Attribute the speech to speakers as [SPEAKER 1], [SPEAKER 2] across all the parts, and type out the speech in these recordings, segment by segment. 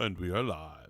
[SPEAKER 1] And we are live.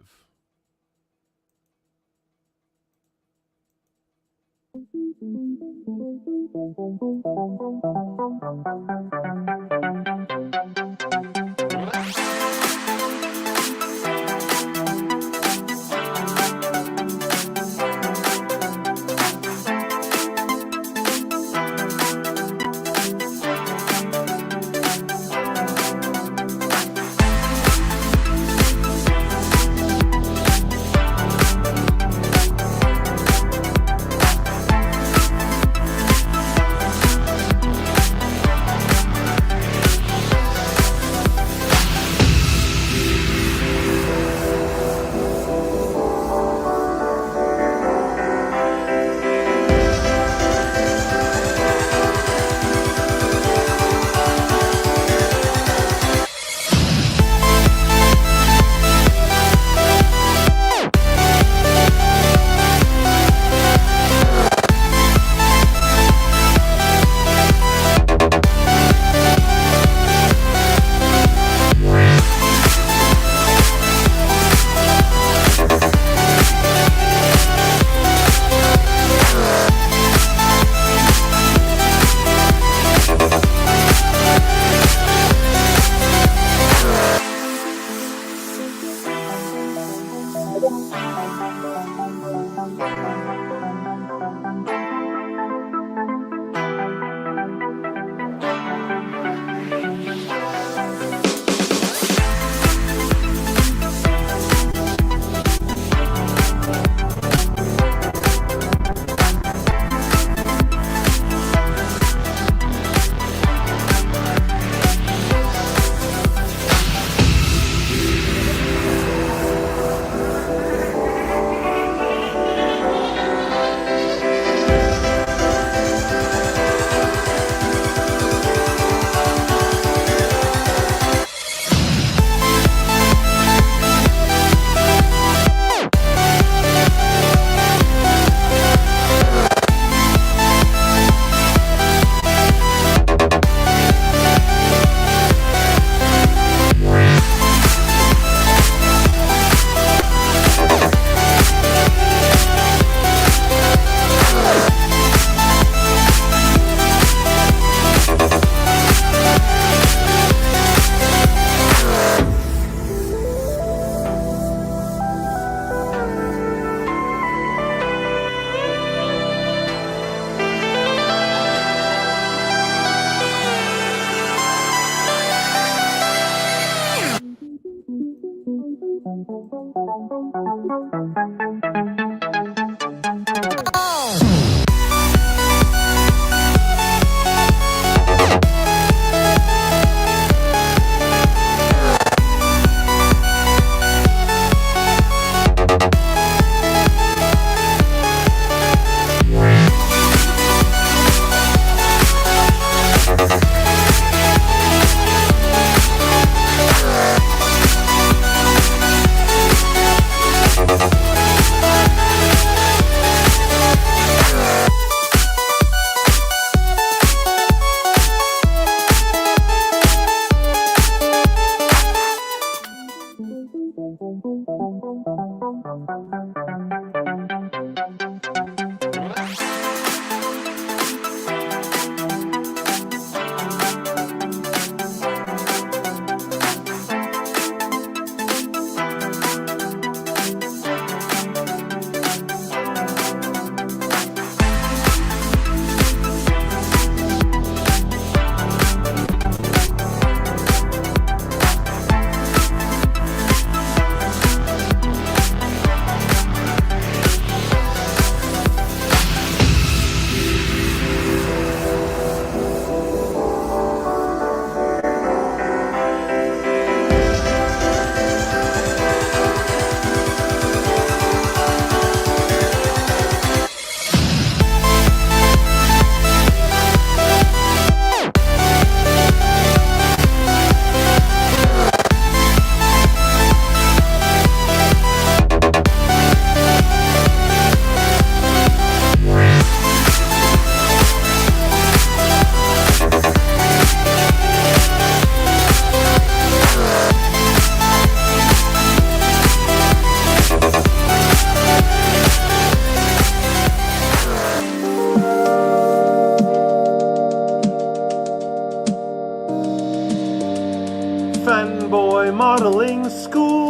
[SPEAKER 1] Modeling School.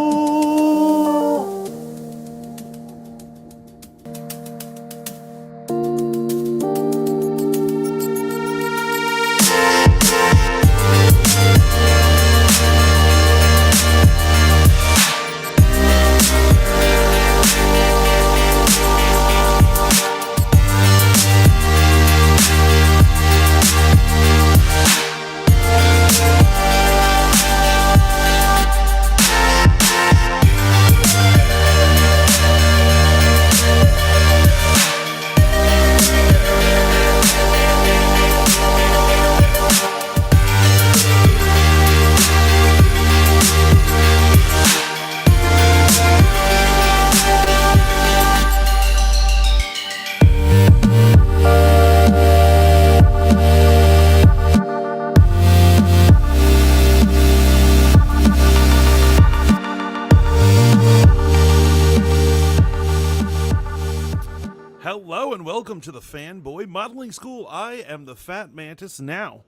[SPEAKER 2] Hello and welcome to the Fanboy Modeling School. I am the Fat Mantis, now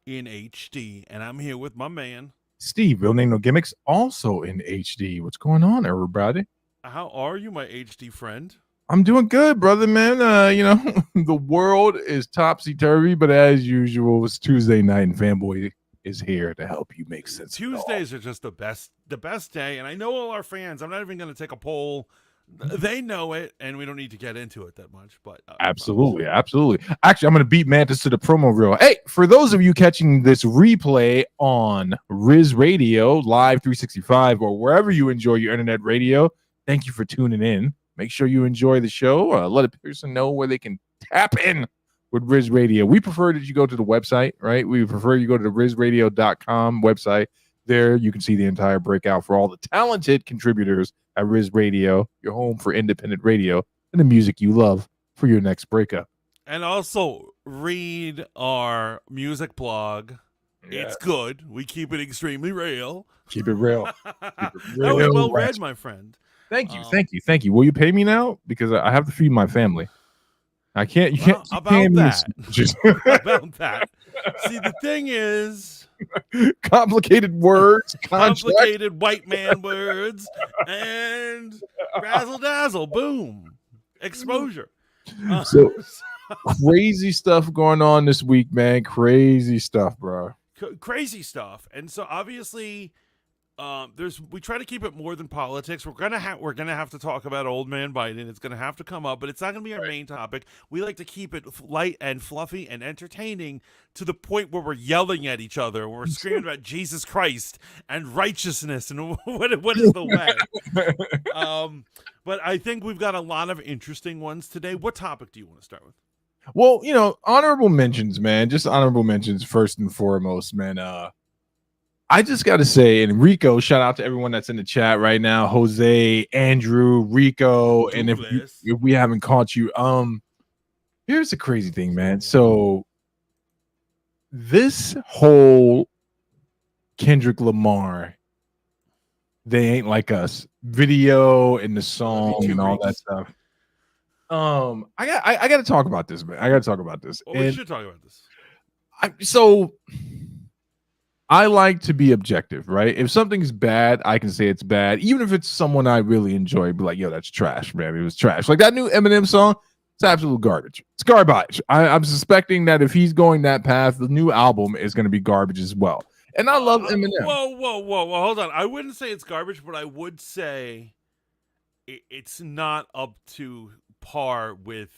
[SPEAKER 2] in HD, and I'm here with my man
[SPEAKER 3] Steve, real name no gimmicks, also in HD. What's going on, everybody?
[SPEAKER 2] How are you, my HD friend?
[SPEAKER 3] I'm doing good, brother, man. The world is topsy-turvy, but as usual, it's Tuesday night, and Fanboy is here to help you make sense.
[SPEAKER 2] Tuesdays are just the best day, and I know all our fans. I'm not even going to take a poll. They know it, and we don't need to get into it that much. But
[SPEAKER 3] absolutely. Actually, I'm going to beat Mantis to the promo reel. Hey, for those of you catching this replay on Riz Radio, Live 365, or wherever you enjoy your internet radio, thank you for tuning in. Make sure you enjoy the show. Let a person know where they can tap in with Riz Radio. We prefer that you go to the website, right? We prefer you go to the rizradio.com website. There you can see the entire breakout for all the talented contributors at Riz Radio, your home for independent radio and the music you love for your next breakup.
[SPEAKER 2] And also read our music blog. Yeah. It's good. We keep it extremely real.
[SPEAKER 3] Keep it real.
[SPEAKER 2] That was well read, my friend.
[SPEAKER 3] Thank you. Will you pay me now? Because I have to feed my family. You can't
[SPEAKER 2] about that. About that. See, the thing is,
[SPEAKER 3] complicated words,
[SPEAKER 2] complicated white man words, and razzle dazzle, boom, exposure.
[SPEAKER 3] So crazy stuff going on this week, man. Crazy stuff, bro.
[SPEAKER 2] Crazy stuff, and so obviously, we try to keep it more than politics. We're gonna have to talk about old man Biden. It's gonna have to come up, but it's not gonna be our main topic. We like to keep it light and fluffy and entertaining to the point where we're yelling at each other. We're screaming about Jesus Christ and righteousness and what is the way. But I think we've got a lot of interesting ones today. What topic do you want to start with?
[SPEAKER 3] Well, honorable mentions, man. Just honorable mentions first and foremost, man. I just got to say, and Rico, shout out to everyone that's in the chat right now. Jose, Andrew, Rico, and if we haven't caught you, here's the crazy thing, man. So this whole Kendrick Lamar, They Ain't Like Us video and the song and all that stuff. I got to talk about this, man. I got to talk about this.
[SPEAKER 2] Well, we should talk about this.
[SPEAKER 3] I like to be objective, right? If something's bad, I can say it's bad. Even if it's someone I really enjoy, be like, yo, that's trash, man. It was trash. Like that new Eminem song, it's absolute garbage. It's garbage. I'm suspecting that if he's going that path, the new album is going to be garbage as well. And I love Eminem.
[SPEAKER 2] Whoa. Hold on. I wouldn't say it's garbage, but I would say it's not up to par with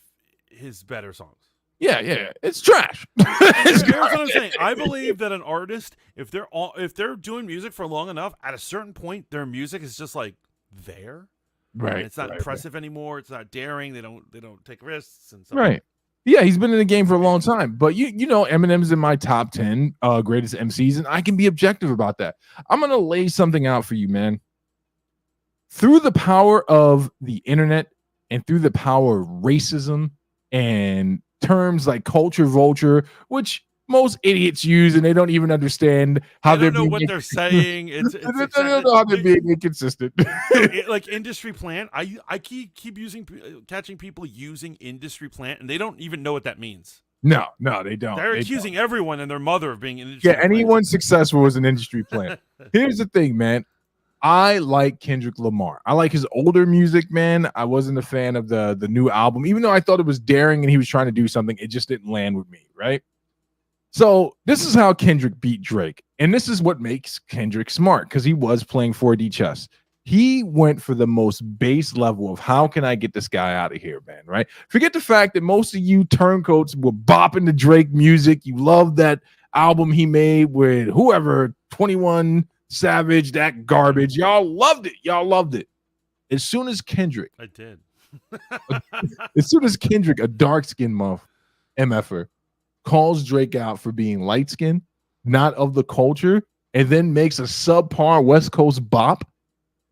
[SPEAKER 2] his better songs.
[SPEAKER 3] Yeah. It's trash.
[SPEAKER 2] Here's what I'm saying. I believe that an artist, if they're doing music for long enough, at a certain point, their music is just like there.
[SPEAKER 3] Right.
[SPEAKER 2] And it's not impressive anymore. It's not daring. They don't take risks and stuff.
[SPEAKER 3] Right. Yeah, he's been in the game for a long time. But you know, Eminem's in my top 10 greatest MCs, and I can be objective about that. I'm gonna lay something out for you, man. Through the power of the internet and through the power of racism and terms like culture vulture, which most idiots use, and they don't even understand how
[SPEAKER 2] they don't know what they're saying. They
[SPEAKER 3] don't know how they're being inconsistent.
[SPEAKER 2] Like industry plant, I keep catching people using industry plant, and they don't even know what that means.
[SPEAKER 3] No, they don't.
[SPEAKER 2] They're accusing everyone and their mother of being an industry plant.
[SPEAKER 3] Anyone successful is an industry plant. Here's the thing, man. I like Kendrick Lamar. I like his older music, man. I wasn't a fan of the new album, even though I thought it was daring and he was trying to do something. It just didn't land with me, right? So this is how Kendrick beat Drake. And this is what makes Kendrick smart, because he was playing 4D chess. He went for the most base level of how can I get this guy out of here, man, right? Forget the fact that most of you turncoats were bopping the Drake music. You love that album he made with whoever, 21 Savage, that garbage. Y'all loved it. Y'all loved it. As soon as Kendrick,
[SPEAKER 2] I did.
[SPEAKER 3] as soon as Kendrick, a dark-skinned MFer, calls Drake out for being light-skinned, not of the culture, and then makes a subpar West Coast bop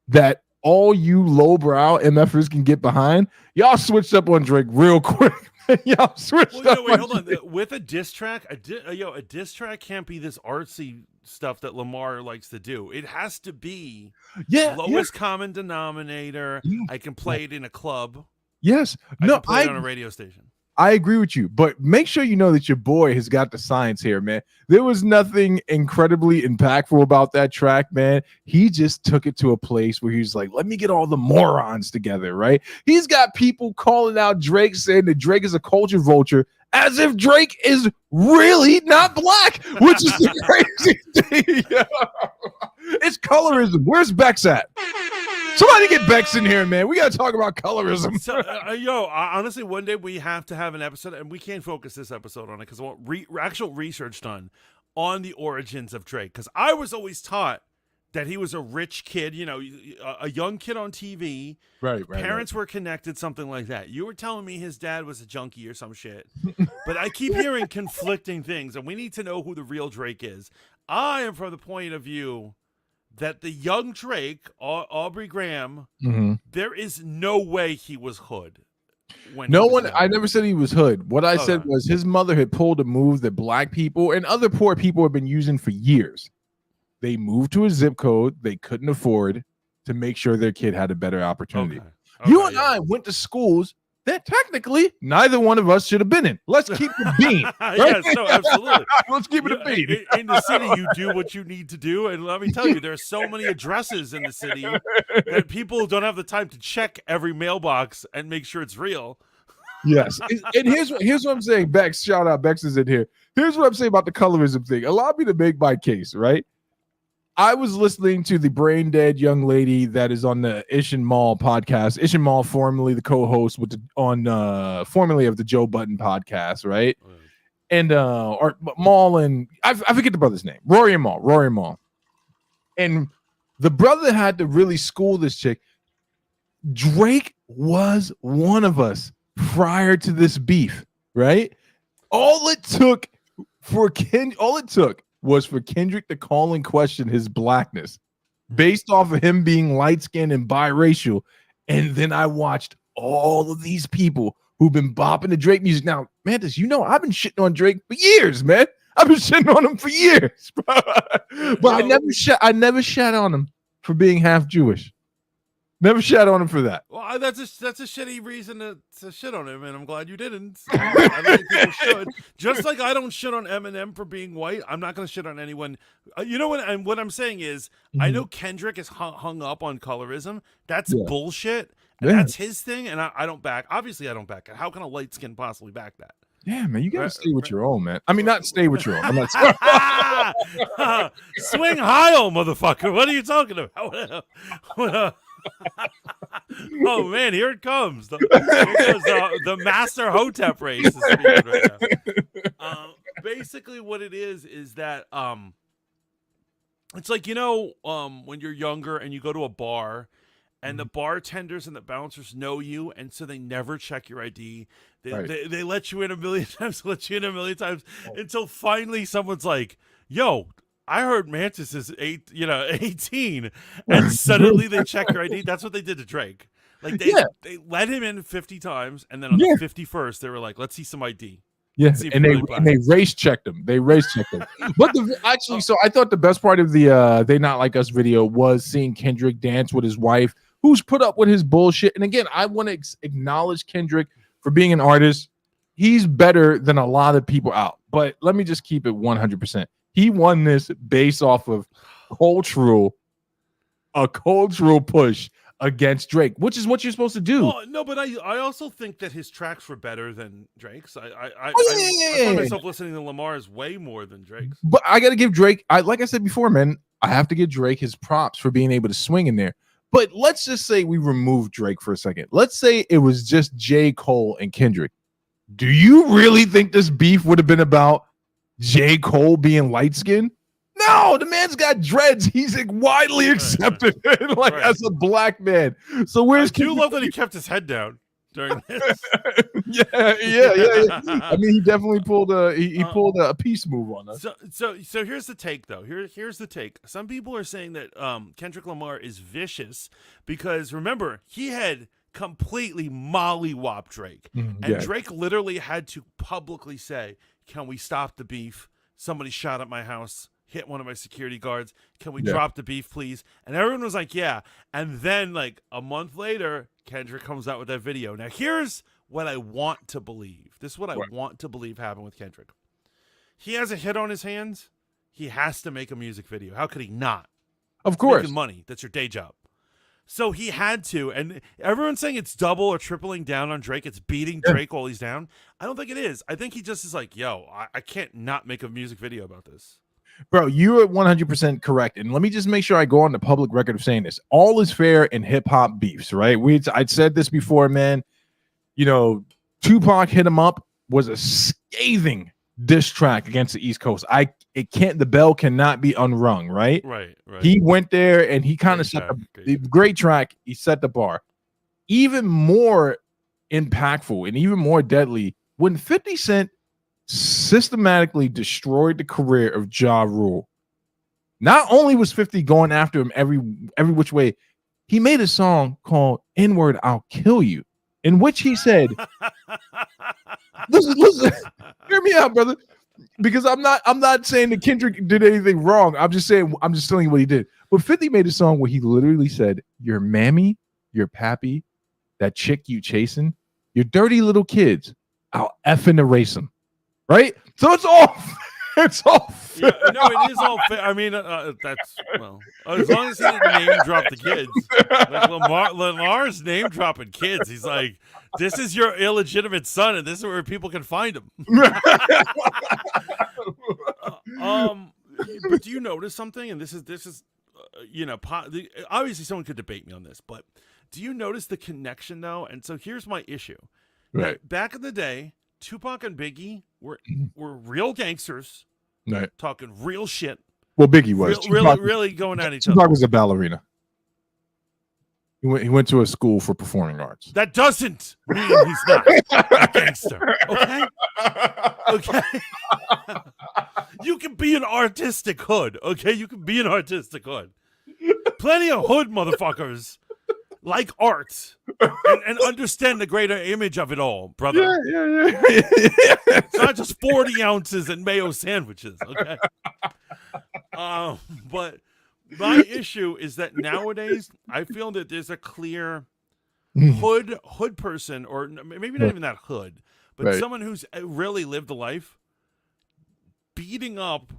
[SPEAKER 3] that all you lowbrow MFers can get behind, y'all switched up on Drake real quick. Y'all switched up.
[SPEAKER 2] Wait, hold on. With a diss track, a diss track can't be this artsy stuff that Lamar likes to do. It has to be lowest common denominator.
[SPEAKER 3] Yeah.
[SPEAKER 2] I can play it in a club.
[SPEAKER 3] Yes.
[SPEAKER 2] I can play it on a radio station.
[SPEAKER 3] I agree with you, but make sure you know that your boy has got the science here, man. There was nothing incredibly impactful about that track, man. He just took it to a place where he's like, let me get all the morons together, right? He's got people calling out Drake, saying that Drake is a culture vulture, as if Drake is really not black, which is the crazy thing. It's colorism. Where's Bex at? Somebody get Bex in here, man. We got to talk about colorism.
[SPEAKER 2] So, honestly, one day we have to have an episode, and we can't focus this episode on it because I want actual research done on the origins of Drake. Because I was always taught that he was a rich kid, a young kid on TV.
[SPEAKER 3] Right.
[SPEAKER 2] Parents were connected, something like that. You were telling me his dad was a junkie or some shit. But I keep hearing conflicting things, and we need to know who the real Drake is. I am from the point of view that the young Drake, Aubrey Graham, there is no way he was hood.
[SPEAKER 3] I never said he was hood. What I said was his mother had pulled a move that black people and other poor people have been using for years. They moved to a zip code they couldn't afford to make sure their kid had a better opportunity. You and I went to schools that technically neither one of us should have been in. Let's keep it bean. Right?
[SPEAKER 2] Yes, no, absolutely.
[SPEAKER 3] Let's keep it a bean.
[SPEAKER 2] In the city, you do what you need to do. And let me tell you, there are so many addresses in the city that people don't have the time to check every mailbox and make sure it's real.
[SPEAKER 3] Yes. And here's what I'm saying. Bex, shout out. Bex is in here. Here's what I'm saying about the colorism thing. Allow me to make my case, right? I was listening to the brain dead young lady that is on the Ish and Maul podcast. Ish and Maul, formerly the co-host formerly of the Joe Budden podcast, right? And or Maul and I forget the brother's name. Rory and Maul. And the brother had to really school this chick. Drake was one of us prior to this beef, right? All it took was for Kendrick to call in question his blackness based off of him being light-skinned and biracial. And then I watched all of these people who've been bopping the Drake music. Now, Mantis, I've been shitting on Drake for years, man. I've been shitting on him for years. But I never shat on him for being half Jewish. Never shat on him for that.
[SPEAKER 2] Well, that's a shitty reason to shit on him, and I'm glad you didn't. I don't think people should. Just like I don't shit on Eminem for being white, I'm not going to shit on anyone. You know what? And what I'm saying is, I know Kendrick is hung up on colorism. That's bullshit. And that's his thing, and I don't back. Obviously, I don't back it. How can a light skin possibly back that?
[SPEAKER 3] Yeah, man, you gotta stay with your own, man. I mean, not stay with your own. I'm not
[SPEAKER 2] swing Heil, motherfucker. What are you talking about? Oh man, here it comes. The Master Hotep race is speaking right now. Basically what it is that it's like, when you're younger and you go to a bar and the bartenders and the bouncers know you, and so they never check your ID. They let you in a million times, until finally someone's like, yo, I heard Mantis is 18, and suddenly they check your ID. That's what they did to Drake. Like they let him in 50 times, and then on the 51st, they were like, "Let's see some ID."
[SPEAKER 3] Yeah, and they race checked him. But so I thought the best part of the "They Not Like Us" video was seeing Kendrick dance with his wife, who's put up with his bullshit. And again, I want to acknowledge Kendrick for being an artist. He's better than a lot of people out. But let me just keep it 100%. He won this based off of cultural a cultural push against Drake, which is what you're supposed to do.
[SPEAKER 2] Well, no, but I also think that his tracks were better than Drake's. I
[SPEAKER 3] Yeah.
[SPEAKER 2] find myself listening to Lamar's way more than Drake's.
[SPEAKER 3] But I got to give Drake, like I said before, man, I have to give Drake his props for being able to swing in there. But let's just say we remove Drake for a second. Let's say it was just J. Cole and Kendrick. Do you really think this beef would have been about J. Cole being light skinned? No, the man's got dreads. He's like widely accepted as a black man. So where's
[SPEAKER 2] I do love that he kept his head down during this.
[SPEAKER 3] yeah. I mean, he definitely pulled a peace move on us.
[SPEAKER 2] So here's the take, though. Here's the take. Some people are saying that Kendrick Lamar is vicious because remember he had completely mollywopped Drake, and Drake literally had to publicly say, "Can we stop the beef? Somebody shot at my house. Hit one of my security guards. Can we drop the beef, please?" And everyone was like, yeah. And then like a month later, Kendrick comes out with that video. Now, here's what I want to believe. This is what I want to believe happened with Kendrick. He has a hit on his hands. He has to make a music video. How could he not?
[SPEAKER 3] Of course.
[SPEAKER 2] Making money. That's your day job. So he had to. And everyone's saying it's double or tripling down on Drake. It's beating Drake while he's down. I don't think it is. I think he just is like, yo, I can't not make a music video about this.
[SPEAKER 3] Bro, you are 100% correct. And let me just make sure I go on the public record of saying this. All is fair in hip-hop beefs, right? I'd said this before, man. You know, Tupac Hit 'Em Up was a scathing diss track against the East Coast. The bell cannot be unrung, right?
[SPEAKER 2] Right.
[SPEAKER 3] He went there and he kind of set the great track. He set the bar. Even more impactful and even more deadly when 50 Cent systematically destroyed the career of Ja Rule. Not only was 50 going after him every which way, he made a song called N-Word I'll Kill You, in which he said, listen, hear me out, brother. Because I'm not saying that Kendrick did anything wrong. I'm just telling you what he did. But 50 made a song where he literally said, your mammy, your pappy, that chick you chasing, your dirty little kids, I'll effing erase them. Right? So it's all
[SPEAKER 2] yeah, no, it is all fair. I mean, that's, well, as long as he didn't name drop the kids. Like Lamar's name dropping kids. He's like, this is your illegitimate son, and this is where people can find him. But do you notice something? And this is obviously someone could debate me on this, but do you notice the connection though? And so here's my issue.
[SPEAKER 3] Right.
[SPEAKER 2] Back in the day, Tupac and Biggie were real gangsters,
[SPEAKER 3] right?
[SPEAKER 2] Talking real shit.
[SPEAKER 3] Well, Biggie was
[SPEAKER 2] really going at each other.
[SPEAKER 3] Tupac was a ballerina. He went to a school for performing arts.
[SPEAKER 2] That doesn't mean he's not a gangster. Okay. You can be an artistic hood. Okay, you can be an artistic hood. Plenty of hood motherfuckers like art and understand the greater image of it all, brother.
[SPEAKER 3] Yeah.
[SPEAKER 2] It's not just 40 ounces and mayo sandwiches, okay? But my issue is that nowadays I feel that there's a clear hood person, or maybe not even that hood, but someone who's really lived a life beating up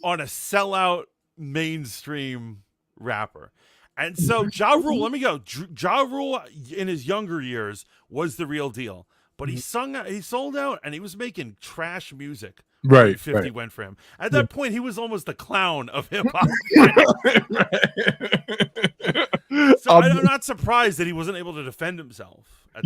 [SPEAKER 2] on a sellout mainstream rapper. And so Ja Rule, let me go. Ja Rule in his younger years was the real deal, but he sold out, and he was making trash music.
[SPEAKER 3] Right,
[SPEAKER 2] 50 went for him. At that point, he was almost the clown of hip hop. So I'm not surprised that he wasn't able to defend himself.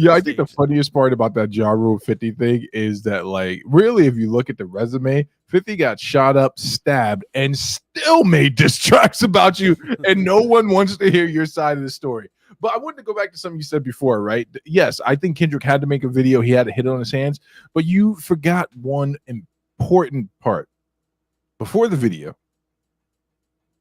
[SPEAKER 3] I think the funniest part about that Ja Rule 50 thing is that, like, really, if you look at the resume, 50 got shot up, stabbed, and still made diss tracks about you, and no one wants to hear your side of the story. But I wanted to go back to something you said before, right? Yes, I think Kendrick had to make a video. He had to hit it on his hands, but you forgot one important part. Before the video,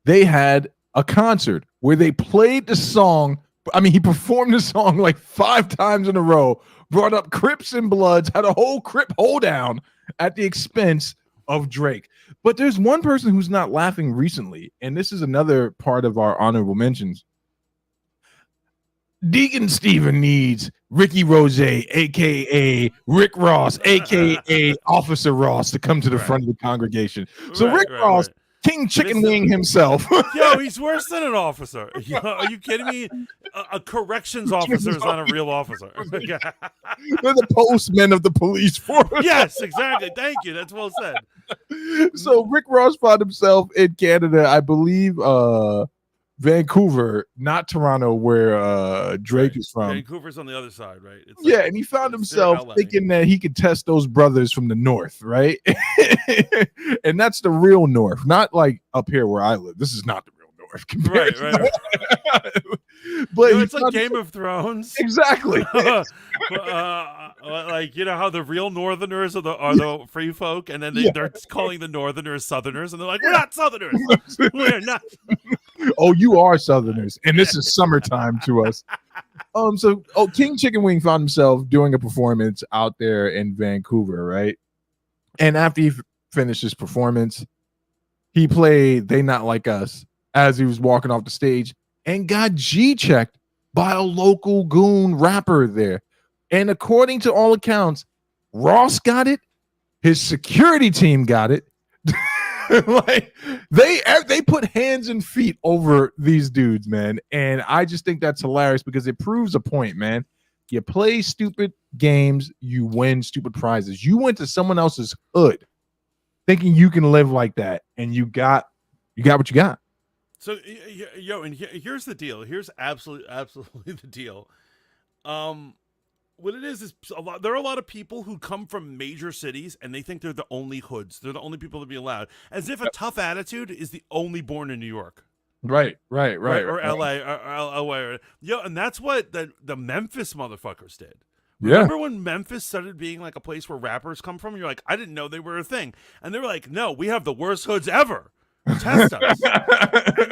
[SPEAKER 3] they had a concert where they played the song. I mean, he performed the song like 5 times in a row, brought up Crips and Bloods, had a whole Crip hold down at the expense of Drake. But there's one person who's not laughing recently, and this is another part of our honorable mentions. Deacon Steven needs Ricky Rose, a.k.a. Rick Ross, a.k.a. Officer Ross, to come to the front of the congregation. So Rick Ross King Chicken Wing himself.
[SPEAKER 2] Yo, he's worse than an officer. Yo, are you kidding me? A corrections officer is not a real officer.
[SPEAKER 3] They're the postmen of the police force.
[SPEAKER 2] Yes, exactly. Thank you. That's well said.
[SPEAKER 3] So Rick Ross found himself in Canada, I believe, Vancouver, not Toronto, where Drake is from.
[SPEAKER 2] Vancouver's on the other side, right? It's
[SPEAKER 3] like, and he found himself thinking that he could test those brothers from the north, right? And that's the real north, not like up here where I live. This is not the real north.
[SPEAKER 2] Right. But it's like Game of Thrones.
[SPEAKER 3] Exactly.
[SPEAKER 2] Like, you know how the real Northerners are the free folk, and then they're calling the Northerners Southerners, and they're like, we're not Southerners. We're not.
[SPEAKER 3] Oh, you are Southerners, and this is summertime to us. King Chicken Wing found himself doing a performance out there in Vancouver, right? And after he finished his performance, he played "They Not Like Us" as he was walking off the stage, and got G-checked by a local goon rapper there. And according to all accounts, Ross got it, his security team got it. Like they put hands and feet over these dudes, man. And I just think that's hilarious because it proves a point, man. You play stupid games, you win stupid prizes. You went to someone else's hood thinking you can live like that, and you got what you got.
[SPEAKER 2] So, yo, and here's the deal. Here's absolutely the deal. What it is there are a lot of people who come from major cities and they think they're the only hoods. They're the only people to be allowed. As if a tough attitude is the only born in New York.
[SPEAKER 3] Right.
[SPEAKER 2] Or LA or LA. Yo, and that's what the Memphis motherfuckers did. Remember when Memphis started being like a place where rappers come from? You're like, I didn't know they were a thing. And they were like, no, we have the worst hoods ever. Test us.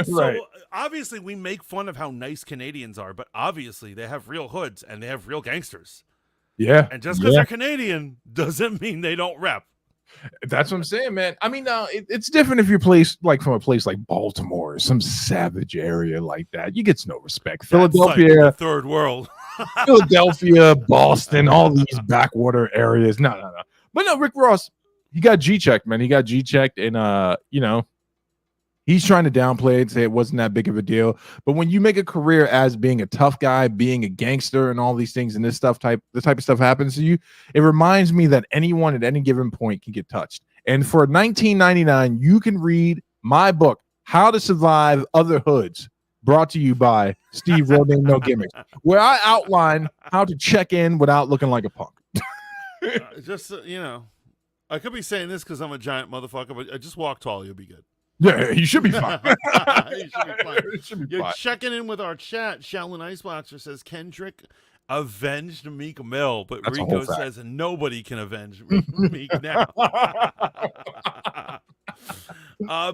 [SPEAKER 2] So obviously we make fun of how nice Canadians are, but obviously they have real hoods and they have real gangsters.
[SPEAKER 3] Yeah.
[SPEAKER 2] And just because they're Canadian doesn't mean they don't rep.
[SPEAKER 3] That's what I'm saying, man. I mean, it's different if you're from a place like Baltimore or some savage area like that. You get no respect. Philadelphia,
[SPEAKER 2] like the third world.
[SPEAKER 3] Philadelphia, Boston, all these backwater areas. No. But no, Rick Ross, he got G-checked, man. He got G-checked, and he's trying to downplay it and say it wasn't that big of a deal. But when you make a career as being a tough guy, being a gangster, and all these things, and this type of stuff happens to you, it reminds me that anyone at any given point can get touched. And for $19.99, you can read my book, How to Survive Other Hoods, brought to you by Steve Real Name No Gimmicks, where I outline how to check in without looking like a punk.
[SPEAKER 2] I could be saying this because I'm a giant motherfucker, but I just walk tall. You'll be good.
[SPEAKER 3] Yeah, you should be fine.
[SPEAKER 2] You should be fine. Checking in with our chat. Shaolin Iceboxer says Kendrick avenged Meek Mill, but that's Rico says nobody can avenge Meek now.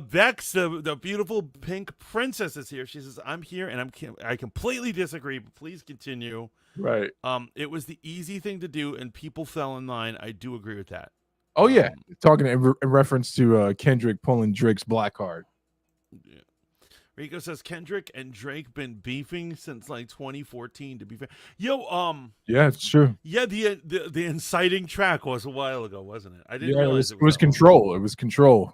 [SPEAKER 2] Bex, the beautiful pink princess, is here. She says, "I'm here, and I completely disagree. But please continue."
[SPEAKER 3] Right.
[SPEAKER 2] It was the easy thing to do, and people fell in line. I do agree with that.
[SPEAKER 3] Oh yeah, talking in reference to Kendrick pulling Drake's black card.
[SPEAKER 2] Yeah. Rico says Kendrick and Drake been beefing since like 2014. To be fair,
[SPEAKER 3] yeah, it's true.
[SPEAKER 2] Yeah, the inciting track was a while ago, wasn't it? I didn't realize
[SPEAKER 3] it was Control. It was Control.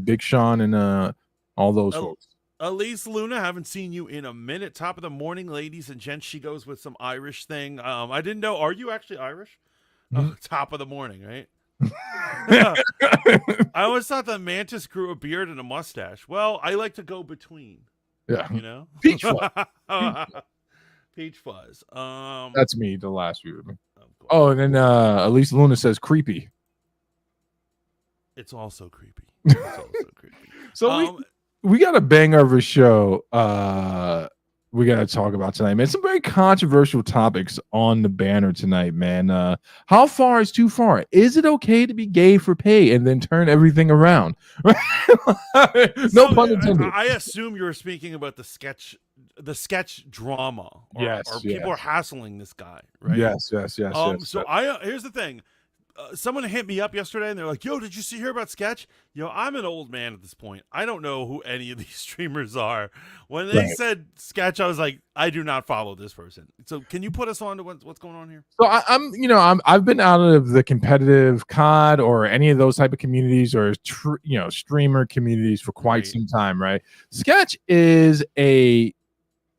[SPEAKER 3] Big Sean and all those folks.
[SPEAKER 2] Elise Luna, haven't seen you in a minute. Top of the morning, ladies and gents. She goes with some Irish thing. I didn't know. Are you actually Irish? Mm-hmm. Top of the morning, right? I always thought that Mantis grew a beard and a mustache. Well, I like to go between.
[SPEAKER 3] Yeah,
[SPEAKER 2] Peach fuzz. Peach fuzz.
[SPEAKER 3] That's me. The last view of me. Oh, and then Elise Luna says creepy.
[SPEAKER 2] It's also creepy. It's also creepy.
[SPEAKER 3] So we got a banger of a show. We got to talk about tonight, man. Some very controversial topics on the banner tonight, man. How far is too far? Is it okay to be gay for pay and then turn everything around? No pun intended.
[SPEAKER 2] I assume you were speaking about the sketch drama. Or people are hassling this guy, right?
[SPEAKER 3] Yes.
[SPEAKER 2] So here's the thing. someone hit me up yesterday and they're like, "Yo, did you hear about Sketch?" I'm an old man at this point. I don't know who any of these streamers are. When they said Sketch, I was like, I do not follow this person. So can you put us on to what's going on here?
[SPEAKER 3] So I've been out of the competitive COD or any of those type of communities or streamer communities for quite some time, right? Sketch is a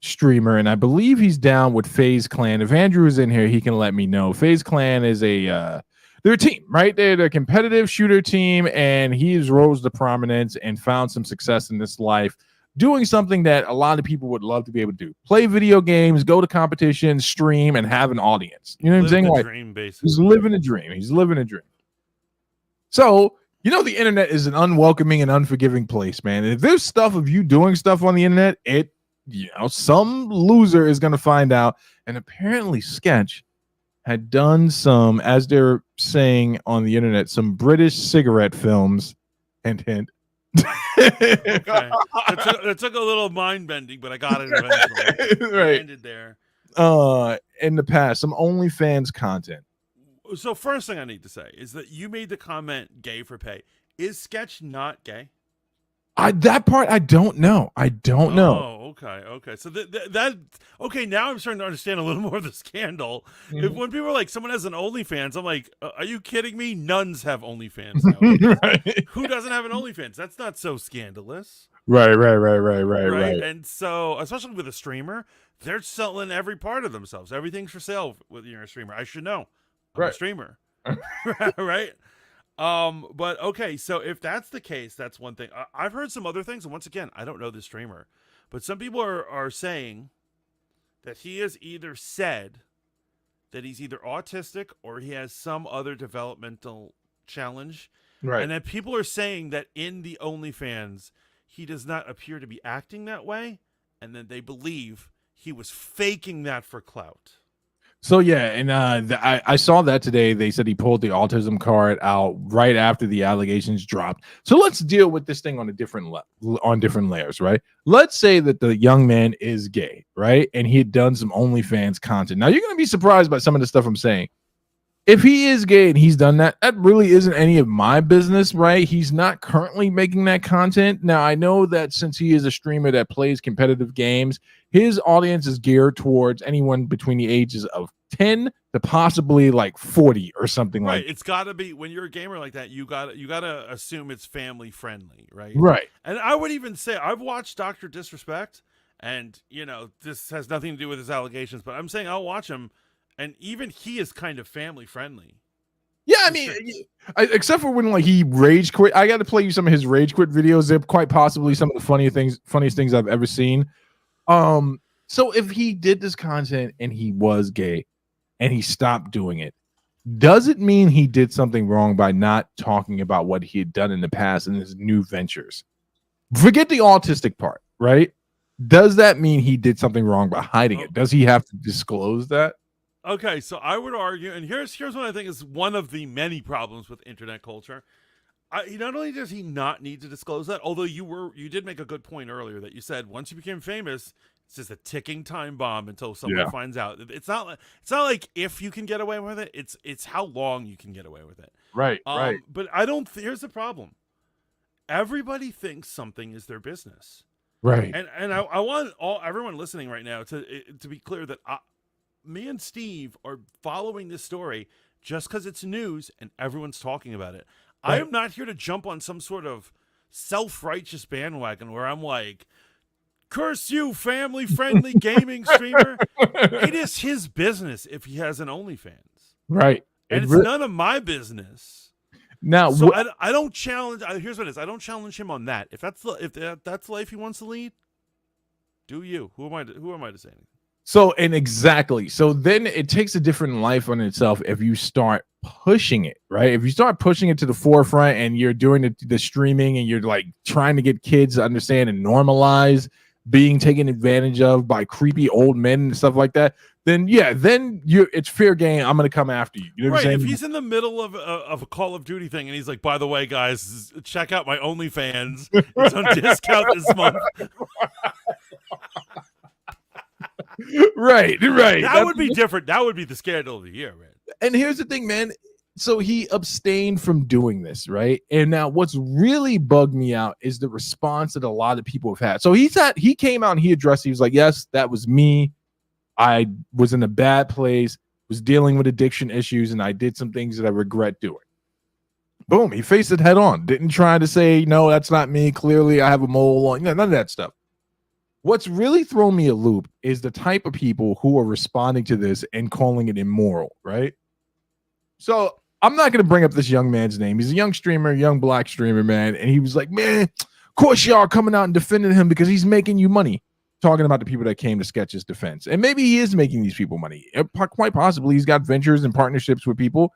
[SPEAKER 3] streamer, and I believe he's down with FaZe Clan. If Andrew is in here, he can let me know. FaZe Clan is they're a team, right? They're a competitive shooter team, and he's rose to prominence and found some success in this life doing something that a lot of people would love to be able to do: play video games, go to competitions, stream, and have an audience. You know what I'm saying? Like,
[SPEAKER 2] dream, basically.
[SPEAKER 3] He's living a dream. He's living a dream. So, the internet is an unwelcoming and unforgiving place, man. And if there's stuff of you doing stuff on the internet, some loser is going to find out. And apparently Sketch had done some, as they're saying on the internet, some British cigarette films. Hint, hint.
[SPEAKER 2] Okay. It took a little mind bending, but I got it eventually.
[SPEAKER 3] Right.
[SPEAKER 2] Ended there.
[SPEAKER 3] In the past, some OnlyFans content.
[SPEAKER 2] So first thing I need to say is that you made the comment "gay for pay." Is Sketch not gay?
[SPEAKER 3] That part I don't know. I don't know.
[SPEAKER 2] Oh, okay. So that okay. Now I'm starting to understand a little more of the scandal.
[SPEAKER 3] Mm-hmm.
[SPEAKER 2] If when people are like, someone has an OnlyFans, I'm like, are you kidding me? Nuns have OnlyFans now.
[SPEAKER 3] Right.
[SPEAKER 2] Who doesn't have an OnlyFans? That's not so scandalous.
[SPEAKER 3] Right.
[SPEAKER 2] And so, especially with a streamer, they're selling every part of themselves. Everything's for sale with a streamer. I should know. I'm a streamer. Right. But okay, so if that's the case, that's one thing. I've heard some other things, and once again, I don't know the streamer, but some people are saying that he has either said that he's either autistic or he has some other developmental challenge.
[SPEAKER 3] Right.
[SPEAKER 2] And then people are saying that in the OnlyFans, he does not appear to be acting that way, and then they believe he was faking that for clout.
[SPEAKER 3] So yeah, and I saw that today. They said he pulled the autism card out right after the allegations dropped. So let's deal with this thing on different layers, right? Let's say that the young man is gay, right? And he had done some OnlyFans content. Now you're going to be surprised by some of the stuff I'm saying. If he is gay and he's done that, that really isn't any of my business, right? He's not currently making that content. Now, I know that since he is a streamer that plays competitive games, his audience is geared towards anyone between the ages of 10 to possibly like 40 or something like that.
[SPEAKER 2] It's got to be, when you're a gamer like that, you got to assume it's family friendly, right?
[SPEAKER 3] Right.
[SPEAKER 2] And I would even say I've watched Dr. Disrespect, and this has nothing to do with his allegations, but I'm saying I'll watch him. And even he is kind of family friendly.
[SPEAKER 3] Yeah, I mean, except for when like he rage quit. I got to play you some of his rage quit videos. They're quite possibly some of the funniest things I've ever seen. So if he did this content and he was gay and he stopped doing it, does it mean he did something wrong by not talking about what he had done in the past in his new ventures? Forget the autistic part, right? Does that mean he did something wrong by hiding it? Does he have to disclose that?
[SPEAKER 2] Okay, so I would argue, and here's what I think is one of the many problems with internet culture. Not only does he not need to disclose that, although you did make a good point earlier that you said once you became famous, it's just a ticking time bomb until someone finds out. It's not like if you can get away with it, it's how long you can get away with it.
[SPEAKER 3] Right, right.
[SPEAKER 2] But I don't. Here's the problem. Everybody thinks something is their business.
[SPEAKER 3] Right.
[SPEAKER 2] And I want everyone listening right now to be clear that me and Steve are following this story just because it's news and everyone's talking about it. Right. I am not here to jump on some sort of self-righteous bandwagon where I'm like, curse you, family-friendly gaming streamer. It is his business if he has an OnlyFans.
[SPEAKER 3] Right.
[SPEAKER 2] And it's none of my business.
[SPEAKER 3] Now,
[SPEAKER 2] so I don't challenge. Here's what it is. I don't challenge him on that. If that's the life he wants to lead, do you? Who am I to say anything?
[SPEAKER 3] So then it takes a different life on itself if you start pushing it, right? If you start pushing it to the forefront and you're doing the streaming and you're like trying to get kids to understand and normalize being taken advantage of by creepy old men and stuff like that, then it's fair game. I'm going to come after you. You know what I'm saying?
[SPEAKER 2] If he's in the middle of a Call of Duty thing and he's like, by the way, guys, check out my OnlyFans. It's on discount this month.
[SPEAKER 3] Right.
[SPEAKER 2] That would be different. That would be the scandal of the year, man.
[SPEAKER 3] And here's the thing, man. so he abstained from doing this, right? And now what's really bugged me out is the response that a lot of people have had. So he came out and he addressed, he was like, yes, that was me. I was in a bad place, was dealing with addiction issues, and I did some things that I regret doing. Boom, he faced it head on. Didn't try to say, no, that's not me. Clearly, I have a mole on, none of that stuff. What's really thrown me a loop is the type of people who are responding to this and calling it immoral, right? So I'm not going to bring up this young man's name. He's a young streamer, young black streamer, man. And he was like, man, of course y'all are coming out and defending him because he's making you money. Talking about the people that came to Sketch's defense. And maybe he is making these people money. Quite possibly he's got ventures and partnerships with people.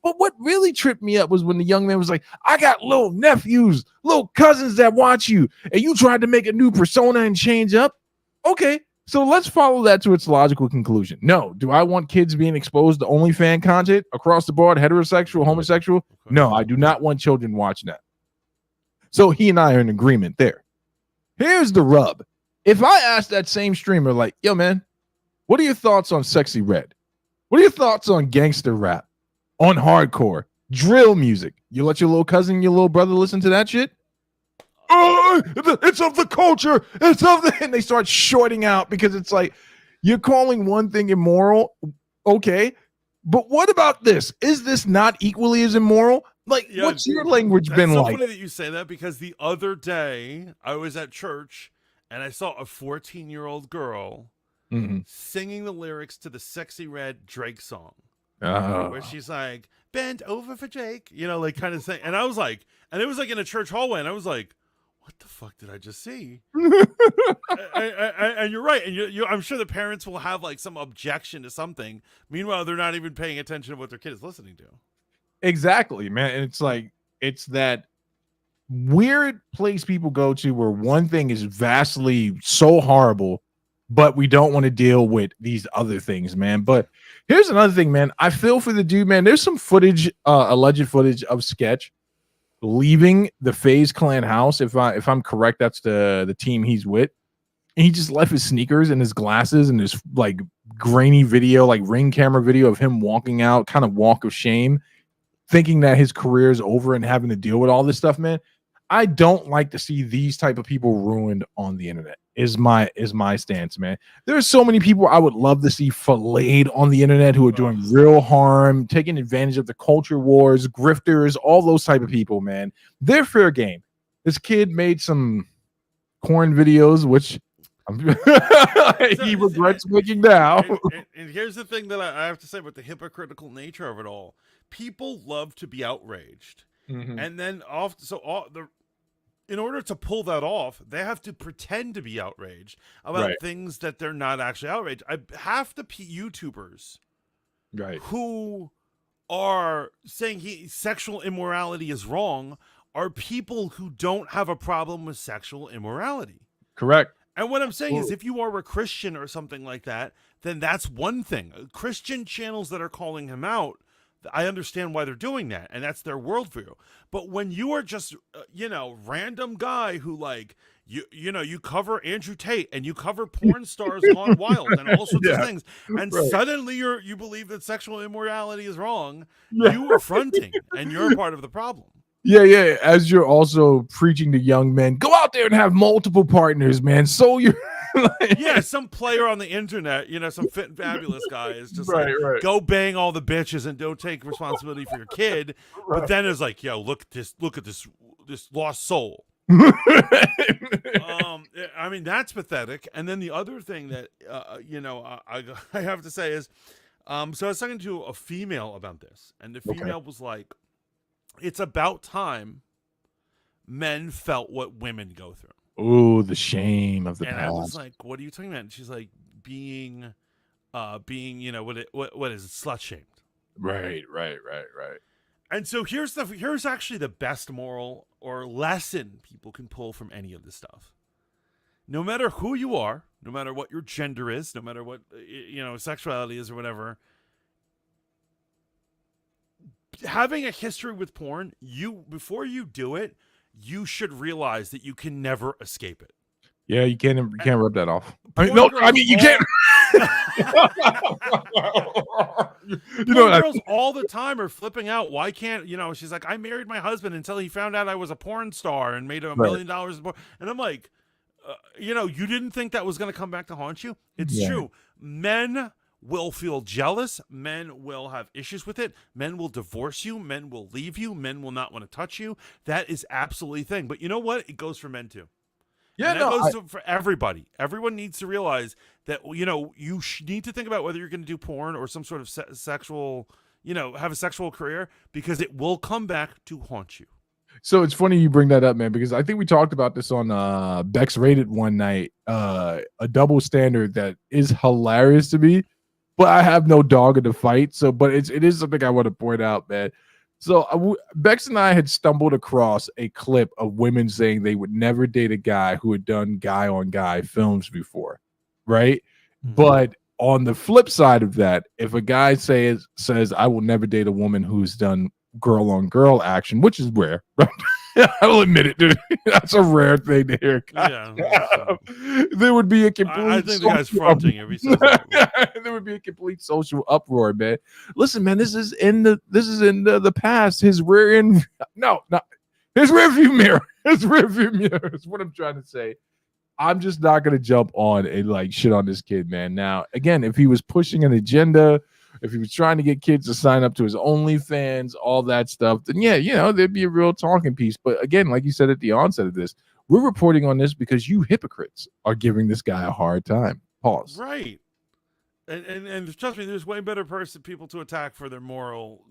[SPEAKER 3] But what really tripped me up was when the young man was like, I got little nephews, little cousins that watch you, and you tried to make a new persona and change up. Okay, so let's follow that to its logical conclusion. No, do I want kids being exposed to OnlyFans content across the board, heterosexual, homosexual? No, I do not want children watching that. So he and I are in agreement there. Here's the rub. If I ask that same streamer, like, yo, man, what are your thoughts on Sexy Red? What are your thoughts on gangster rap? On hardcore, drill music? You let your little cousin, your little brother listen to that shit? Oh, it's of the culture. It's of the, and they start shorting out because it's like, you're calling one thing immoral. Okay. But what about this? Is this not equally as immoral? Like, yeah, what's your language been
[SPEAKER 2] so
[SPEAKER 3] like?
[SPEAKER 2] It's funny that you say that because the other day I was at church and I saw a 14-year-old girl singing the lyrics to the Sexy Red Drake song. Where she's like, bend over for Drake, like kind of thing. And I was like, and it was like in a church hallway, and I was like, what the fuck did I just see? And you're right. And I'm sure the parents will have like some objection to something. Meanwhile, they're not even paying attention to what their kid is listening to.
[SPEAKER 3] Exactly, man. And it's like, it's that weird place people go to where one thing is vastly so horrible, but we don't want to deal with these other things, man. But here's another thing, man. I feel for the dude, man. There's some footage, alleged footage of Sketch leaving the FaZe Clan house. If I'm correct, that's the team he's with. And he just left his sneakers and his glasses and his like grainy video, like ring camera video of him walking out, kind of walk of shame, thinking that his career is over and having to deal with all this stuff, man. I don't like to see these type of people ruined on the internet. Is my stance, man. There's so many people I would love to see filleted on the internet who are doing real harm, taking advantage of the culture wars, grifters, all those type of people, man. They're fair game. This kid made some corn videos, which he regrets making now.
[SPEAKER 2] And here's the thing that I have to say about the hypocritical nature of it all. People love to be outraged. And then in order to pull that off, they have to pretend to be outraged about things that they're not actually outraged. Half the YouTubers who are saying sexual immorality is wrong are people who don't have a problem with sexual immorality.
[SPEAKER 3] Correct.
[SPEAKER 2] And what I'm saying is if you are a Christian or something like that, then that's one thing. Christian channels that are calling him out, I understand why they're doing that, and that's their worldview. But when you are just, random guy who like, you cover Andrew Tate and you cover porn stars gone wild and all sorts of things, and suddenly you believe that sexual immorality is wrong, you are fronting, and you're part of the problem.
[SPEAKER 3] Yeah. As you're also preaching to young men, go out there and have multiple partners, man. So you're
[SPEAKER 2] some player on the internet, some fit and fabulous guy is just go bang all the bitches and don't take responsibility for your kid. But then it's like, yo, look at this lost soul. I mean, that's pathetic. And then the other thing that I have to say is, so I was talking to a female about this, and the female was like, it's about time men felt what women go through.
[SPEAKER 3] Oh, the shame of the past.
[SPEAKER 2] And I was like, what are you talking about? And she's like, being what is it, slut shamed.
[SPEAKER 3] Right.
[SPEAKER 2] And so here's actually the best moral or lesson people can pull from any of this stuff. No matter who you are, no matter what your gender is, no matter what sexuality is or whatever, having a history with porn, before you do it, you should realize that you can never escape it.
[SPEAKER 3] Yeah, you can't rub that off. You can't. You know,
[SPEAKER 2] girls all the time are flipping out. Why can't she's like, I married my husband until he found out I was a porn star and made $1
[SPEAKER 3] right.
[SPEAKER 2] million. And I'm like, you didn't think that was going to come back to haunt you. It's
[SPEAKER 3] Yeah.
[SPEAKER 2] true. Men will feel jealous. Men will have issues with it. Men will divorce you. Men will leave you. Men will not want to touch you. That is absolutely a thing. But you know what? It goes for men too.
[SPEAKER 3] Yeah,
[SPEAKER 2] and that goes for everybody. Everyone needs to realize that, you need to think about whether you're going to do porn or some sort of sexual, have a sexual career, because it will come back to haunt you.
[SPEAKER 3] So it's funny you bring that up, man, because I think we talked about this on Bex Rated one night, a double standard that is hilarious to me, but I have no dog in the fight. So, but it is something I want to point out, man. So Bex and I had stumbled across a clip of women saying they would never date a guy who had done guy on guy films before, right? Mm-hmm. But on the flip side of that, if a guy says I will never date a woman who's done girl on girl action, which is rare, right? I'll admit it, dude. That's a rare thing to hear.
[SPEAKER 2] Yeah,
[SPEAKER 3] there would be a complete.
[SPEAKER 2] I think the guy's fronting if he says that.
[SPEAKER 3] There would be a complete social uproar, man. Listen, man, this is in the past. His rear end, his rear view mirror. His rear view mirror is what I'm trying to say. I'm just not gonna jump on and like shit on this kid, man. Now, again, if he was pushing an agenda, if he was trying to get kids to sign up to his OnlyFans, all that stuff, then yeah, there'd be a real talking piece. But again, like you said at the onset of this, we're reporting on this because you hypocrites are giving this guy a hard time. Pause.
[SPEAKER 2] Right. And trust me, there's way better people to attack for their moral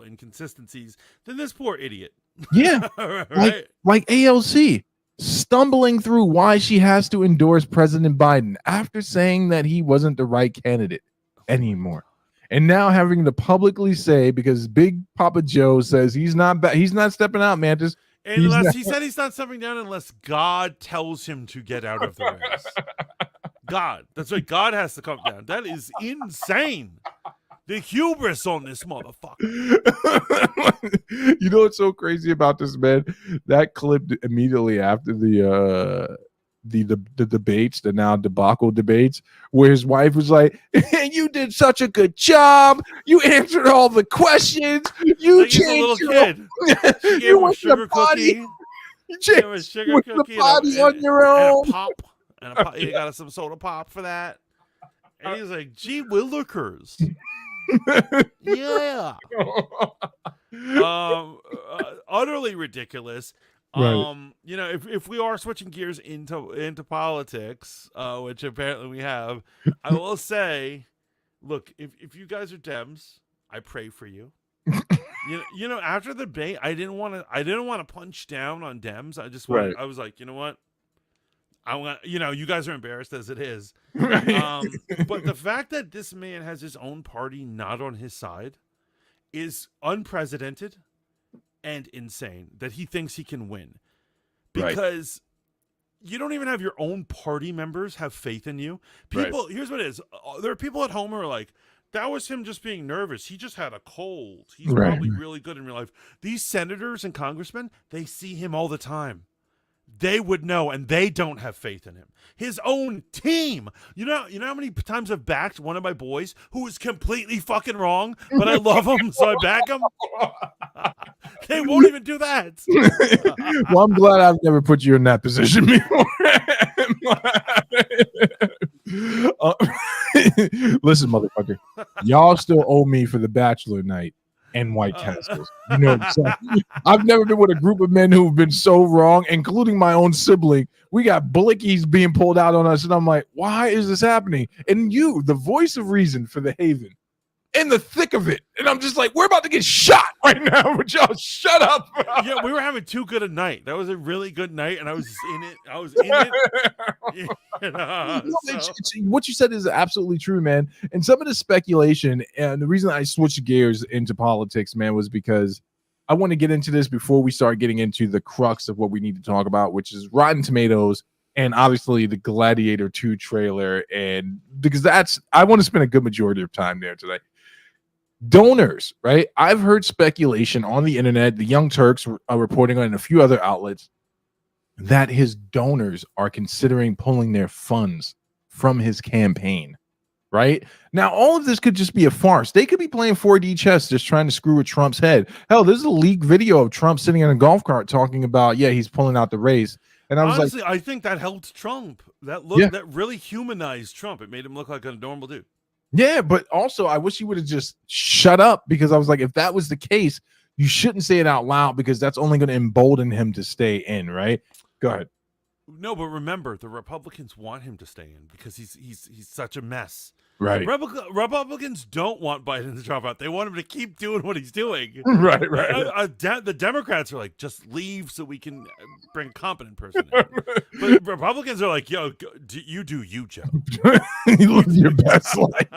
[SPEAKER 2] inconsistencies than this poor idiot.
[SPEAKER 3] Yeah. right? like ALC stumbling through why she has to endorse President Biden after saying that he wasn't the right candidate anymore. And now having to publicly say, because Big Papa Joe says he's not stepping out, Mantis.
[SPEAKER 2] He said he's not stepping down unless God tells him to get out of the race. God. That's right. God has to come down. That is insane. The hubris on this motherfucker.
[SPEAKER 3] You know what's so crazy about this, man? That clip immediately after the debates, the now debacle debates, where his wife was like, "You did such a good job. You answered all the questions. You
[SPEAKER 2] like changed a little kid. She gave him a sugar cookie.
[SPEAKER 3] You gave him a sugar cookie on your own.
[SPEAKER 2] And a pop. And a pop. You got some soda pop for that." And he's like, "Gee willikers." Yeah. Utterly ridiculous.
[SPEAKER 3] Right.
[SPEAKER 2] If we are switching gears into politics, which apparently we have, I will say, look, if you guys are Dems, I pray for you. After the debate, I didn't want to punch down on Dems. I just wanted, I was like, you know what? I want, you guys are embarrassed as it is.
[SPEAKER 3] Right.
[SPEAKER 2] But the fact that this man has his own party not on his side is unprecedented and insane, that he thinks he can win, because you don't even have your own party members have faith in you. People, here's what it is. There are people at home who are like, that was him just being nervous. He just had a cold. He's probably really good in real life. These senators and congressmen, they see him all the time. They would know, and they don't have faith in him. His own team. You know how many times I've backed one of my boys who is completely fucking wrong, but I love him, so I back him? They won't even do that.
[SPEAKER 3] Well, I'm glad I've never put you in that position before. Listen, motherfucker, y'all still owe me for the bachelor night and White Castles. You know what I'm saying? I've never been with a group of men who've been so wrong, including my own sibling. We got blickies being pulled out on us, and I'm like, why is this happening? And you, the voice of reason for the Haven, in the thick of it. And I'm just like, we're about to get shot right now, but y'all shut up.
[SPEAKER 2] Yeah, we were having too good a night. That was a really good night, and I was in it.
[SPEAKER 3] What you said is absolutely true, man. And some of the speculation, and the reason I switched gears into politics, man, was because I want to get into this before we start getting into the crux of what we need to talk about, which is Rotten Tomatoes and obviously the Gladiator 2 trailer. And because I want to spend a good majority of time there today. Donors, right? I've heard speculation on the internet. The Young Turks are reporting on a few other outlets that his donors are considering pulling their funds from his campaign right? Now, all of this could just be a farce. They could be playing 4D chess, just trying to screw with Trump's head. Hell, there's a leaked video of Trump sitting in a golf cart talking about, yeah, he's pulling out the race. And I was
[SPEAKER 2] Honestly, I think that helped Trump.
[SPEAKER 3] Yeah.
[SPEAKER 2] That really humanized Trump. It made him look like a normal dude.
[SPEAKER 3] Yeah, but also I wish he would have just shut up, because I was like, if that was the case, you shouldn't say it out loud, because that's only going to embolden him to stay in, right? Go ahead.
[SPEAKER 2] No, but remember, the Republicans want him to stay in because he's such a mess.
[SPEAKER 3] Right.
[SPEAKER 2] Republicans don't want Biden to drop out. They want him to keep doing what he's doing.
[SPEAKER 3] Right.
[SPEAKER 2] The Democrats are like, just leave so we can bring a competent person in. But Republicans are like, yo, you do you, Joe.
[SPEAKER 3] You live your best life.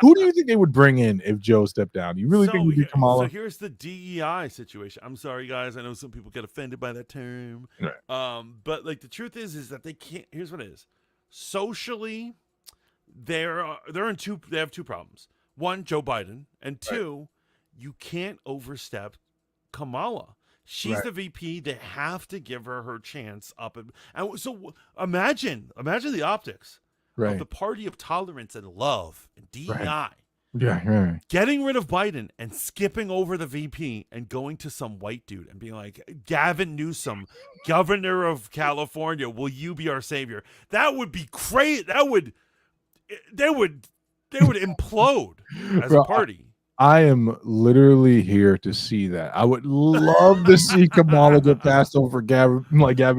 [SPEAKER 3] Who do you think they would bring in if Joe stepped down? You really think it would be Kamala?
[SPEAKER 2] So here's the DEI situation. I'm sorry, guys. I know some people get offended by that term.
[SPEAKER 3] Right.
[SPEAKER 2] But like the truth is that they can't. Here's what it is. Socially, they have two problems. One, Joe Biden, and two, you can't overstep Kamala. She's the VP. They have to give her chance up. And so imagine the optics of the party of tolerance and love and DEI.
[SPEAKER 3] Yeah.
[SPEAKER 2] Getting rid of Biden and skipping over the VP and going to some white dude and being like, Gavin Newsom, governor of California, will you be our savior? That would be crazy. They would implode as a party.
[SPEAKER 3] I am literally here to see that. I would love to see Kamala get passed over Gavin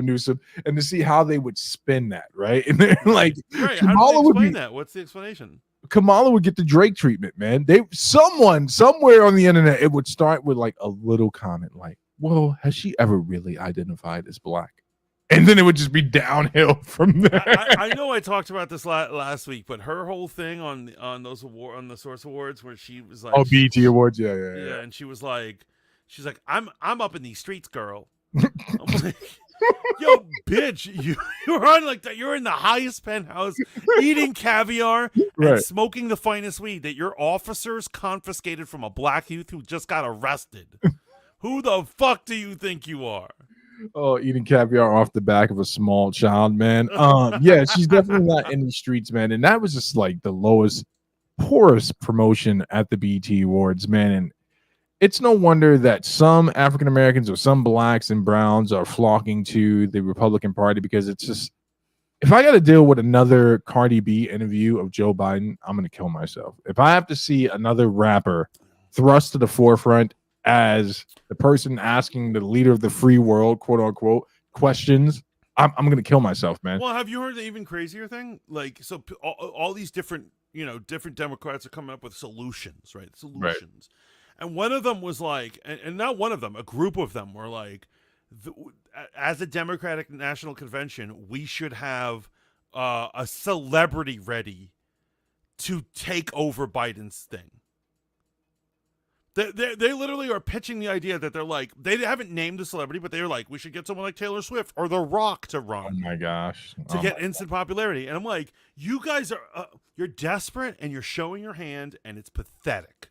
[SPEAKER 3] Newsom, and to see how they would spin that, right? And they're like,
[SPEAKER 2] Kamala would explain that. What's the explanation?
[SPEAKER 3] Kamala would get the Drake treatment, man. Someone somewhere on the internet, it would start with like a little comment like, well, has she ever really identified as black? And then it would just be downhill from there.
[SPEAKER 2] I know I talked about this last week, but her whole thing on the Source Awards, where she was like,
[SPEAKER 3] BET Awards, yeah,
[SPEAKER 2] and she's like, I'm up in these streets, girl. I'm like, yo, bitch, you're on like that. You're in the highest penthouse, eating caviar and smoking the finest weed that your officers confiscated from a black youth who just got arrested. Who the fuck do you think you are?
[SPEAKER 3] Oh, eating caviar off the back of a small child, man. Yeah, she's definitely not in the streets, man. And that was just like the lowest, poorest promotion at the BET Awards, man. And it's no wonder that some African Americans or some blacks and browns are flocking to the Republican Party, because it's just, if I got to deal with another Cardi B interview of Joe Biden, I'm going to kill myself. If I have to see another rapper thrust to the forefront as the person asking the leader of the free world, quote unquote, questions, I'm going to kill myself, man.
[SPEAKER 2] Well, have you heard the even crazier thing? Like, so all these different Democrats are coming up with solutions, right? Solutions. And one of them was like, and not one of them, a group of them were like, as a Democratic National Convention, we should have a celebrity ready to take over Biden's thing. They literally are pitching the idea that they're like, they haven't named the celebrity, but they're like, we should get someone like Taylor Swift or The Rock to run.
[SPEAKER 3] Oh my gosh.
[SPEAKER 2] To get instant popularity. And I'm like, you guys are, you're desperate and you're showing your hand, and it's pathetic.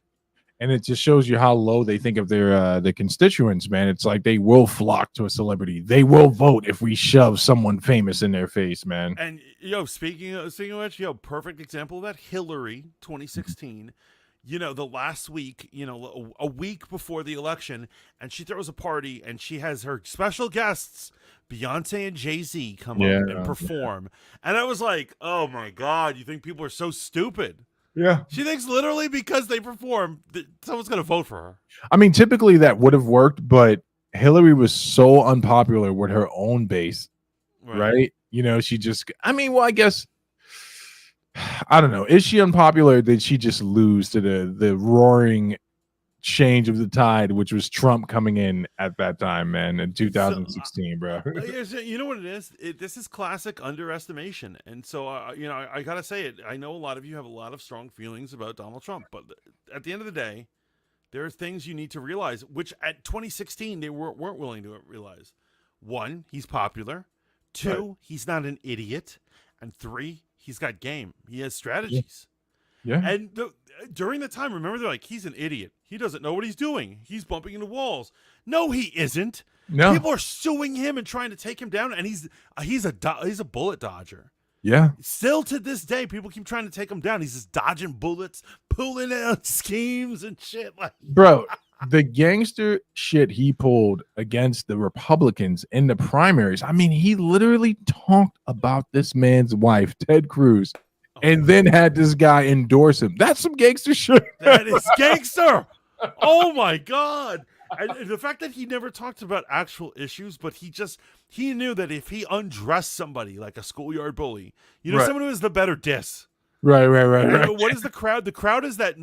[SPEAKER 3] And it just shows you how low they think of their constituents, man. It's like they will flock to a celebrity. They will vote if we shove someone famous in their face, man.
[SPEAKER 2] And speaking of which, perfect example of that, Hillary 2016. The last week, a week before the election, and she throws a party and she has her special guests, Beyonce and Jay-Z, come up and perform. And I was like, oh my God, you think people are so stupid?
[SPEAKER 3] Yeah.
[SPEAKER 2] She thinks literally because they perform that someone's going to vote for her.
[SPEAKER 3] I mean, typically that would have worked, but Hillary was so unpopular with her own base, right? She just, I guess, I don't know. Is she unpopular? Did she just lose to the roaring change of the tide, which was Trump coming in at that time, man, in 2016, bro?
[SPEAKER 2] You know what it is? This is classic underestimation. And so, I got to say it. I know a lot of you have a lot of strong feelings about Donald Trump, but at the end of the day, there are things you need to realize, which at 2016, they weren't willing to realize. One, he's popular. Two, he's not an idiot. And three, he's got game. He has strategies.
[SPEAKER 3] Yeah.
[SPEAKER 2] And during the time, remember, they're like, he's an idiot. He doesn't know what he's doing. He's bumping into walls. No, he isn't.
[SPEAKER 3] No.
[SPEAKER 2] People are suing him and trying to take him down, and he's a bullet dodger.
[SPEAKER 3] Yeah,
[SPEAKER 2] Still to this day, people keep trying to take him down. He's just dodging bullets, pulling out schemes and shit. Like,
[SPEAKER 3] bro, the gangster shit he pulled against the Republicans in the primaries. I mean, he literally talked about this man's wife, Ted Cruz, and then had this guy endorse him. That's some gangster shit.
[SPEAKER 2] that is gangster. Oh my God. And the fact that he never talked about actual issues, but he knew that if he undressed somebody like a schoolyard bully,
[SPEAKER 3] Right.
[SPEAKER 2] someone who is the better diss.
[SPEAKER 3] Right.
[SPEAKER 2] What is the crowd? The crowd is that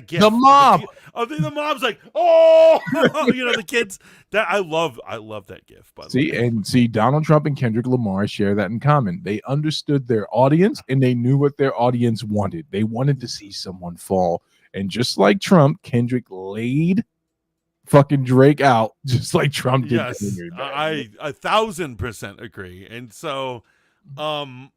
[SPEAKER 2] gift.
[SPEAKER 3] The mob.
[SPEAKER 2] The mob's like, oh, the kids. That I love that gift. By the way.
[SPEAKER 3] See, Donald Trump and Kendrick Lamar share that in common. They understood their audience and they knew what their audience wanted. They wanted to see someone fall. And just like Trump, Kendrick laid fucking Drake out, just like Trump did.
[SPEAKER 2] Yes, I 1,000% agree. And so, that's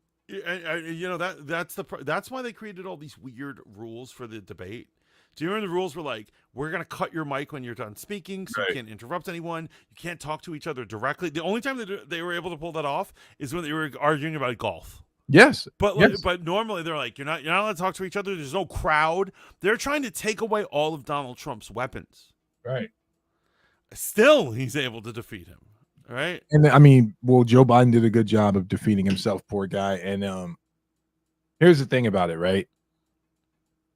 [SPEAKER 2] why they created all these weird rules for the debate. Do you remember the rules were like, we're going to cut your mic when you're done speaking, so you can't interrupt anyone. You can't talk to each other directly. The only time that they were able to pull that off is when they were arguing about golf.
[SPEAKER 3] Yes.
[SPEAKER 2] But normally they're like, you're not allowed to talk to each other. There's no crowd. They're trying to take away all of Donald Trump's weapons.
[SPEAKER 3] Right.
[SPEAKER 2] Still, he's able to defeat him. Right.
[SPEAKER 3] And I mean, well, Joe Biden did a good job of defeating himself, poor guy. And here's the thing about it, right?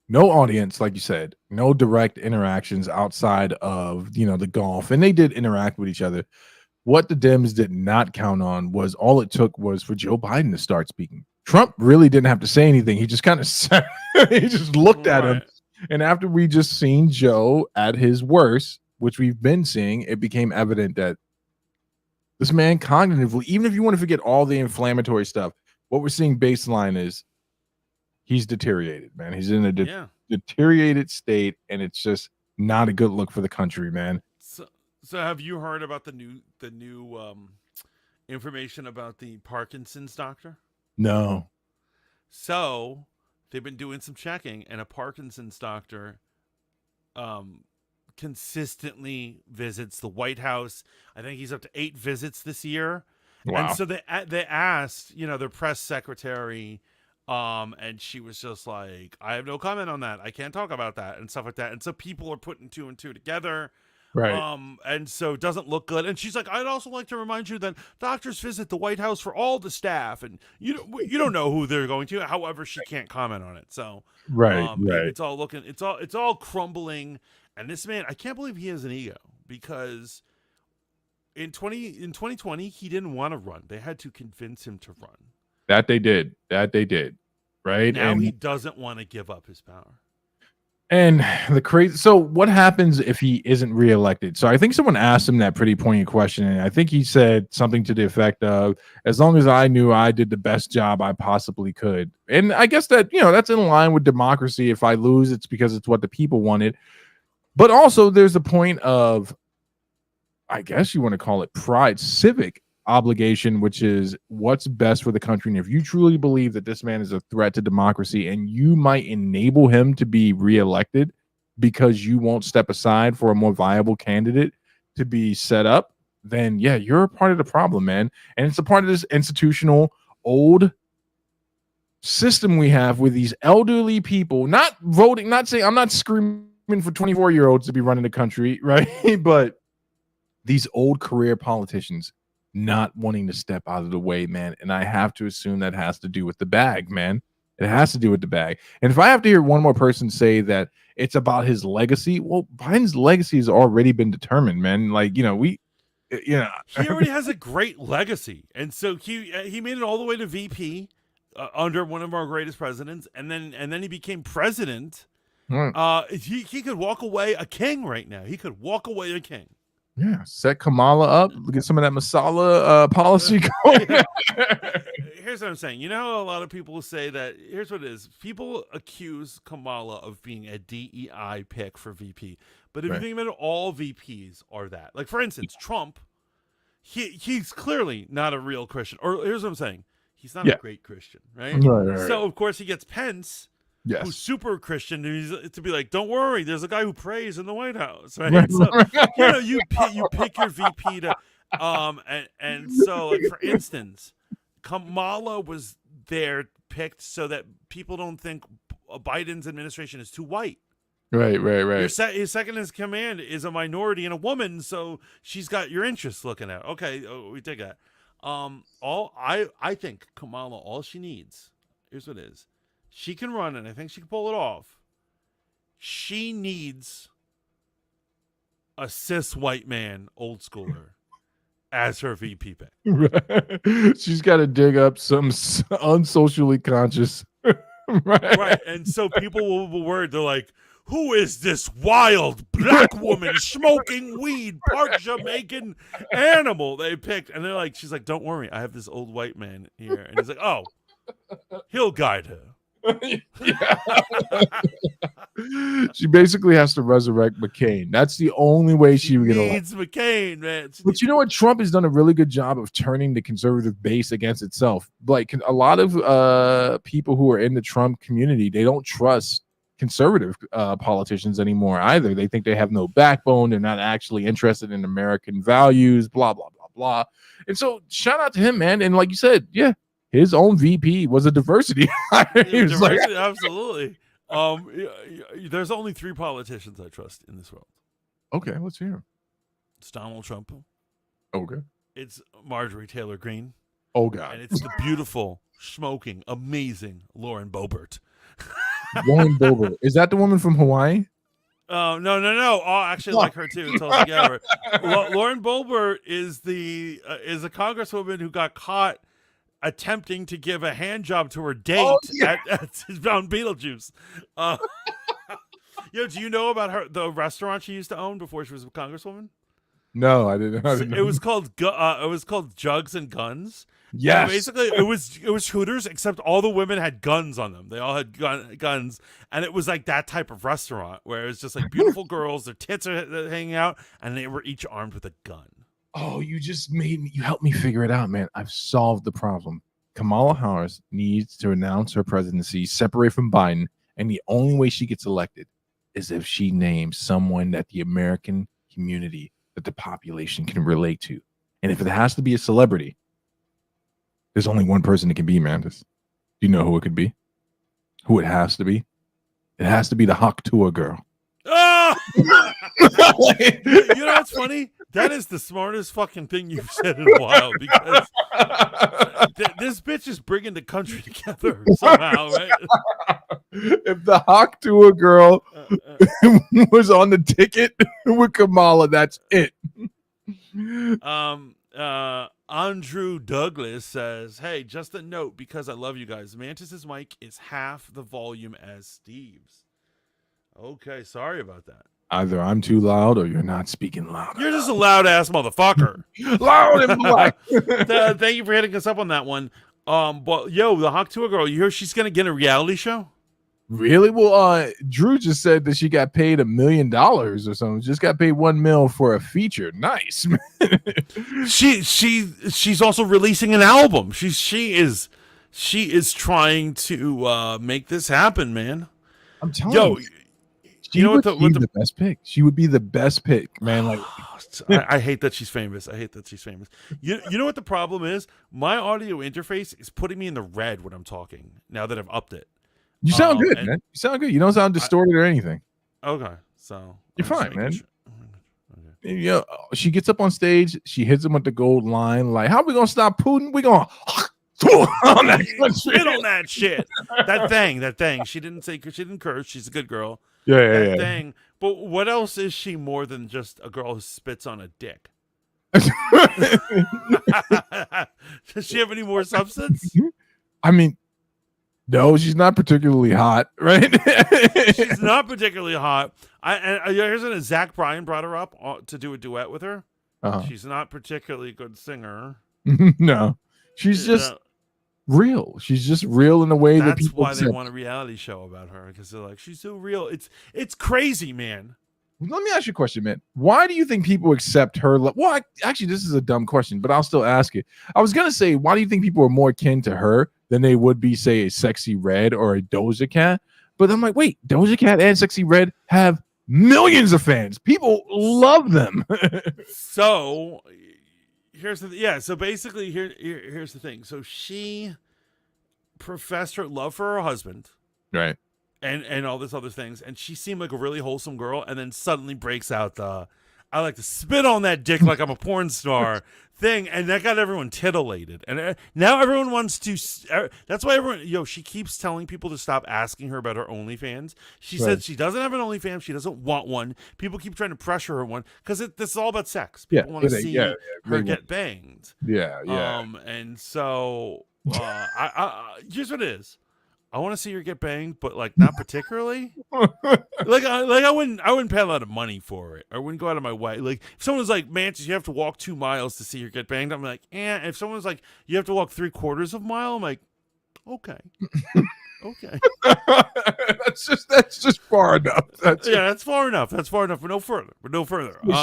[SPEAKER 3] No audience, like you said, no direct interactions outside of, the golf. And they did interact with each other. What the Dems did not count on was all it took was for Joe Biden to start speaking. Trump really didn't have to say anything. He just kind of sat, he just looked at him. And after we just seen Joe at his worst, which we've been seeing, it became evident that this man cognitively, even if you want to forget all the inflammatory stuff, what we're seeing baseline is he's deteriorated, man. He's in a deteriorated state, and it's just not a good look for the country, man.
[SPEAKER 2] So have you heard about the new information about the Parkinson's doctor?
[SPEAKER 3] No.
[SPEAKER 2] So they've been doing some checking, and a Parkinson's doctor consistently visits the White House. I think he's up to 8 visits this year.
[SPEAKER 3] Wow.
[SPEAKER 2] And so they asked, their press secretary, and she was just like, I have no comment on that. I can't talk about that and stuff like that. And so people are putting 2 and 2 together.
[SPEAKER 3] Right.
[SPEAKER 2] And so it doesn't look good. And she's like, I'd also like to remind you that doctors visit the White House for all the staff, and you don't know who they're going to. However, she can't comment on it. So
[SPEAKER 3] right.
[SPEAKER 2] It's all crumbling. And this man, I can't believe he has an ego, because in 2020 he didn't want to run. They had to convince him to run.
[SPEAKER 3] That they did. Right.
[SPEAKER 2] Now he doesn't want to give up his power.
[SPEAKER 3] And the crazy. So what happens if he isn't reelected? So I think someone asked him that pretty poignant question, and I think he said something to the effect of, as long as I knew I did the best job I possibly could. And I guess that, that's in line with democracy. If I lose, it's because it's what the people wanted. But also there's a point of, I guess you want to call it pride, civic obligation, which is what's best for the country. And if you truly believe that this man is a threat to democracy, and you might enable him to be reelected because you won't step aside for a more viable candidate to be set up, then yeah, you're a part of the problem, man. And it's a part of this institutional old system we have with these elderly people not voting, not saying, I'm not screaming for 24-year-olds to be running the country, right? But these old career politicians not wanting to step out of the way, man. And I have to assume that has to do with the bag, man. It has to do with the bag. And if I have to hear one more person say that it's about his legacy, well, Biden's legacy has already been determined, man. Like, he
[SPEAKER 2] already has a great legacy. And so he made it all the way to VP under one of our greatest presidents. And then he became president. He could walk away a king right now. He could walk away a king.
[SPEAKER 3] Yeah, set Kamala up, get some of that masala policy going.
[SPEAKER 2] Here's what I'm saying. A lot of people say that, here's what it is. People accuse Kamala of being a DEI pick for VP. But if you think about it, all VPs are that. Like, for instance, Trump, he's clearly not a real Christian. Or here's what I'm saying. He's not a great Christian, right? So, of course, he gets Pence, who's super Christian, to be like, don't worry, there's a guy who prays in the White House, right? So, you pick your VP to, and so, like, for instance, Kamala was there picked so that people don't think Biden's administration is too white.
[SPEAKER 3] Right.
[SPEAKER 2] His second in command is a minority and a woman, so she's got your interests looking at. Okay, we dig that. I think Kamala, all she needs, here's what it is. She can run, and I think she can pull it off. She needs a cis white man, old schooler, as her VP pick.
[SPEAKER 3] Right. She's got to dig up some unsocially conscious.
[SPEAKER 2] Right. And so people will be worried. They're like, who is this wild black woman smoking weed, part Jamaican animal they picked? And they're like, she's like, don't worry, I have this old white man here. And he's like, oh, he'll guide her.
[SPEAKER 3] She basically has to resurrect McCain. That's the only way she would get
[SPEAKER 2] needs McCain, man.
[SPEAKER 3] But you know what? Trump has done a really good job of turning the conservative base against itself. Like a lot of people who are in the Trump community, they don't trust conservative politicians anymore either. They think they have no backbone. They're not actually interested in American values, blah, blah, blah, blah. And so shout out to him, man. And like you said, yeah, his own VP was a diversity.
[SPEAKER 2] Diversity, absolutely. There's only 3 politicians I trust in this world.
[SPEAKER 3] Okay, let's hear him.
[SPEAKER 2] It's Donald Trump.
[SPEAKER 3] Okay.
[SPEAKER 2] It's Marjorie Taylor Greene.
[SPEAKER 3] Oh, God.
[SPEAKER 2] And it's the beautiful, smoking, amazing Lauren Boebert.
[SPEAKER 3] Lauren Boebert. Is that the woman from Hawaii?
[SPEAKER 2] Oh, no. Oh, I actually like her too. Together. Lauren Boebert is a congresswoman who got caught attempting to give a hand job to her date at on Beetlejuice. Do you know about the restaurant she used to own before she was a congresswoman?
[SPEAKER 3] No, I didn't.
[SPEAKER 2] It was called Jugs and Guns.
[SPEAKER 3] Yes.
[SPEAKER 2] And basically, it was Hooters, except all the women had guns on them. They all had guns, and it was like that type of restaurant where it was just like beautiful girls, their tits are hanging out, and they were each armed with a gun.
[SPEAKER 3] Oh, you helped me figure it out, man. I've solved the problem. Kamala Harris needs to announce her presidency, separate from Biden, and the only way she gets elected is if she names someone that the American community, that the population can relate to. And if it has to be a celebrity, there's only one person it can be, Mandis. Do you know who it could be? Who it has to be? It has to be the Hawk Tour girl.
[SPEAKER 2] Oh! You know what's funny? That is the smartest fucking thing you've said in a while, because this bitch is bringing the country together somehow, right?
[SPEAKER 3] If the Hawk Tour girl was on the ticket with Kamala, that's it.
[SPEAKER 2] Andrew Douglas says, hey, just a note, because I love you guys. Mantis's mic is half the volume as Steve's. Okay, sorry about that.
[SPEAKER 3] Either I'm too loud or you're not speaking loud.
[SPEAKER 2] You're just a loud ass motherfucker.
[SPEAKER 3] Loud and black.
[SPEAKER 2] Thank you for hitting us up on that one. But the Hawk Tour girl, you hear she's gonna get a reality show?
[SPEAKER 3] Really? Well, Drew just said that she got paid $1 million or something. Just got paid $1 million for a feature. Nice.
[SPEAKER 2] She's also releasing an album. She is trying to make this happen, man.
[SPEAKER 3] I'm telling you. She would be the best pick. She would be the best pick, man. Like,
[SPEAKER 2] I hate that she's famous. You know what the problem is? My audio interface is putting me in the red when I'm talking. Now that I've upped it.
[SPEAKER 3] You sound good, man. You sound good. You don't sound distorted or anything.
[SPEAKER 2] Okay, so
[SPEAKER 3] you're fine, man. Sure. Okay. Yeah, she gets up on stage. She hits him with the gold line. Like, how are we gonna stop Putin? We gonna on
[SPEAKER 2] that shit. That thing. She didn't curse. She's a good girl.
[SPEAKER 3] Yeah.
[SPEAKER 2] Thing. But what else is she more than just a girl who spits on a dick? Does she have any more substance?
[SPEAKER 3] I mean, no, she's not particularly hot, right?
[SPEAKER 2] She's not particularly hot. Here's one. Zach Bryan brought her up to do a duet with her. Uh-huh. She's not particularly a good singer.
[SPEAKER 3] No, she's just real. She's just real in the way that people.
[SPEAKER 2] That's why they want a reality show about her, because they're like, she's so real. It's crazy, man.
[SPEAKER 3] Let me ask you a question, man. Why do you think people accept her? Well, actually, this is a dumb question, but I'll still ask it. I was gonna say, why do you think people are more akin to her than they would be, say, a Sexy Red or a Doja Cat? But I'm like, wait, Doja Cat and Sexy Red have millions of fans. People love them.
[SPEAKER 2] So here's the so basically here's the thing. So she professed her love for her husband
[SPEAKER 3] Right.
[SPEAKER 2] and all this other things, and she seemed like a really wholesome girl, and then suddenly breaks out the "I like to spit on that dick like I'm a porn star" thing, and that got everyone titillated. And now everyone wants to. That's why everyone, she keeps telling people to stop asking her about her OnlyFans. She
[SPEAKER 3] Right.
[SPEAKER 2] said she doesn't have an OnlyFans. She doesn't want one. People keep trying to pressure her one because this is all about sex.
[SPEAKER 3] Yeah.
[SPEAKER 2] People want to see her
[SPEAKER 3] they
[SPEAKER 2] get banged.
[SPEAKER 3] Yeah. Yeah.
[SPEAKER 2] And so here's what it is. I want to see her get banged, but like not particularly. I wouldn't pay a lot of money for it. I wouldn't go out of my way. Like if someone's like, Mantis, you have to walk 2 miles to see her get banged, I'm like, eh. If someone's like, you have to walk 3/4 of a mile, I'm like, okay. Okay.
[SPEAKER 3] that's just far enough.
[SPEAKER 2] That's far enough. That's far enough, but no further.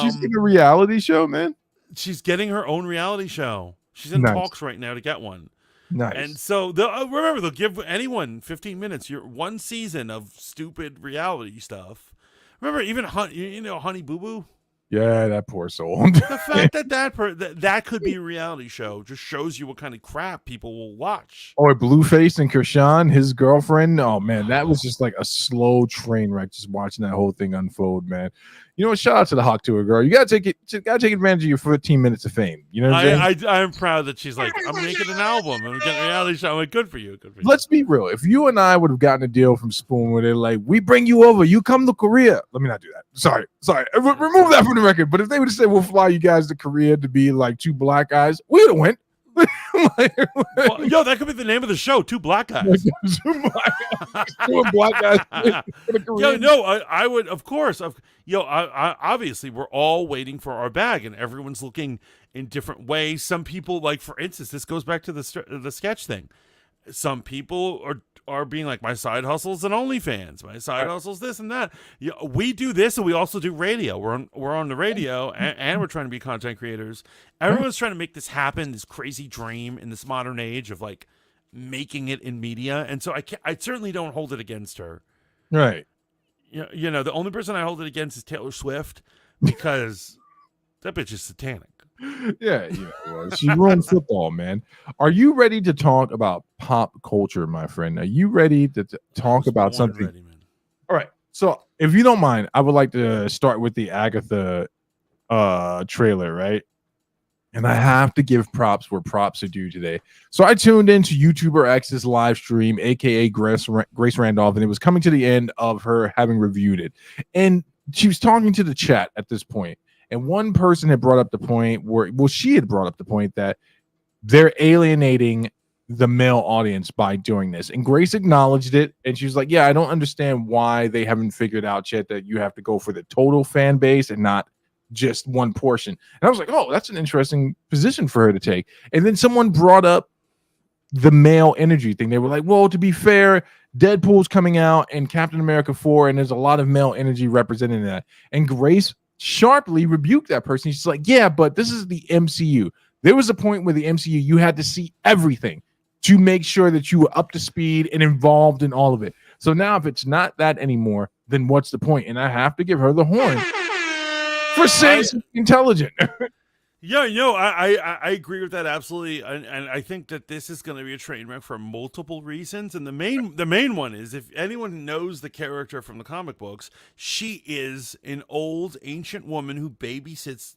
[SPEAKER 3] She's in a reality show, man.
[SPEAKER 2] She's getting her own reality show. She's in talks right now to get one.
[SPEAKER 3] Nice.
[SPEAKER 2] And so remember, they'll give anyone 15 minutes, one season of stupid reality stuff. Remember, even Honey Boo Boo.
[SPEAKER 3] Yeah, that poor soul.
[SPEAKER 2] The fact that could be a reality show just shows you what kind of crap people will watch.
[SPEAKER 3] Or Blueface and Kershawn, his girlfriend. Oh man, that was just like a slow train wreck. Just watching that whole thing unfold, man. You know what? Shout out to the Hawk Tour girl. You gotta take advantage of your 15 minutes of fame. You know what I'm saying?
[SPEAKER 2] I'm proud that she's like, I'm making an album. I'm getting a reality show. I'm like, good for you. Good for you.
[SPEAKER 3] Let's be real. If you and I would have gotten a deal from Spoon where they're like, we bring you over, you come to Korea. Let me not do that. Sorry. Remove that from the record. But if they would have said, we'll fly you guys to Korea to be like 2 black guys, we would have went.
[SPEAKER 2] That could be the name of the show. 2 black guys.
[SPEAKER 3] 2 black guys.
[SPEAKER 2] I would, of course. Obviously, we're all waiting for our bag, and everyone's looking in different ways. Some people, like for instance, this goes back to the sketch thing. Some people are being like, my side hustle's an OnlyFans. My side hustle's this and that. We do this, and we also do radio. We're on the radio, and we're trying to be content creators. Everyone's trying to make this happen. This crazy dream in this modern age of like making it in media. And so I certainly don't hold it against her.
[SPEAKER 3] Right.
[SPEAKER 2] The only person I hold it against is Taylor Swift because that bitch is satanic.
[SPEAKER 3] Yeah, well, she ruined football, man. Are you ready to talk about pop culture, my friend? Are you ready to talk about something?
[SPEAKER 2] Ready, man.
[SPEAKER 3] All right. So, if you don't mind, I would like to start with the Agatha trailer, right? And I have to give props where props are due today. So I tuned into YouTuber X's live stream, aka Grace Randolph, and it was coming to the end of her having reviewed it. And she was talking to the chat at this point. And one person had brought up the point she had brought up the point that they're alienating the male audience by doing this. And Grace acknowledged it. And she was like, yeah, I don't understand why they haven't figured out yet that you have to go for the total fan base and not just one portion. And I was like, oh, that's an interesting position for her to take. And then someone brought up the male energy thing. They were like, well, to be fair, Deadpool's coming out and Captain America 4, and there's a lot of male energy representing that. And Grace sharply rebuked that person. She's like, yeah, but this is the MCU. There was a point where the MCU, you had to see everything to make sure that you were up to speed and involved in all of it. So now if it's not that anymore, then what's the point? And I have to give her the horn for saying something intelligent.
[SPEAKER 2] I agree with that absolutely, and I think that this is going to be a train wreck for multiple reasons. And the main one is, if anyone knows the character from the comic books, she is an old ancient woman who babysits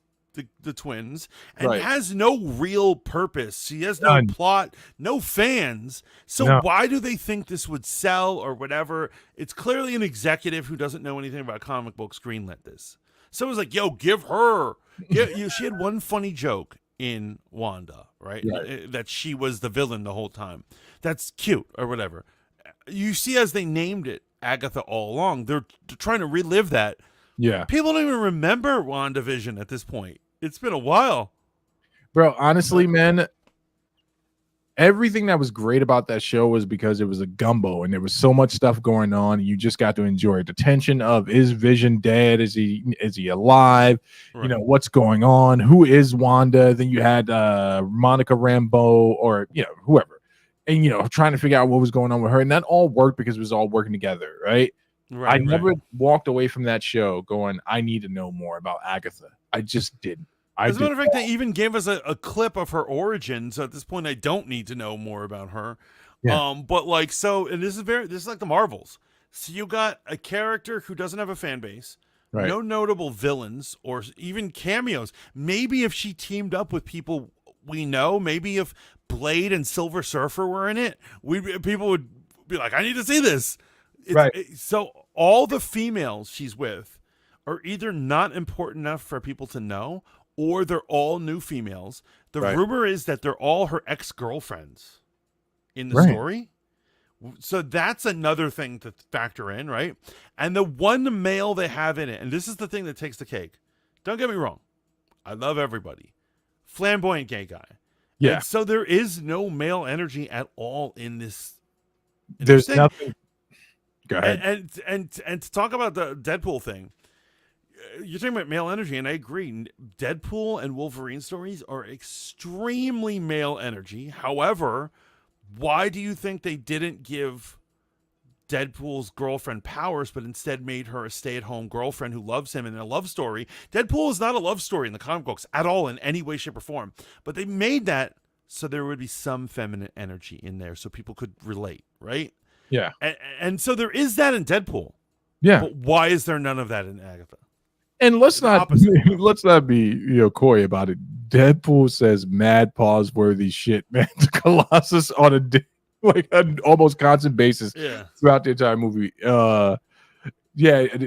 [SPEAKER 2] the twins and has no real purpose. She has no plot, no fans. So why do they think this would sell or whatever? It's clearly an executive who doesn't know anything about comic books greenlit this. So it was like, yo, give her. She had one funny joke in Wanda, right? That she was the villain the whole time. That's cute or whatever. You see, as they named it Agatha all along, they're trying to relive that.
[SPEAKER 3] Yeah.
[SPEAKER 2] People don't even remember WandaVision at this point. It's been a while.
[SPEAKER 3] Bro, honestly, man, everything that was great about that show was because it was a gumbo and there was so much stuff going on. And you just got to enjoy it. The tension of, is Vision dead? Is he alive? Right. You know, what's going on? Who is Wanda? Then you had Monica Rambeau or, whoever. And, trying to figure out what was going on with her. And that all worked because it was all working together, right? I never walked away from that show going, I need to know more about Agatha. I just didn't.
[SPEAKER 2] As a matter of fact, they even gave us a clip of her origin. So at this point, I don't need to know more about her.
[SPEAKER 3] Yeah.
[SPEAKER 2] But like, so, and this is like the Marvels. So you got a character who doesn't have a fan base,
[SPEAKER 3] Right.
[SPEAKER 2] no notable villains or even cameos. Maybe if she teamed up with people we know, maybe if Blade and Silver Surfer were in it, people would be like, I need to see this.
[SPEAKER 3] Right.
[SPEAKER 2] So all the females she's with are either not important enough for people to know, or they're all new females. The
[SPEAKER 3] Right.
[SPEAKER 2] rumor is that they're all her ex-girlfriends in the
[SPEAKER 3] Right.
[SPEAKER 2] story. So that's another thing to factor in, right? And the one male they have in it, and this is the thing that takes the cake. Don't get me wrong. I love everybody. Flamboyant gay guy.
[SPEAKER 3] Yeah.
[SPEAKER 2] And so there is no male energy at all in this.
[SPEAKER 3] There's
[SPEAKER 2] thing.
[SPEAKER 3] nothing. Go ahead.
[SPEAKER 2] And to talk about the Deadpool thing, you're talking about male energy, and I agree. Deadpool and Wolverine stories are extremely male energy. However, why do you think they didn't give Deadpool's girlfriend powers, but instead made her a stay-at-home girlfriend who loves him in a love story? Deadpool is not a love story in the comic books at all in any way, shape, or form. But they made that so there would be some feminine energy in there so people could relate, right?
[SPEAKER 3] Yeah.
[SPEAKER 2] And so there is that in Deadpool.
[SPEAKER 3] Yeah.
[SPEAKER 2] But why is there none of that in Agatha?
[SPEAKER 3] And let's not
[SPEAKER 2] opposite.
[SPEAKER 3] let's not be coy about it. Deadpool says mad pause worthy shit, man, to Colossus on like an almost constant basis throughout the entire movie.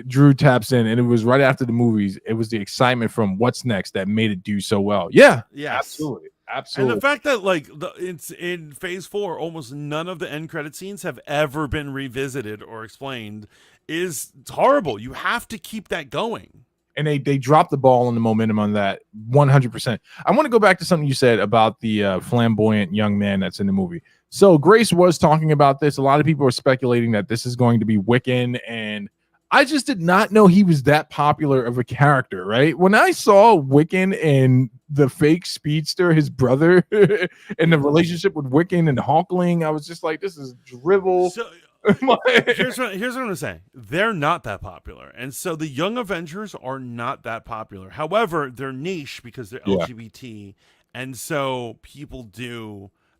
[SPEAKER 3] Drew taps in, and it was right after the movies. It was the excitement from what's next that made it do so well. Yeah, absolutely.
[SPEAKER 2] And the fact that like it's in Phase 4, almost none of the end credit scenes have ever been revisited or explained is horrible. You have to keep that going.
[SPEAKER 3] And they dropped the ball on the momentum on that 100%. I want to go back to something you said about the flamboyant young man that's in the movie. So Grace was talking about this. A lot of people are speculating that this is going to be Wiccan, and I just did not know he was that popular of a character, right? When I saw Wiccan and the fake speedster, his brother, and the relationship with Wiccan and Hawkling, I was just like, this is drivel.
[SPEAKER 2] So, here's what I'm going to say. They're not that popular. And so the Young Avengers are not that popular. However, they're niche because they're LGBT. And so people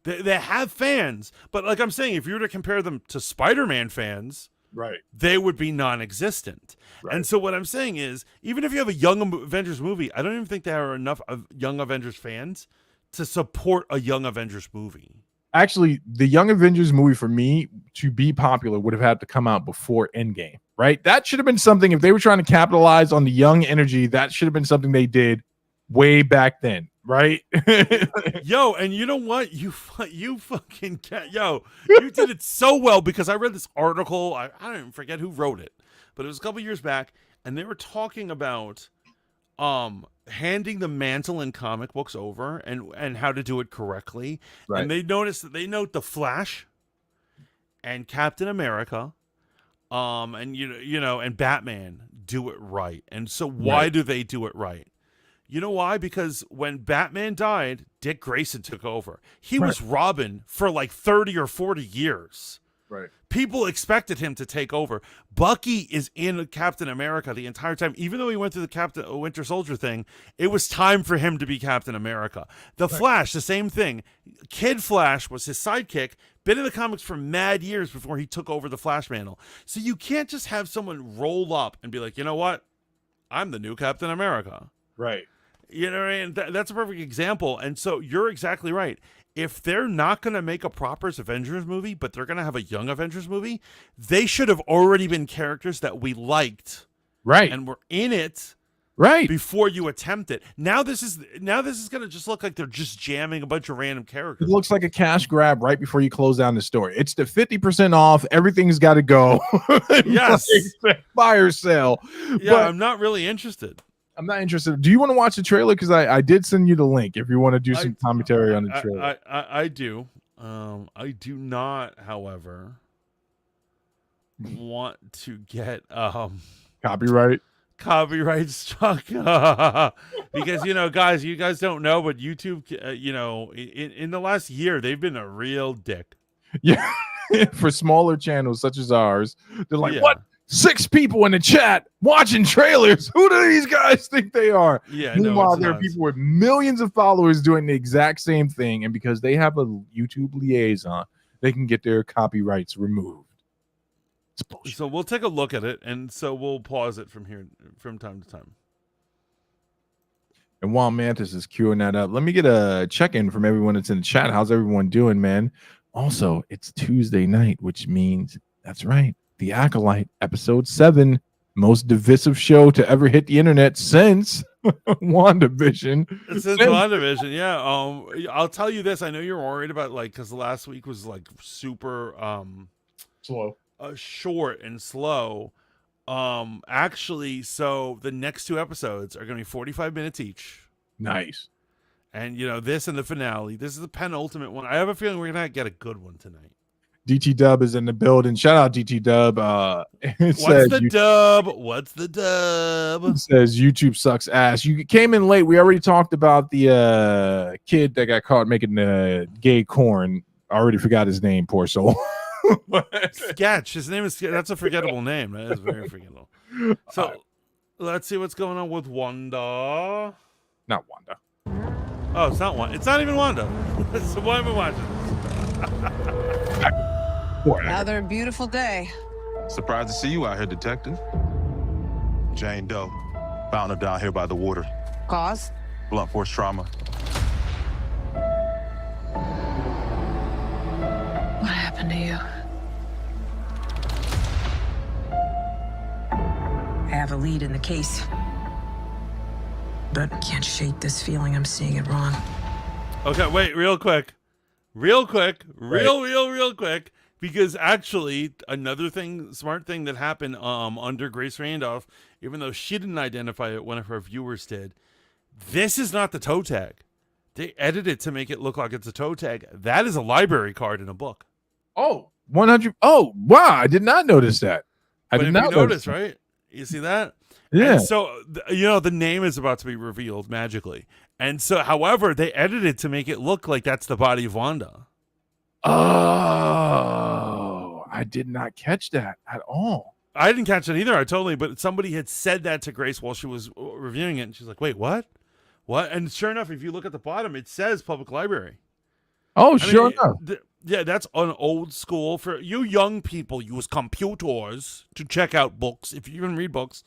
[SPEAKER 2] they have fans. But like I'm saying, if you were to compare them to Spider-Man fans,
[SPEAKER 3] right,
[SPEAKER 2] they would be non-existent. Right. And so what I'm saying is, even if you have a Young Avengers movie, I don't even think there are enough of Young Avengers fans to support a Young Avengers movie.
[SPEAKER 3] Actually, the Young Avengers movie for me to be popular would have had to come out before Endgame, right? That should have been something, if they were trying to capitalize on the young energy, that should have been something they did way back then, right?
[SPEAKER 2] Yo, and you know what? You fucking you did it so well, because I read this article. I don't even forget who wrote it, but it was a couple years back, and they were talking about handing the mantle in comic books over and how to do it correctly. Right. And they note the Flash and Captain America and and Batman do it right. And so why do they do it right? You know why? Because when Batman died, Dick Grayson took over. He was Robin for like 30 or 40 years. Right. People expected him to take over. Bucky is in Captain America the entire time. Even though he went through the Winter Soldier thing, it was time for him to be Captain America. The Flash, the same thing. Kid Flash was his sidekick, been in the comics for mad years before he took over the Flash mantle. So you can't just have someone roll up and be like, you know what? I'm the new Captain America.
[SPEAKER 3] Right.
[SPEAKER 2] You know what I mean? That's a perfect example. And so you're exactly right. If they're not going to make a proper Avengers movie, but they're going to have a Young Avengers movie, they should have already been characters that we liked,
[SPEAKER 3] right,
[SPEAKER 2] and were in it,
[SPEAKER 3] right,
[SPEAKER 2] before you attempt it. Now this is going to just look like they're just jamming a bunch of random characters.
[SPEAKER 3] It looks like a cash grab right before you close down the story. It's the 50% off. Everything's got to go.
[SPEAKER 2] Yes,
[SPEAKER 3] fire sale.
[SPEAKER 2] Yeah, but I'm not really interested.
[SPEAKER 3] I'm not interested. Do you want to watch the trailer? Because I did send you the link if you want to do some commentary on the trailer.
[SPEAKER 2] I do. I do not, however, want to get
[SPEAKER 3] copyright
[SPEAKER 2] struck because guys, you guys don't know, but YouTube, in the last year they've been a real dick.
[SPEAKER 3] Yeah, for smaller channels such as ours, they're like, what? 6 people in the chat watching trailers. Who do these guys think they are?
[SPEAKER 2] Yeah.
[SPEAKER 3] Meanwhile, there are people with millions of followers doing the exact same thing, and because they have a YouTube liaison, they can get their copyrights removed. It's bullshit.
[SPEAKER 2] So we'll take a look at it, and so we'll pause it from time to time.
[SPEAKER 3] And while Mantis is queuing that up, let me get a check-in from everyone that's in the chat. How's everyone doing, man? Also, it's Tuesday night, which means that's right. The Acolyte, episode 7, most divisive show to ever hit the internet since WandaVision.
[SPEAKER 2] Since WandaVision, yeah. I'll tell you this. I know you're worried about because the last week was like super
[SPEAKER 3] slow,
[SPEAKER 2] short and slow. Actually, so the next 2 episodes are going to be 45 minutes each.
[SPEAKER 3] Nice.
[SPEAKER 2] And this and the finale. This is the penultimate one. I have a feeling we're gonna get a good one tonight.
[SPEAKER 3] DT Dub is in the building. Shout out DT Dub.
[SPEAKER 2] What's the dub? What's the dub?
[SPEAKER 3] It says YouTube sucks ass. You came in late. We already talked about the kid that got caught making gay corn. I already forgot his name. Poor soul.
[SPEAKER 2] Sketch. His name is. That's a forgettable name. That is very forgettable. So let's see what's going on with Wanda.
[SPEAKER 3] Not Wanda.
[SPEAKER 2] Oh, it's not Wanda. It's not even Wanda. So why am I watching this?
[SPEAKER 1] Another beautiful day.
[SPEAKER 4] Surprised to see you out here, detective. Jane Doe. Found her down here by the water.
[SPEAKER 1] Cause?
[SPEAKER 4] Blunt force trauma.
[SPEAKER 1] What happened to you? I have a lead in the case. But I can't shake this feeling I'm seeing it wrong.
[SPEAKER 2] Okay, wait, real quick. Real quick. Because actually, another smart thing that happened under Grace Randolph, even though she didn't identify it, one of her viewers did. This is not the toe tag. They edited it to make it look like it's a toe tag. That is a library card in a book.
[SPEAKER 3] Oh, 100. Oh, wow. I did not notice that. I did not
[SPEAKER 2] notice, right? You see that?
[SPEAKER 3] Yeah.
[SPEAKER 2] And so, the name is about to be revealed magically. And so, however, they edited to make it look like that's the body of Wanda.
[SPEAKER 3] Oh, I did not catch that at all.
[SPEAKER 2] I didn't catch it either. But somebody had said that to Grace while she was reviewing it. And she's like, wait, what? What? And sure enough, if you look at the bottom, it says public library.
[SPEAKER 3] Oh, sure enough.
[SPEAKER 2] Yeah, that's an old school. For you young people, use computers to check out books, if you even read books.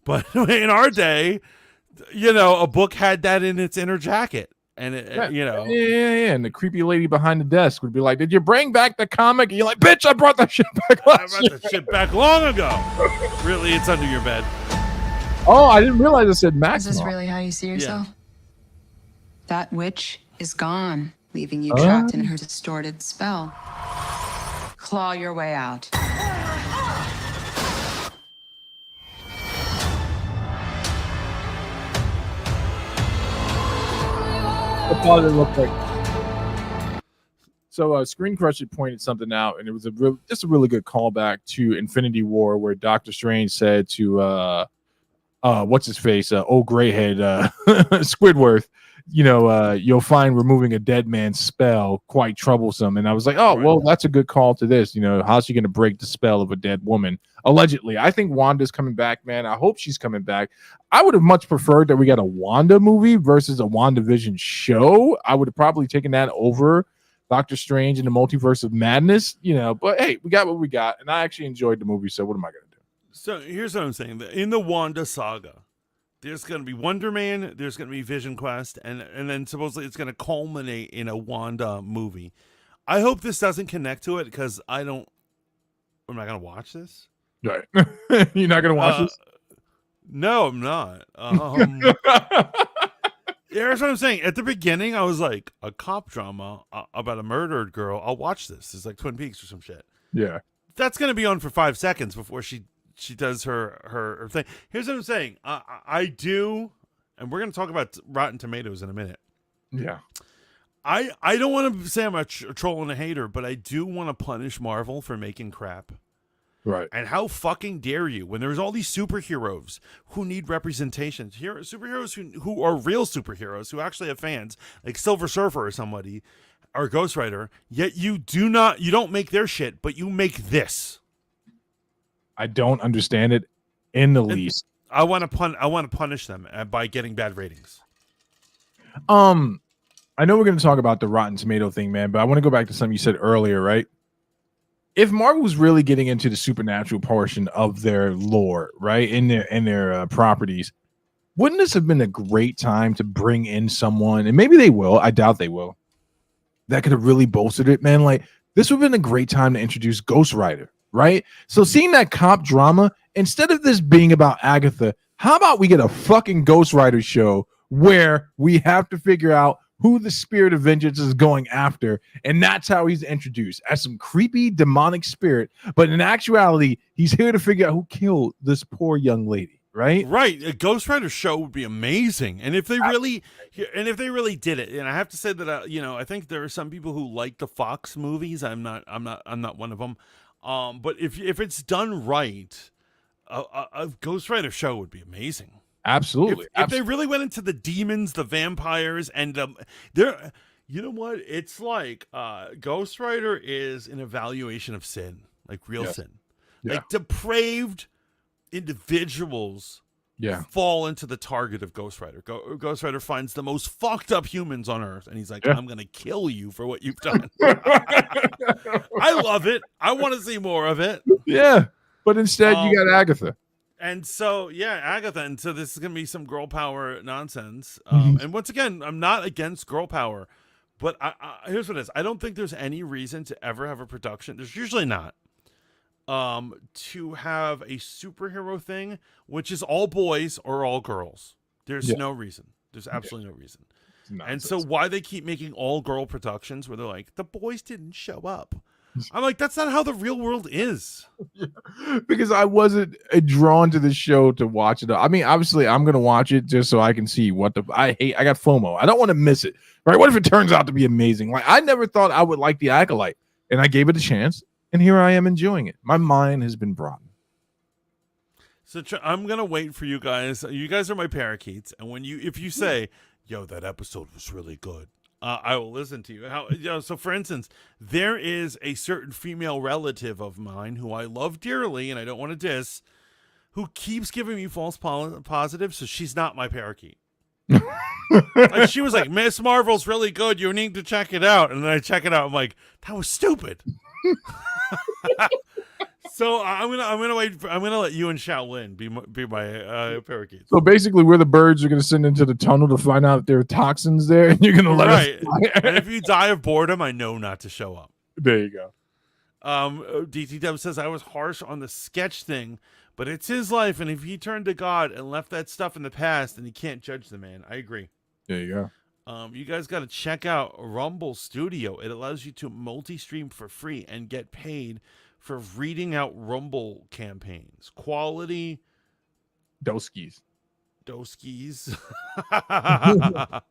[SPEAKER 2] But in our day, a book had that in its inner jacket. And,
[SPEAKER 3] Yeah. And the creepy lady behind the desk would be like, did you bring back the comic? And you're like, bitch, I brought that shit back
[SPEAKER 2] long ago. Really, it's under your bed.
[SPEAKER 3] Oh, I didn't realize it said Max.
[SPEAKER 1] Is this really how you see yourself? Yeah. That witch is gone, leaving you trapped in her distorted spell. Claw your way out.
[SPEAKER 3] What it looked like. So Screen Crusher pointed something out, and it was just a really good callback to Infinity War, where Doctor Strange said to what's his face, old grayhead Squidward, you'll find removing a dead man's spell quite troublesome. And I was like, oh, well, that's a good call to this. How's she going to break the spell of a dead woman? Allegedly. I think Wanda's coming back, man. I hope she's coming back. I would have much preferred that we got a Wanda movie versus a WandaVision show. I would have probably taken that over Doctor Strange and the Multiverse of Madness, but hey, we got what we got. And I actually enjoyed the movie. So what am I going to do?
[SPEAKER 2] So here's what I'm saying. In the Wanda saga, there's going to be Wonder Man, there's going to be Vision Quest, and then supposedly it's going to culminate in a Wanda movie. I hope this doesn't connect to it because I'm not going to watch this.
[SPEAKER 3] Right. You're not going to watch this?
[SPEAKER 2] No, I'm not. Here's what I'm saying. At the beginning, I was like, a cop drama about a murdered girl. I'll watch this. It's like Twin Peaks or some shit.
[SPEAKER 3] Yeah.
[SPEAKER 2] That's going to be on for 5 seconds before she does her thing. Here's what I'm saying. I do, and we're going to talk about Rotten Tomatoes in a minute.
[SPEAKER 3] Yeah.
[SPEAKER 2] I don't want to say I'm a troll and a hater, but I do want to punish Marvel for making crap.
[SPEAKER 3] Right.
[SPEAKER 2] And how fucking dare you when there's all these superheroes who need representation, superheroes who are real superheroes, who actually have fans, like Silver Surfer or somebody, or Ghost Rider, yet you don't make their shit, but you make this.
[SPEAKER 3] I don't understand it in the least.
[SPEAKER 2] I want to punish them by getting bad ratings.
[SPEAKER 3] I know we're going to talk about the Rotten Tomato thing, man, but I want to go back to something you said earlier, right? if Marvel was really getting into the supernatural portion of their lore, right, in their properties, wouldn't this have been a great time to bring in someone, and maybe they will, I doubt they will, that could have really bolstered it, man? Like, this would have been a great time to introduce Ghost Rider, right? So seeing that cop drama, instead of this being about Agatha, how about we get a fucking Ghost Rider show where we have to figure out who the spirit of vengeance is going after, and that's how he's introduced as some creepy demonic spirit, but in actuality, he's here to figure out who killed this poor young lady. Right.
[SPEAKER 2] A Ghost Rider show would be amazing, and if they really did it, and I have to say that I think there are some people who like the Fox movies. I'm not one of them. But if it's done right, a Ghost Rider show would be amazing.
[SPEAKER 3] Absolutely.
[SPEAKER 2] If they really went into the demons, the vampires, and there, you know what? It's like Ghost Rider is an evaluation of sin, like real sin, like depraved individuals fall into the target of Ghost Rider. Ghost Rider finds the most fucked up humans on Earth, and he's like, I'm going to kill you for what you've done. I love it. I want to see more of it.
[SPEAKER 3] Yeah, but instead you got Agatha.
[SPEAKER 2] And so, Agatha. And so this is going to be some girl power nonsense. And once again, I'm not against girl power, but here's what it is. I don't think there's any reason to ever have a production. There's usually not. To have a superhero thing, which is all boys or all girls. There's no reason. There's absolutely no reason. And so why they keep making all girl productions where they're like, the boys didn't show up. I'm like, that's not how the real world is.
[SPEAKER 3] Because I wasn't drawn to the show to watch it. I mean, obviously I'm going to watch it just so I can see I got FOMO. I don't want to miss it. Right. What if it turns out to be amazing? Like, I never thought I would like The Acolyte, and I gave it a chance. And here I am enjoying it. My mind has been broadened.
[SPEAKER 2] So I'm gonna wait for you guys. You guys are my parakeets, and if you say, "Yo, that episode was really good," I will listen to you. So for instance, there is a certain female relative of mine who I love dearly, and I don't want to diss, who keeps giving me false positives. So she's not my parakeet. Like, she was like, Miss Marvel's really good, you need to check it out, and then I check it out. I'm like, that was stupid. So I'm gonna wait. I'm gonna let you and Shaolin be my parakeets.
[SPEAKER 3] So basically, we're the birds you're gonna send into the tunnel to find out if there are toxins there, and you're gonna let us fly.
[SPEAKER 2] And if you die of boredom, I know not to show up.
[SPEAKER 3] There you go.
[SPEAKER 2] DT Dub says I was harsh on the sketch thing, but it's his life, and if he turned to God and left that stuff in the past, then you can't judge the man. I agree.
[SPEAKER 3] There you go.
[SPEAKER 2] You guys got to check out Rumble Studio. It allows you to multi-stream for free and get paid for reading out Rumble campaigns. Quality
[SPEAKER 3] Doskies.
[SPEAKER 2] A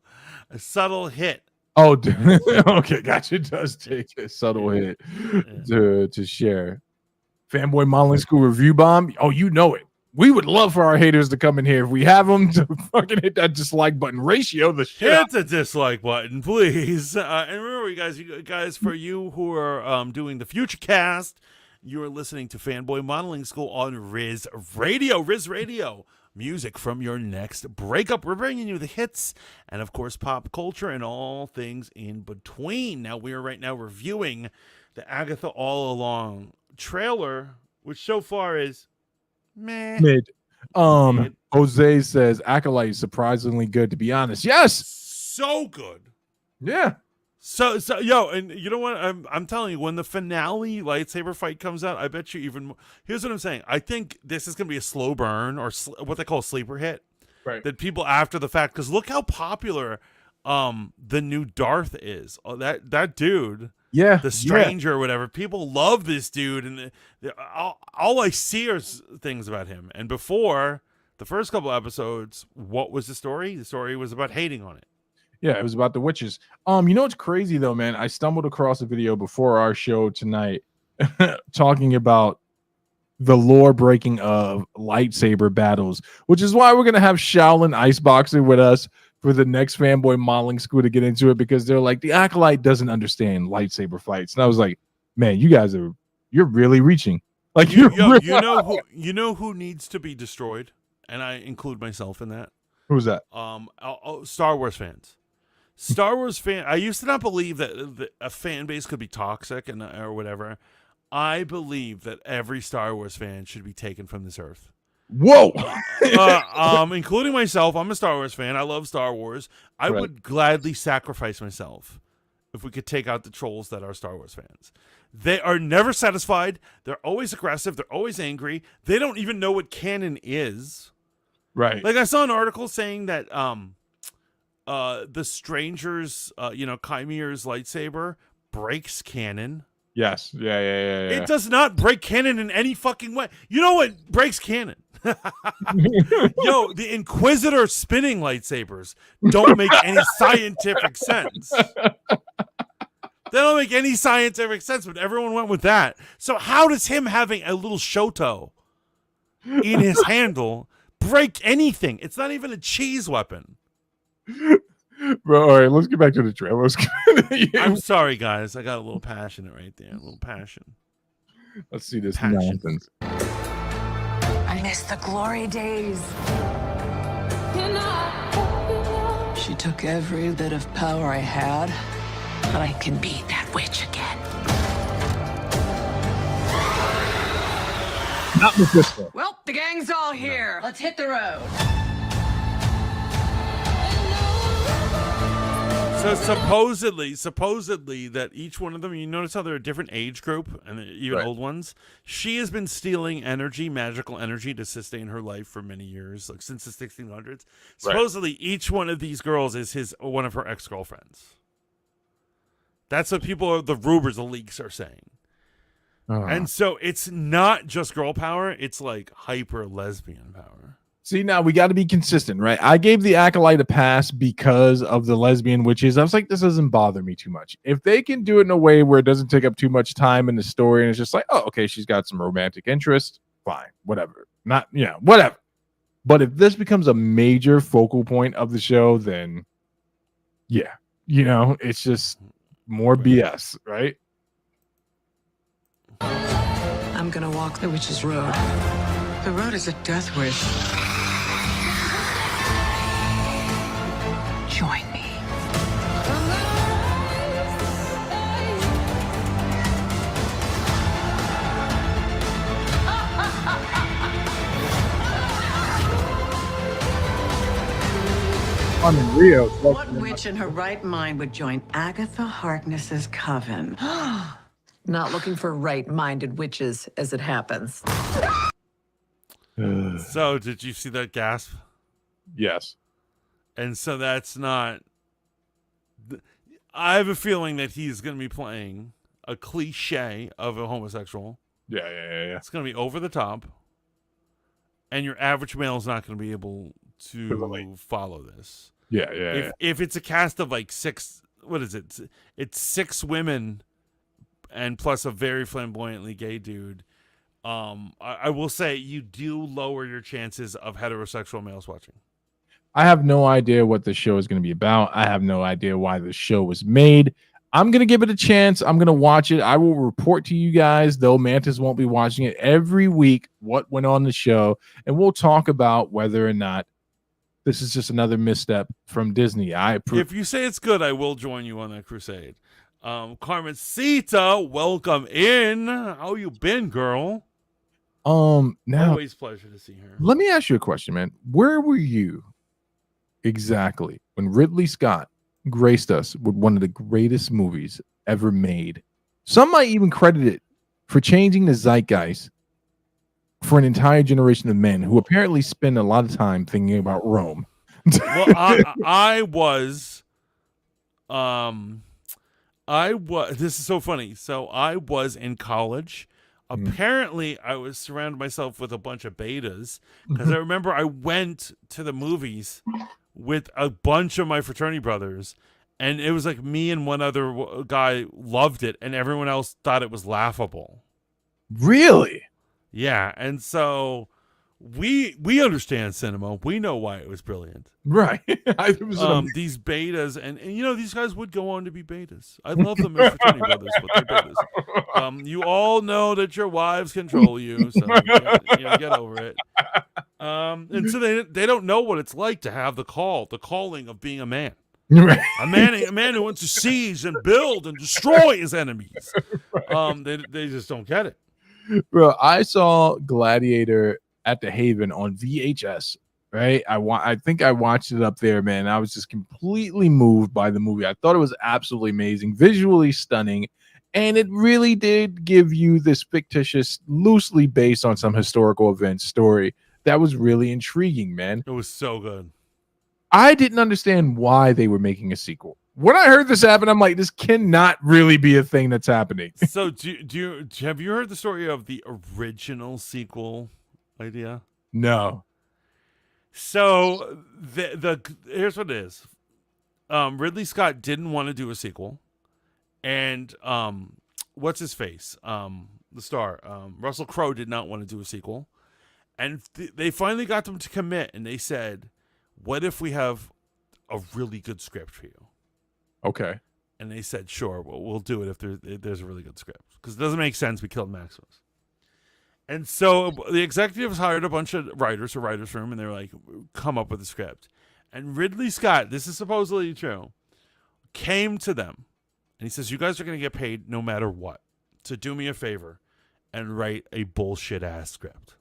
[SPEAKER 2] subtle hit.
[SPEAKER 3] Oh, okay, gotcha. It does take a subtle hit to share. Fanboy Modeling School review bomb. Oh, you know it. We would love for our haters to come in here if we have them to fucking hit that dislike button ratio. The shit.
[SPEAKER 2] Hit the dislike button, please. And remember, you guys, for you who are doing the future cast, you are listening to Fanboy Modeling School on Riz Radio. Riz Radio. Music from your next breakup. We're bringing you the hits and, of course, pop culture and all things in between. Now, we are right now reviewing the Agatha All Along trailer, which so far is mid.
[SPEAKER 3] Jose says Acolyte is surprisingly good, to be honest. Yes,
[SPEAKER 2] so good.
[SPEAKER 3] Yeah.
[SPEAKER 2] So yo, and you know what? I'm telling you, when the finale lightsaber fight comes out, I bet you even more. Here's what I'm saying. I think this is gonna be a slow burn, or what they call a sleeper hit.
[SPEAKER 3] Right.
[SPEAKER 2] That people after the fact, because look how popular the new Darth is. Oh, that dude.
[SPEAKER 3] Yeah,
[SPEAKER 2] the stranger or whatever. People love this dude, and all I see are things about him. And before the first couple episodes, what was the story? The story was about hating on it.
[SPEAKER 3] Yeah, it was about the witches. You know what's crazy though, man? I stumbled across a video before our show tonight talking about the lore breaking of lightsaber battles, which is why we're gonna have Shaolin Iceboxer with us for the next Fanboy Modeling School to get into it, because they're like, the Acolyte doesn't understand lightsaber fights. And I was like, man, you're really reaching. Like,
[SPEAKER 2] you know who needs to be destroyed, and I include myself in that.
[SPEAKER 3] Who's that?
[SPEAKER 2] Star Wars fans. Star Wars fan. I used to not believe that a fan base could be toxic or whatever. I believe that every Star Wars fan should be taken from this earth.
[SPEAKER 3] Whoa.
[SPEAKER 2] Including myself. I'm a Star Wars fan. I love Star Wars. I
[SPEAKER 3] Right.
[SPEAKER 2] would gladly sacrifice myself if we could take out the trolls that are Star Wars fans. They are never satisfied. They're always aggressive. They're always angry. They don't even know what canon is.
[SPEAKER 3] Right.
[SPEAKER 2] Like, I saw an article saying that the Stranger's, Chimere's lightsaber breaks canon.
[SPEAKER 3] Yes. Yeah.
[SPEAKER 2] It does not break canon in any fucking way. You know what breaks canon? Yo, the Inquisitor spinning lightsabers don't make any scientific sense. They don't make any scientific sense, but everyone went with that. So how does him having a little Shoto in his handle break anything? It's not even a cheese weapon.
[SPEAKER 3] Bro, all right, let's get back to the trailer.
[SPEAKER 2] I'm sorry, guys. I got a little passionate right there. A little passion.
[SPEAKER 3] Let's see this
[SPEAKER 2] Passion.
[SPEAKER 3] nonsense.
[SPEAKER 1] I miss the glory days. She took every bit of power I had, but I can be that witch again.
[SPEAKER 3] Not Mephisto.
[SPEAKER 1] Well, the gang's all here. Let's hit the road.
[SPEAKER 2] So supposedly that each one of them, you notice how they're a different age group and even
[SPEAKER 3] Right.
[SPEAKER 2] old ones. She has been stealing energy, magical energy, to sustain her life for many years, like since the 1600s. Supposedly, each one of these girls is one of her ex-girlfriends. That's what the rumors, the leaks are saying. And so it's not just girl power; it's like hyper lesbian power.
[SPEAKER 3] See, now we got to be consistent, right? I gave the Acolyte a pass because of the lesbian witches. I was like, this doesn't bother me too much. If they can do it in a way where it doesn't take up too much time in the story and it's just like, oh, okay, she's got some romantic interest, fine, whatever. Not, whatever. But if this becomes a major focal point of the show, then yeah, it's just more BS, right?
[SPEAKER 1] I'm gonna walk the witch's road. The road is a death wish. Join me.
[SPEAKER 3] I'm in Rio.
[SPEAKER 5] What witch in her right mind would join Agatha Harkness's coven?
[SPEAKER 6] Not looking for right-minded witches, as it happens.
[SPEAKER 2] So, did you see that gasp?
[SPEAKER 3] Yes.
[SPEAKER 2] And so that's not. I have a feeling that he's going to be playing a cliche of a homosexual.
[SPEAKER 3] Yeah.
[SPEAKER 2] It's going to be over the top, and your average male is not going to be able to follow this.
[SPEAKER 3] Yeah.
[SPEAKER 2] If it's a cast of like six, what is it? It's 6 women, and plus a very flamboyantly gay dude. I will say you do lower your chances of heterosexual males watching.
[SPEAKER 3] I have no idea what the show is going to be about. I have no idea why the show was made. I'm going to give it a chance. I'm going to watch it. I will report to you guys, though Mantis won't be watching it, every week what went on the show, and we'll talk about whether or not this is just another misstep from Disney.
[SPEAKER 2] If you say it's good, I will join you on that crusade. Carmencita, welcome in. How you been, girl?
[SPEAKER 3] Now
[SPEAKER 2] Always pleasure to see her.
[SPEAKER 3] let me ask you a question, man. Where were you exactly when Ridley Scott graced us with one of the greatest movies ever made? Some might even credit it for changing the zeitgeist for an entire generation of men who apparently spend a lot of time thinking about Rome.
[SPEAKER 2] Well, I was. This is so funny. So I was in college. Apparently, I was surrounded myself with a bunch of betas because I remember I went to the movies with a bunch of my fraternity brothers, and it was like me and one other guy loved it, and everyone else thought it was laughable.
[SPEAKER 3] Really?
[SPEAKER 2] Yeah, and so we understand cinema. We know why it was brilliant.
[SPEAKER 3] Right. It was
[SPEAKER 2] These betas, and these guys would go on to be betas. I love them as fraternity brothers, but they're betas. You all know that your wives control you, so get over it. And so they don't know what it's like to have the calling of being a man.
[SPEAKER 3] right.
[SPEAKER 2] A man who wants to seize and build and destroy his enemies. They just don't get it.
[SPEAKER 3] Bro, I saw Gladiator at the Haven on VHS. Right, I think I watched it up there, man. I was just completely moved by the movie. I thought it was absolutely amazing, visually stunning, and it really did give you this fictitious, loosely based on some historical event story that was really intriguing, man.
[SPEAKER 2] It was so good.
[SPEAKER 3] I didn't understand why they were making a sequel. When I heard this happen, I'm like, this cannot really be a thing that's happening.
[SPEAKER 2] So have you heard the story of the original sequel idea?
[SPEAKER 3] No.
[SPEAKER 2] So here's what it is. Ridley Scott didn't want to do a sequel, and what's his face? The star, Russell Crowe, did not want to do a sequel, and they finally got them to commit, and they said, "What if we have a really good script for you?"
[SPEAKER 3] Okay.
[SPEAKER 2] And they said, "Sure, we'll do it if there's a really good script, because it doesn't make sense we killed Maximus." And so the executives hired a bunch of writers, a writer's room, and they were like, come up with a script. And Ridley Scott, this is supposedly true, came to them. And he says, you guys are going to get paid no matter what. So do me a favor and write a bullshit-ass script.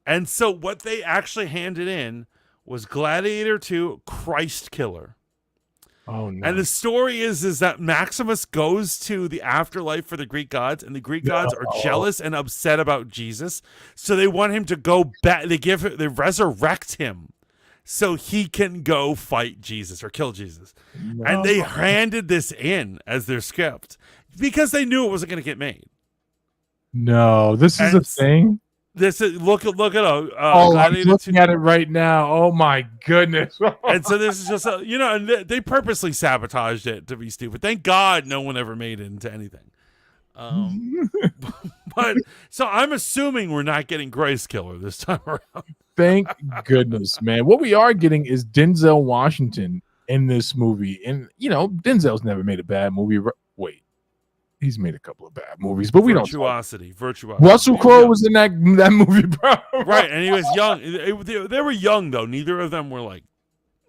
[SPEAKER 2] And so what they actually handed in was Gladiator 2 Christ Killer.
[SPEAKER 3] Oh, no.
[SPEAKER 2] And the story is that Maximus goes to the afterlife for the Greek gods, and the Greek gods are jealous and upset about Jesus. So they want him to go back. They resurrect him so he can go fight Jesus or kill Jesus.
[SPEAKER 3] No.
[SPEAKER 2] And they handed this in as their script because they knew it wasn't going to get made.
[SPEAKER 3] No, this is a thing.
[SPEAKER 2] This is look at
[SPEAKER 3] I'm looking at it right now. Oh my goodness!
[SPEAKER 2] And so this is just and they purposely sabotaged it to be stupid. Thank God no one ever made it into anything. But so I'm assuming we're not getting Grace Killer this time around.
[SPEAKER 3] Thank goodness, man. What we are getting is Denzel Washington in this movie, and Denzel's never made a bad movie. Wait. He's made a couple of bad movies, but we don't.
[SPEAKER 2] Virtuosity.
[SPEAKER 3] Russell Crowe was in that movie, bro.
[SPEAKER 2] Right, and he was young. They were young though. Neither of them were like,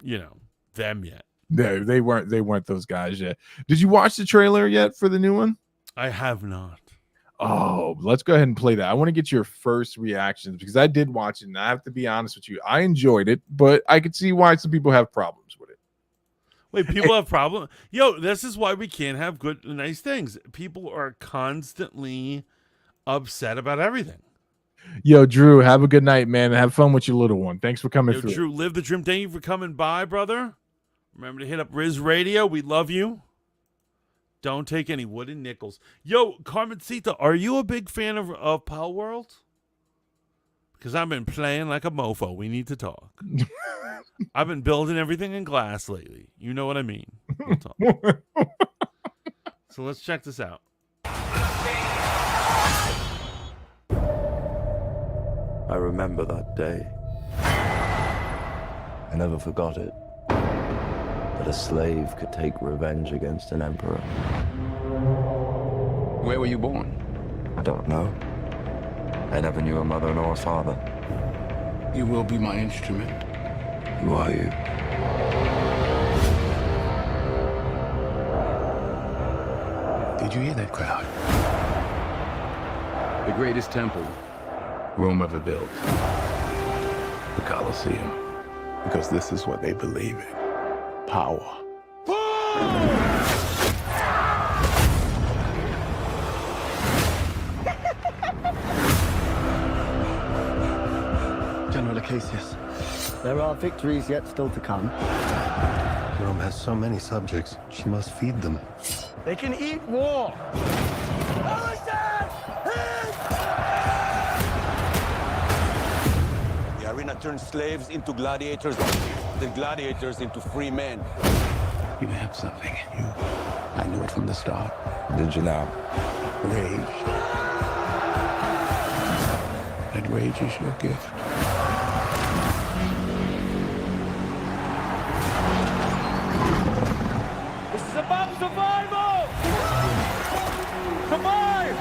[SPEAKER 2] them yet.
[SPEAKER 3] No, they weren't. They weren't those guys yet. Did you watch the trailer yet for the new one?
[SPEAKER 2] I have not.
[SPEAKER 3] Oh, let's go ahead and play that. I want to get your first reactions because I did watch it, and I have to be honest with you. I enjoyed it, but I could see why some people have problems with it.
[SPEAKER 2] Wait, people have problems? Yo, this is why we can't have good, nice things. People are constantly upset about everything.
[SPEAKER 3] Yo, Drew, have a good night, man. Have fun with your little one. Thanks for coming through.
[SPEAKER 2] Drew, live the dream. Thank you for coming by, brother. Remember to hit up Riz Radio. We love you. Don't take any wooden nickels. Yo, Carmencita, are you a big fan of Pal World? Because I've been playing like a mofo. We need to talk. I've been building everything in glass lately. You know what I mean. We'll talk. So let's check this out.
[SPEAKER 7] I remember that day. I never forgot it. That a slave could take revenge against an emperor.
[SPEAKER 8] Where were you born?
[SPEAKER 7] I don't know. I never knew a mother nor a father.
[SPEAKER 8] You will be my instrument.
[SPEAKER 7] Who are you?
[SPEAKER 8] Did you hear that crowd? The greatest temple Rome ever built. The Colosseum. Because this is what they believe in. Power.
[SPEAKER 9] General Acacius, there are victories yet still to come.
[SPEAKER 10] Rome has so many subjects, she must feed them.
[SPEAKER 9] They can eat war!
[SPEAKER 11] The arena turns slaves into gladiators, the gladiators into free men.
[SPEAKER 8] You have something in you. I knew it from the start.
[SPEAKER 7] Did you now?
[SPEAKER 8] Rage. That rage is your gift.
[SPEAKER 11] This is about survival! Survive!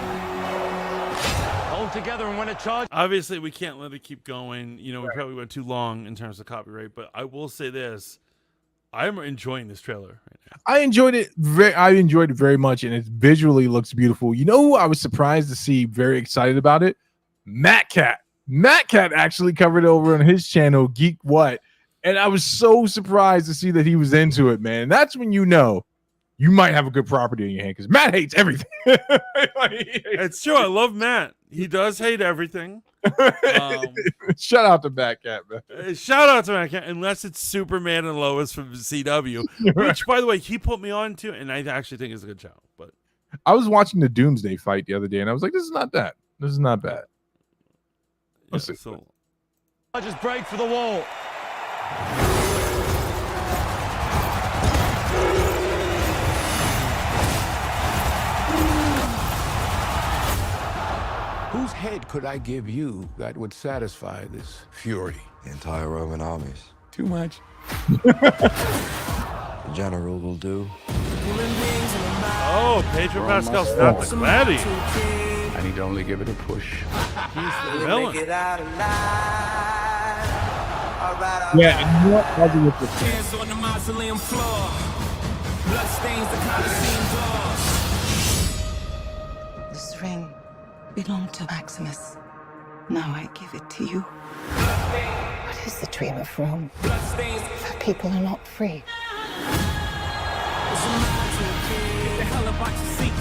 [SPEAKER 11] Hold together and win a charge.
[SPEAKER 2] Obviously, we can't let it keep going. We probably went too long in terms of copyright, but I will say this. I'm enjoying this trailer right now.
[SPEAKER 3] I enjoyed it very much, and it visually looks beautiful. You know who I was surprised to see very excited about it? Matt Cat. Matt Cat actually covered it over on his channel, Geek What, and I was so surprised to see that he was into it, man. That's when you know you might have a good property in your hand, because Matt hates everything.
[SPEAKER 2] It's true. I love Matt. He does hate everything.
[SPEAKER 3] Shout out to Matt Cat, man.
[SPEAKER 2] Shout out to Matt Cat, unless it's Superman and Lois from CW, which, by the way, he put me on to, and I actually think is a good show. But
[SPEAKER 3] I was watching the Doomsday fight the other day, and I was like, this is not that. This is not bad. Let's see.
[SPEAKER 2] So
[SPEAKER 11] I just break for the wall.
[SPEAKER 8] Whose head could I give you that would satisfy this fury?
[SPEAKER 7] The entire Roman armies.
[SPEAKER 8] Too much.
[SPEAKER 7] The general will do.
[SPEAKER 2] oh, Pedro Pascal's not the gladiator.
[SPEAKER 8] I need to only give it a push.
[SPEAKER 2] He's the villain.
[SPEAKER 3] Yeah, and you know what? I'll do it with
[SPEAKER 12] Hands on the mausoleum floor. Blood stains the Colosseum doors.
[SPEAKER 1] This ring belonged to Maximus. Now I give it to you.
[SPEAKER 13] What is the dream of Rome? If people are not free.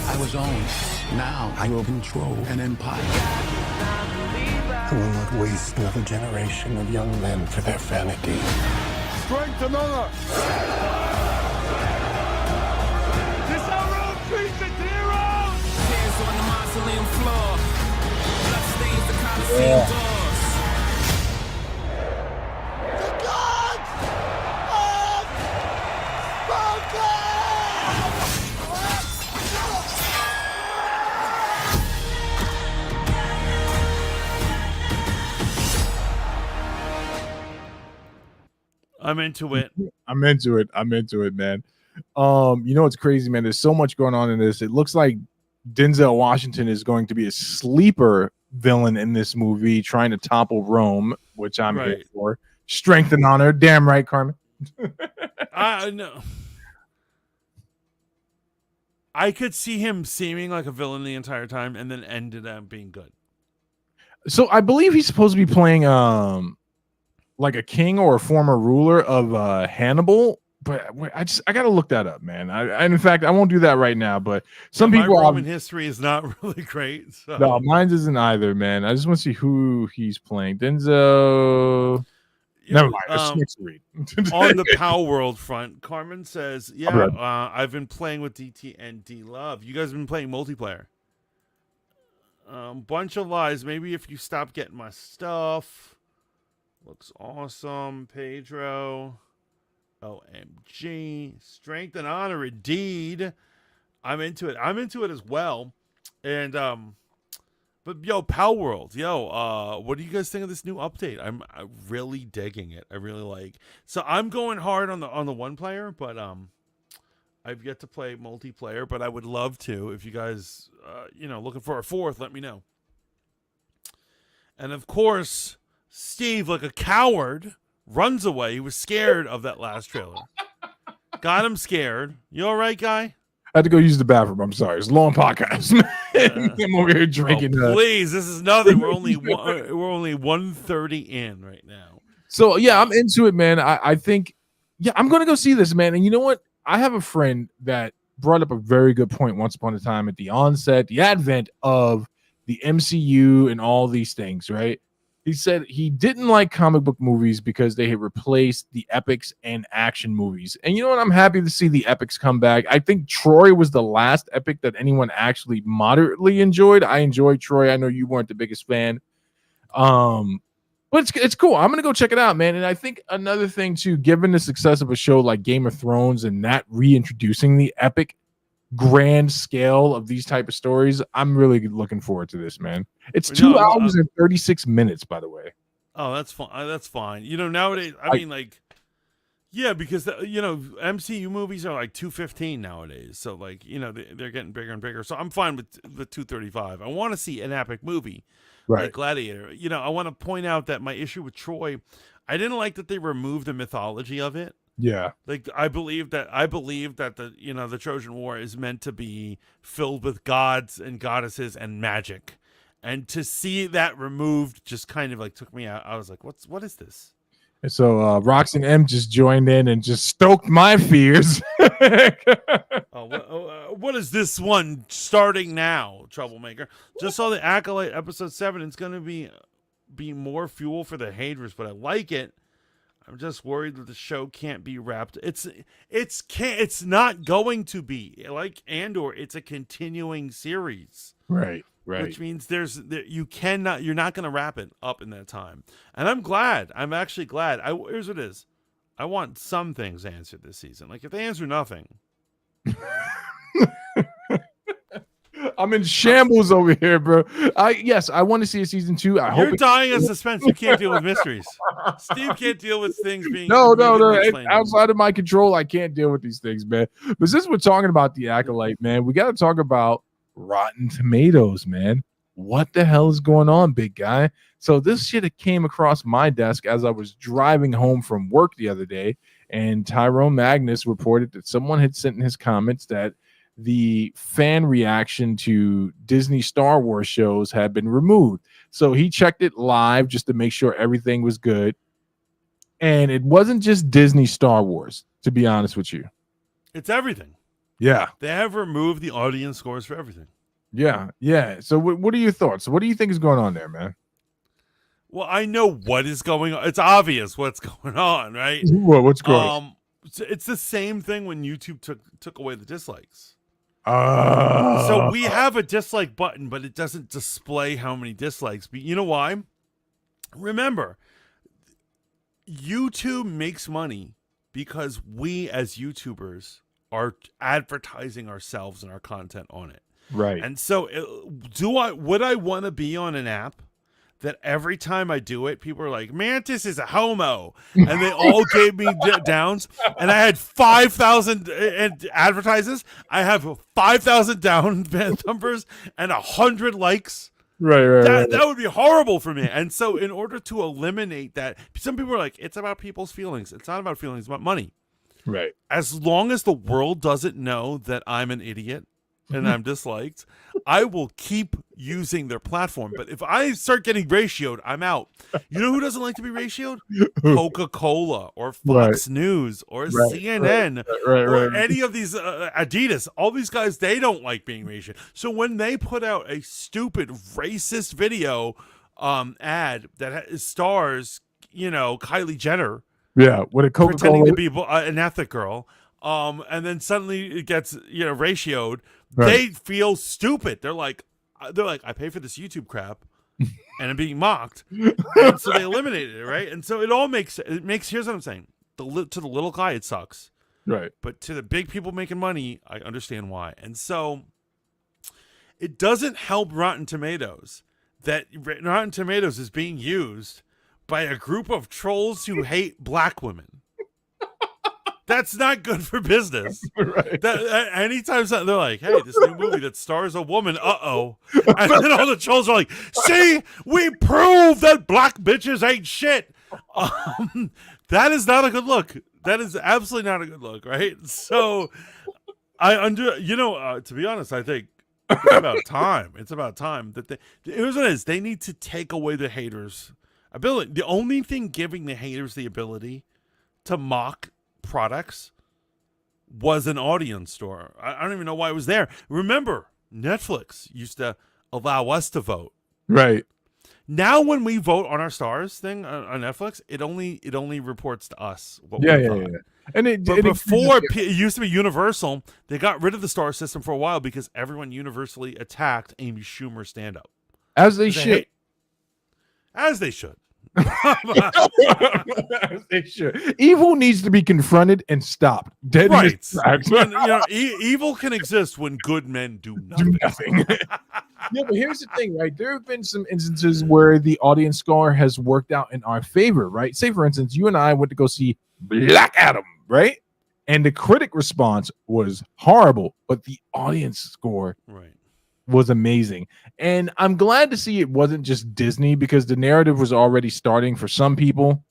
[SPEAKER 8] I was owned. Now I will control an empire.
[SPEAKER 10] I will not waste another generation of young men for their vanity.
[SPEAKER 11] Strength and honor. This our Rome treats its heroes.
[SPEAKER 12] Hands on the mausoleum floor. Blood stains the Colosseum doors.
[SPEAKER 11] The gods have spoken!
[SPEAKER 2] I'm into it.
[SPEAKER 3] I'm into it, man. You know what's crazy, man? There's so much going on in this. It looks like Denzel Washington is going to be a sleeper villain in this movie, trying to topple Rome, which I'm here for. Strength and honor. Damn right, Carmen.
[SPEAKER 2] I know. I could see him seeming like a villain the entire time and then ended up being good.
[SPEAKER 3] So I believe he's supposed to be playing like a king or a former ruler of Hannibal, but I gotta look that up, man. In fact, I won't do that right now. But some people,
[SPEAKER 2] my Roman history is not really great. So.
[SPEAKER 3] No, mine isn't either, man. I just want to see who he's playing. Denzel. Never mind. Next read.
[SPEAKER 2] On the Power World front, Carmen says, "Yeah, I've been playing with DT and D Love. You guys have been playing multiplayer. Bunch of lies. Maybe if you stop getting my stuff." Looks awesome, Pedro. OMG. Strength and honor, indeed. I'm into it. I'm into it as well. And but yo, Power World, what do you guys think of this new update? I'm really digging it. I really like. So I'm going hard on the one player, but I've yet to play multiplayer, but I would love to. If you guys looking for a fourth, let me know. And of course, Steve, like a coward, runs away. He was scared of that last trailer. Got him scared. You all right, guy?
[SPEAKER 3] I had to go use the bathroom. I'm sorry. It's a long podcast. I'm over here drinking.
[SPEAKER 2] Please, this is nothing. We're only 1:30 in right now.
[SPEAKER 3] So yeah, I'm into it, man. I think, I'm gonna go see this, man. And you know what? I have a friend that brought up a very good point once upon a time at the onset, the advent of the MCU and all these things, right? He said he didn't like comic book movies because they had replaced the epics and action movies. And you know what? I'm happy to see the epics come back. I think Troy was the last epic that anyone actually moderately enjoyed. I enjoyed Troy. I know you weren't the biggest fan. But it's cool. I'm going to go check it out, man. And I think another thing, too, given the success of a show like Game of Thrones and that reintroducing the epic grand scale of these type of stories, I'm really looking forward to this, man. It's 2 hours and 36 minutes, by the way.
[SPEAKER 2] Oh, that's fine. That's fine. Nowadays, I mean, like, yeah, because MCU movies are like 2:15 nowadays. So like, they're getting bigger and bigger. So I'm fine with 2:35. I want to see an epic movie, like Gladiator. I want to point out that my issue with Troy, I didn't like that they removed the mythology of it.
[SPEAKER 3] Yeah.
[SPEAKER 2] Like I believe that the the Trojan War is meant to be filled with gods and goddesses and magic. And to see that removed just kind of like took me out. I was like, what is this?
[SPEAKER 3] And so Roxanne M just joined in and just stoked my fears.
[SPEAKER 2] What is this one starting now, Troublemaker? Just saw the Acolyte episode 7. It's going to be more fuel for the haters, but I like it. I'm just worried that the show can't be wrapped. It's not going to be like Andor. It's a continuing series.
[SPEAKER 3] Right.
[SPEAKER 2] Which means you're not going to wrap it up in that time. And I'm glad. I'm actually glad. Here's what it is. I want some things answered this season. Like if they answer nothing.
[SPEAKER 3] I'm in shambles over here, bro. Yes, I want to see a season 2.
[SPEAKER 2] You're dying of suspense. You can't deal with mysteries. Steve can't deal with things being
[SPEAKER 3] no. Outside of my control, I can't deal with these things, man. But since we're talking about the Acolyte, man, we got to talk about Rotten Tomatoes, man. What the hell is going on, big guy? So this shit came across my desk as I was driving home from work the other day, and Tyrone Magnus reported that someone had sent in his comments that the fan reaction to Disney Star Wars shows had been removed. So he checked it live just to make sure everything was good. And it wasn't just Disney Star Wars, to be honest with you.
[SPEAKER 2] It's everything.
[SPEAKER 3] Yeah.
[SPEAKER 2] They have removed the audience scores for everything.
[SPEAKER 3] Yeah. So what are your thoughts? What do you think is going on there, man?
[SPEAKER 2] Well, I know what is going on. It's obvious what's going on, right?
[SPEAKER 3] What's going on?
[SPEAKER 2] It's the same thing when YouTube took away the dislikes. So we have a dislike button, but it doesn't display how many dislikes. But you know why? Remember, YouTube makes money because we as YouTubers are advertising ourselves and our content on it.
[SPEAKER 3] Right.
[SPEAKER 2] And so would I want to be on an app that every time I do it, people are like, Mantis is a homo. And they all gave me downs. And I had 5,000 advertises. I have 5,000 down numbers and 100 likes.
[SPEAKER 3] Right.
[SPEAKER 2] That would be horrible for me. And so in order to eliminate that, some people are like, it's about people's feelings. It's not about feelings, it's about money.
[SPEAKER 3] Right.
[SPEAKER 2] As long as the world doesn't know that I'm an idiot and I'm disliked, I will keep using their platform. But if I start getting ratioed, I'm out. You know who doesn't like to be ratioed? Coca-Cola or Fox News or CNN or any of these Adidas. All these guys, they don't like being ratioed. So when they put out a stupid racist video ad that stars, Kylie Jenner,
[SPEAKER 3] with a Coca-Cola
[SPEAKER 2] pretending to be an ethnic girl, and then suddenly it gets ratioed.
[SPEAKER 3] Right.
[SPEAKER 2] They feel stupid. They're like, I pay for this YouTube crap, and I'm being mocked, and so they eliminated it, right? And so here's what I'm saying: to the little guy, it sucks,
[SPEAKER 3] right?
[SPEAKER 2] But to the big people making money, I understand why. And so it doesn't help Rotten Tomatoes that Rotten Tomatoes is being used by a group of trolls who hate black women. That's not good for business.
[SPEAKER 3] Right.
[SPEAKER 2] Anytime they're like, hey, this new movie that stars a woman, and then all the trolls are like, see, we prove that black bitches ain't shit. That is not a good look. That is absolutely not a good look, right? So to be honest, I think it's about time. It's about time that here's what it is. They need to take away the haters' ability. The only thing giving the haters the ability to mock products was an audience store. I don't even know why it was there. Remember, Netflix used to allow us to vote.
[SPEAKER 3] Right.
[SPEAKER 2] Now when we vote on our stars thing on Netflix, it only reports to us what we thought.
[SPEAKER 3] And
[SPEAKER 2] before it used to be universal, they got rid of the star system for a while because everyone universally attacked Amy Schumer's stand-up.
[SPEAKER 3] As they should.
[SPEAKER 2] As they should.
[SPEAKER 3] They should. Evil needs to be confronted and stopped. Dead
[SPEAKER 2] right. Evil can exist when good men do nothing.
[SPEAKER 3] Yeah, but here's the thing, right? There have been some instances where the audience score has worked out in our favor, right? Say, for instance, you and I went to go see Black Adam, right? And the critic response was horrible, but the audience score was amazing. And I'm glad to see it wasn't just Disney, because the narrative was already starting for some people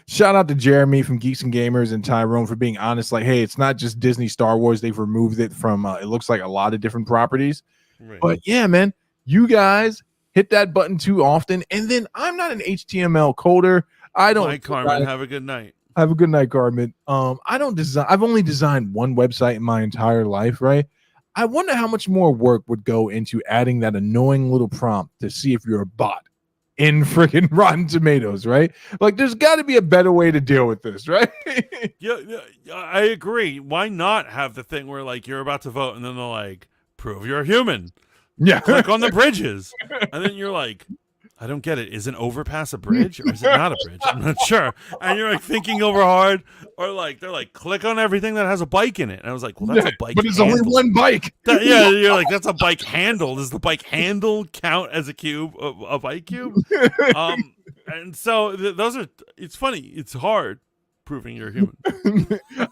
[SPEAKER 3] Shout out to Jeremy from Geeks and Gamers and Tyrone for being honest. Like, hey, it's not just Disney Star Wars. They've removed it from, it looks like a lot of different properties. Right. But yeah, man, you guys hit that button too often. And then I'm not an HTML coder. I don't.
[SPEAKER 2] Bye, Carmen. Have a good night.
[SPEAKER 3] Have a good night, Carmen. I don't design. I've only designed one website in my entire life, right? I wonder how much more work would go into adding that annoying little prompt to see if you're a bot in freaking Rotten Tomatoes, right? Like, there's got to be a better way to deal with this, right?
[SPEAKER 2] Yeah, I agree. Why not have the thing where like you're about to vote and then they're like, prove you're a human.
[SPEAKER 3] Yeah.
[SPEAKER 2] Click on the bridges. And then you're like, I don't get it. Is an overpass a bridge or is it not a bridge? I'm not sure. And you're like thinking over hard, or like they're like, click on everything that has a bike in it. And I was like, well, that's a bike.
[SPEAKER 3] But it's only one bike.
[SPEAKER 2] Yeah, you're like, that's a bike handle. Does the bike handle count as a cube, a bike cube? And so those are. It's funny. It's hard proving you're human.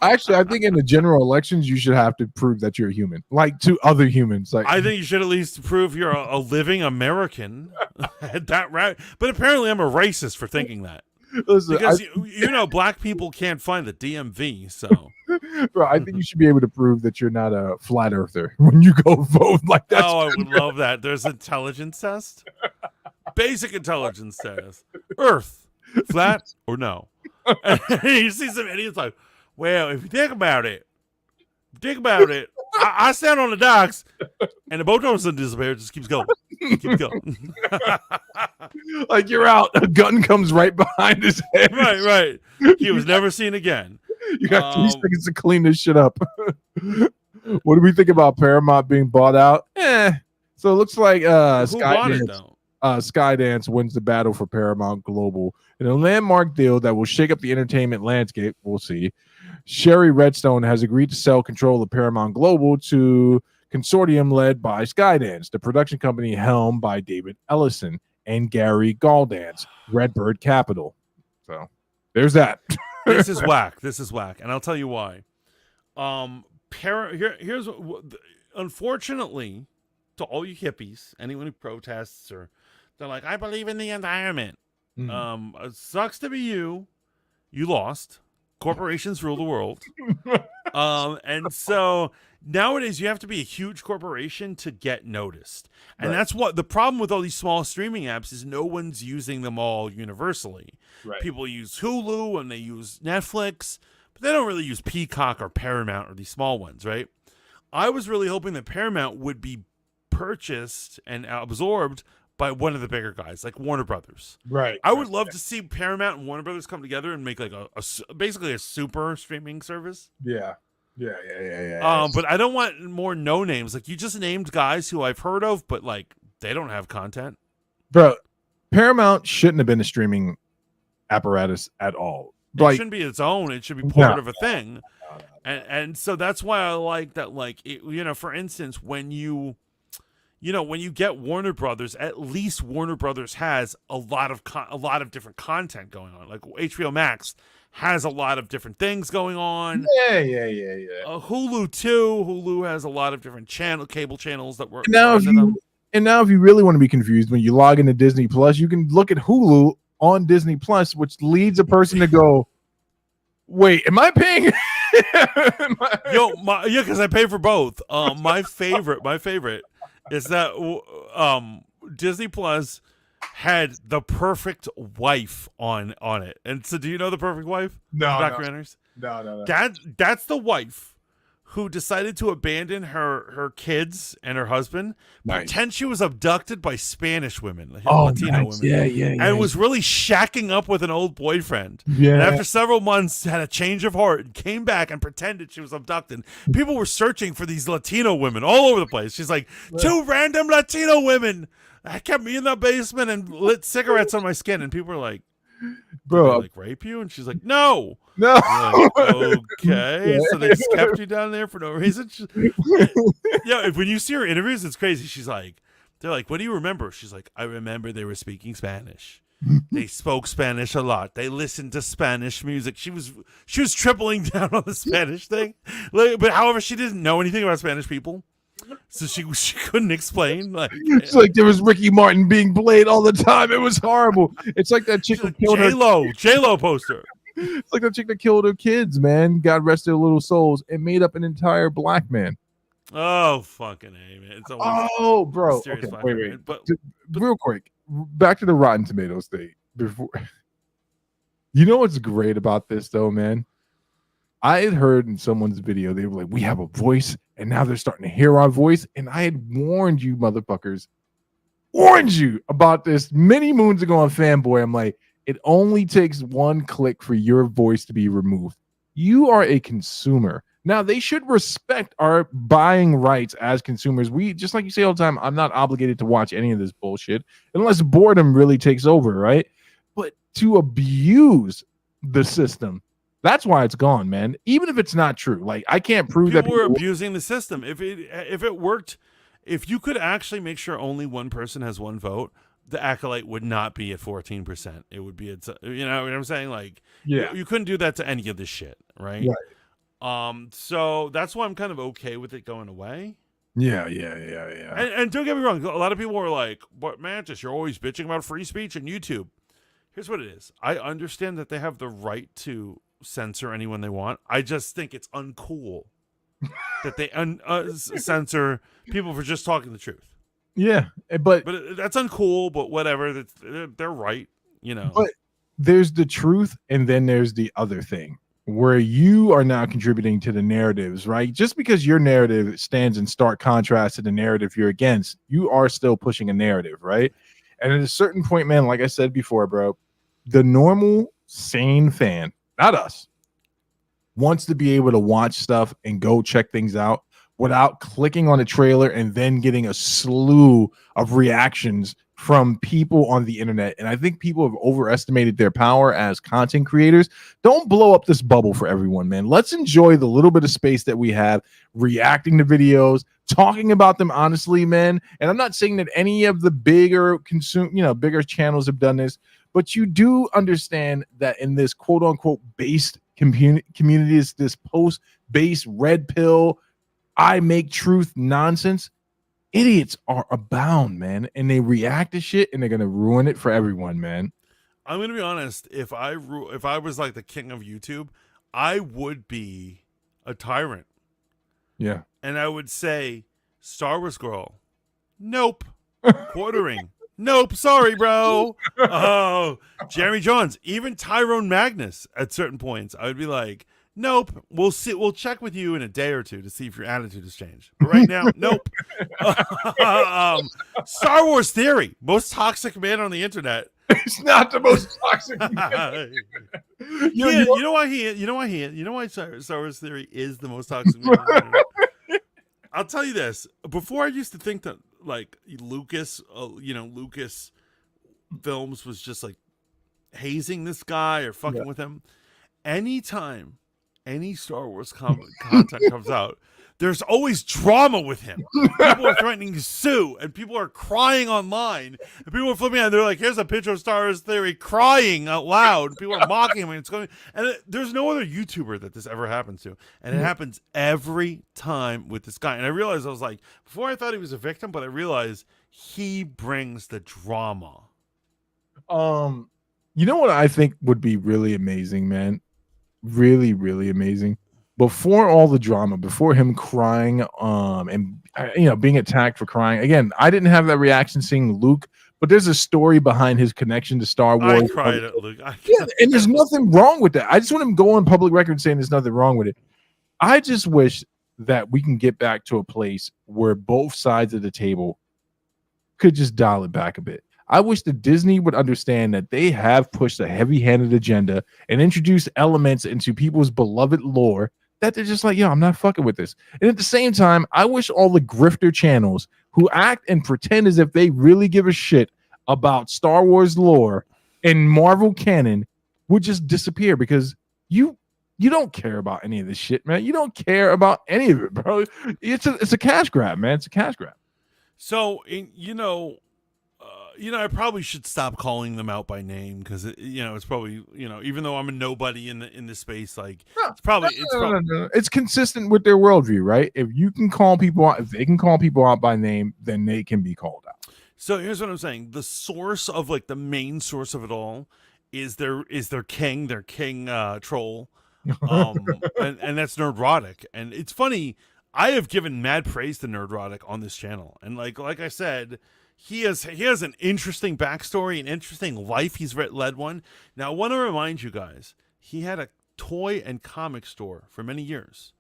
[SPEAKER 3] Actually, I think in the general elections, you should have to prove that you're a human, like to other humans. Like,
[SPEAKER 2] I think you should at least prove you're a living American. At that right, but apparently I'm a racist for thinking that.
[SPEAKER 3] Listen,
[SPEAKER 2] because you know, black people can't find the DMV. So,
[SPEAKER 3] bro, I think you should be able to prove that you're not a flat earther when you go vote. Like that.
[SPEAKER 2] Oh, I would love that. There's intelligence test, basic intelligence test. Earth, flat or no? And you see some idiots like, well, if you think about it, I stand on the docks and the boat doesn't disappear. It just keeps going. Keep going.
[SPEAKER 3] Like, you're out. A gun comes right behind his head.
[SPEAKER 2] Right. He was never seen again.
[SPEAKER 3] You got 3 seconds to clean this shit up. What do we think about Paramount being bought out? So it looks like Skydance wins the battle for Paramount Global in a landmark deal that will shake up the entertainment landscape. We'll see. Sherry Redstone has agreed to sell control of Paramount Global to consortium led by Skydance, the production company helmed by David Ellison and Gary Galdance, Redbird Capital. So there's that.
[SPEAKER 2] This is whack. And I'll tell you why. Here's unfortunately, to all you hippies, anyone who protests or they're like, I believe in the environment. It sucks to be you. You lost. Corporations rule the world. And so nowadays you have to be a huge corporation to get noticed. And that's what the problem with all these small streaming apps is. No one's using them all universally. Right. People use Hulu and they use Netflix, but they don't really use Peacock or Paramount or these small ones, right? I was really hoping that Paramount would be purchased and absorbed by one of the bigger guys, like Warner Brothers.
[SPEAKER 3] Right.
[SPEAKER 2] I would love to see Paramount and Warner Brothers come together and make like basically a super streaming service.
[SPEAKER 3] Yeah.
[SPEAKER 2] But I don't want more no names. Like, you just named guys who I've heard of, but like they don't have content.
[SPEAKER 3] Bro, Paramount shouldn't have been a streaming apparatus at all.
[SPEAKER 2] It shouldn't be its own. It should be part of a thing. And so that's why I like that. Like, for instance, when you get Warner Brothers, at least Warner Brothers has a lot of different content going on. Like HBO Max has a lot of different things going on.
[SPEAKER 3] Yeah.
[SPEAKER 2] Hulu too. Hulu has a lot of different cable channels that work.
[SPEAKER 3] Now, if you really want to be confused, when you log into Disney Plus, you can look at Hulu on Disney Plus, which leads a person to go, "Wait, am I paying?"
[SPEAKER 2] Because I pay for both. My favorite is that Disney Plus had The Perfect Wife on it. And so do you know The Perfect Wife?
[SPEAKER 3] No.
[SPEAKER 2] Documentaries?
[SPEAKER 3] No.
[SPEAKER 2] That's the wife who decided to abandon her kids and her husband, pretend she was abducted by Spanish women, Latino women.
[SPEAKER 3] Yeah.
[SPEAKER 2] And was really shacking up with an old boyfriend.
[SPEAKER 3] Yeah.
[SPEAKER 2] And after several months, had a change of heart and came back and pretended she was abducted. People were searching for these Latino women all over the place. She's like, 2 random Latino women. I kept me in the basement and lit cigarettes on my skin. And people were like,
[SPEAKER 3] bro,
[SPEAKER 2] like rape you? And she's like, no.
[SPEAKER 3] Like,
[SPEAKER 2] okay. So they just kept you down there for no reason. When you see her interviews, it's crazy. She's like, they're like, what do you remember? She's like, I remember they were speaking Spanish. They spoke Spanish a lot. They listened to Spanish music. She was tripling down on the Spanish thing. But however, she didn't know anything about Spanish people. So she couldn't explain. Like,
[SPEAKER 3] it's like there was Ricky Martin being played all the time. It was horrible. It's like that chick who killed her.
[SPEAKER 2] J-Lo poster.
[SPEAKER 3] It's like the chick that killed her kids, man. God rest their little souls, and made up an entire black man.
[SPEAKER 2] Oh, fucking A, man. It's always
[SPEAKER 3] bro.
[SPEAKER 2] mysterious
[SPEAKER 3] Okay,
[SPEAKER 2] black
[SPEAKER 3] wait,
[SPEAKER 2] man,
[SPEAKER 3] wait.
[SPEAKER 2] right? But
[SPEAKER 3] Real quick, back to the Rotten Tomatoes thing. Before, you know what's great about this, though, man? I had heard in someone's video, they were like, we have a voice, and now they're starting to hear our voice. And I had warned you, motherfuckers, about this many moons ago on Fanboy. I'm like, it only takes one click for your voice to be removed. You are a consumer. Now, they should respect our buying rights as consumers. We, just like you say all the time, I'm not obligated to watch any of this bullshit unless boredom really takes over, right? But to abuse the system, that's why it's gone, man. Even if it's not true. Like, I can't prove that
[SPEAKER 2] people were abusing the system. If it worked, if you could actually make sure only one person has one vote, the Acolyte would not be at 14%. It would be at, you know what I'm saying? Like,
[SPEAKER 3] yeah,
[SPEAKER 2] you couldn't do that to any of this shit, right? So that's why I'm kind of okay with it going away.
[SPEAKER 3] Yeah.
[SPEAKER 2] And don't get me wrong, a lot of people are like, "But Mantis, you're always bitching about free speech and YouTube." Here's what it is. I understand that they have the right to censor anyone they want. I just think it's uncool that they censor people for just talking the truth.
[SPEAKER 3] Yeah, but
[SPEAKER 2] that's uncool. But whatever, they're right, you know.
[SPEAKER 3] But there's the truth, and then there's the other thing where you are now contributing to the narratives, right? Just because your narrative stands in stark contrast to the narrative you're against, you are still pushing a narrative, right? And at a certain point, man, like I said before, bro, the normal sane fan, not us, wants to be able to watch stuff and go check things out without clicking on a trailer and then getting a slew of reactions from people on the internet. And I think people have overestimated their power as content creators. Don't blow up this bubble for everyone, man. Let's enjoy the little bit of space that we have, reacting to videos, talking about them honestly, man. And I'm not saying that any of the bigger bigger channels have done this, but you do understand that in this quote unquote based communities, this post-based red pill, I make truth nonsense, idiots are abound, man, and they react to shit and they're gonna ruin it for everyone, man.
[SPEAKER 2] I'm gonna be honest. If I was like the king of YouTube, I would be a tyrant.
[SPEAKER 3] Yeah,
[SPEAKER 2] and I would say, Star Wars girl, nope, quartering, nope, sorry, bro. Oh, Jeremy Jones, even Tyrone Magnus at certain points, I would be like, nope, we'll check with you in a day or two to see if your attitude has changed. But right now, nope. Star Wars Theory, most toxic man on the internet.
[SPEAKER 3] It's not the most toxic man.
[SPEAKER 2] You know why Star Wars Theory is the most toxic man on the internet? I'll tell you this. Before, I used to think that like Lucas Films was just like hazing this guy or fucking with him. Anytime any Star Wars content comes out, there's always drama with him. People are threatening to sue, and people are crying online. And people are flipping out. They're like, "Here's a picture of Star Wars Theory crying out loud." People are mocking him, and it's going. And there's no other YouTuber that this ever happens to, and it happens every time with this guy. And I realized, I was like, before I thought he was a victim, but I realized he brings the drama.
[SPEAKER 3] You know what I think would be really amazing, man? Really, really amazing. Before all the drama, before him crying, and being attacked for crying. Again, I didn't have that reaction seeing Luke, but there's a story behind his connection to Star Wars.
[SPEAKER 2] I cried at Luke.
[SPEAKER 3] Yeah, and there's nothing wrong with that. I just want him to go on public record saying there's nothing wrong with it. I just wish that we can get back to a place where both sides of the table could just dial it back a bit. I wish that Disney would understand that they have pushed a heavy-handed agenda and introduced elements into people's beloved lore that they're just like, yo, I'm not fucking with this. And at the same time, I wish all the grifter channels who act and pretend as if they really give a shit about Star Wars lore and Marvel canon would just disappear, because you don't care about any of this shit, man. You don't care about any of it, bro. It's a cash grab, man. It's a cash grab.
[SPEAKER 2] So, I probably should stop calling them out by name, because it's probably, even though I'm a nobody in the space, like
[SPEAKER 3] it's consistent with their worldview, right? If you can call people out, if they can call people out by name, then they can be called out.
[SPEAKER 2] So here's what I'm saying: the source of, like, the main source of it all is their king, troll. And that's Nerdrotic. And it's funny, I have given mad praise to Nerdrotic on this channel. And like I said, he has an interesting backstory, an interesting life. He's led one. Now, I want to remind you guys, he had a toy and comic store for many years,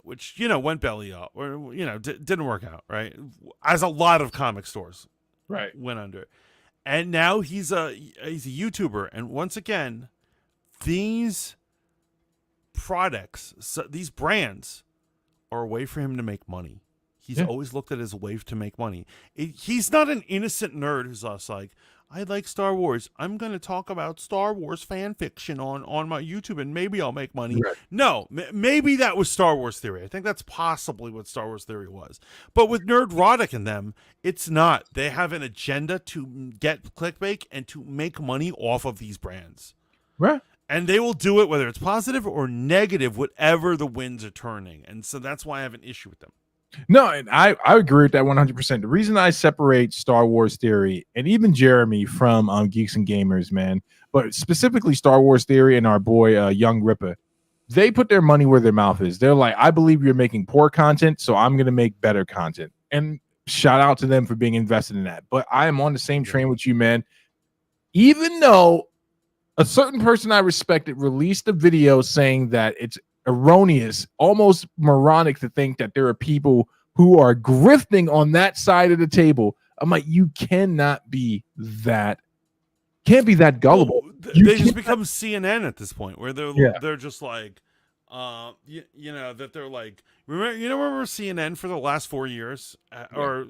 [SPEAKER 2] which, went belly up, or, didn't work out, right? As a lot of comic stores went under. And now he's a YouTuber. And once again, these products, these brands are a way for him to make money. He's always looked at it as a way to make money. He's not an innocent nerd who's just like, I like Star Wars. I'm going to talk about Star Wars fan fiction on my YouTube and maybe I'll make money. Right. No, maybe that was Star Wars Theory. I think that's possibly what Star Wars Theory was. But with Nerdrotic and them, it's not. They have an agenda to get clickbait and to make money off of these brands.
[SPEAKER 3] Right.
[SPEAKER 2] And they will do it whether it's positive or negative, whatever the winds are turning. And so that's why I have an issue with them.
[SPEAKER 3] No, and I agree with that 100%. The reason I separate Star Wars Theory and even Jeremy from Geeks and Gamers, man, but specifically Star Wars Theory and our boy Young Ripper, they put their money where their mouth is. They're like, I believe you're making poor content, so I'm going to make better content. And shout out to them for being invested in that. But I am on the same train with you, man. Even though a certain person I respected released a video saying that it's erroneous, almost moronic to think that there are people who are grifting on that side of the table. I'm like, you can't be that gullible.
[SPEAKER 2] Well, they just become CNN at this point, where they're just like, that they're like, remember CNN for the last 4 years, or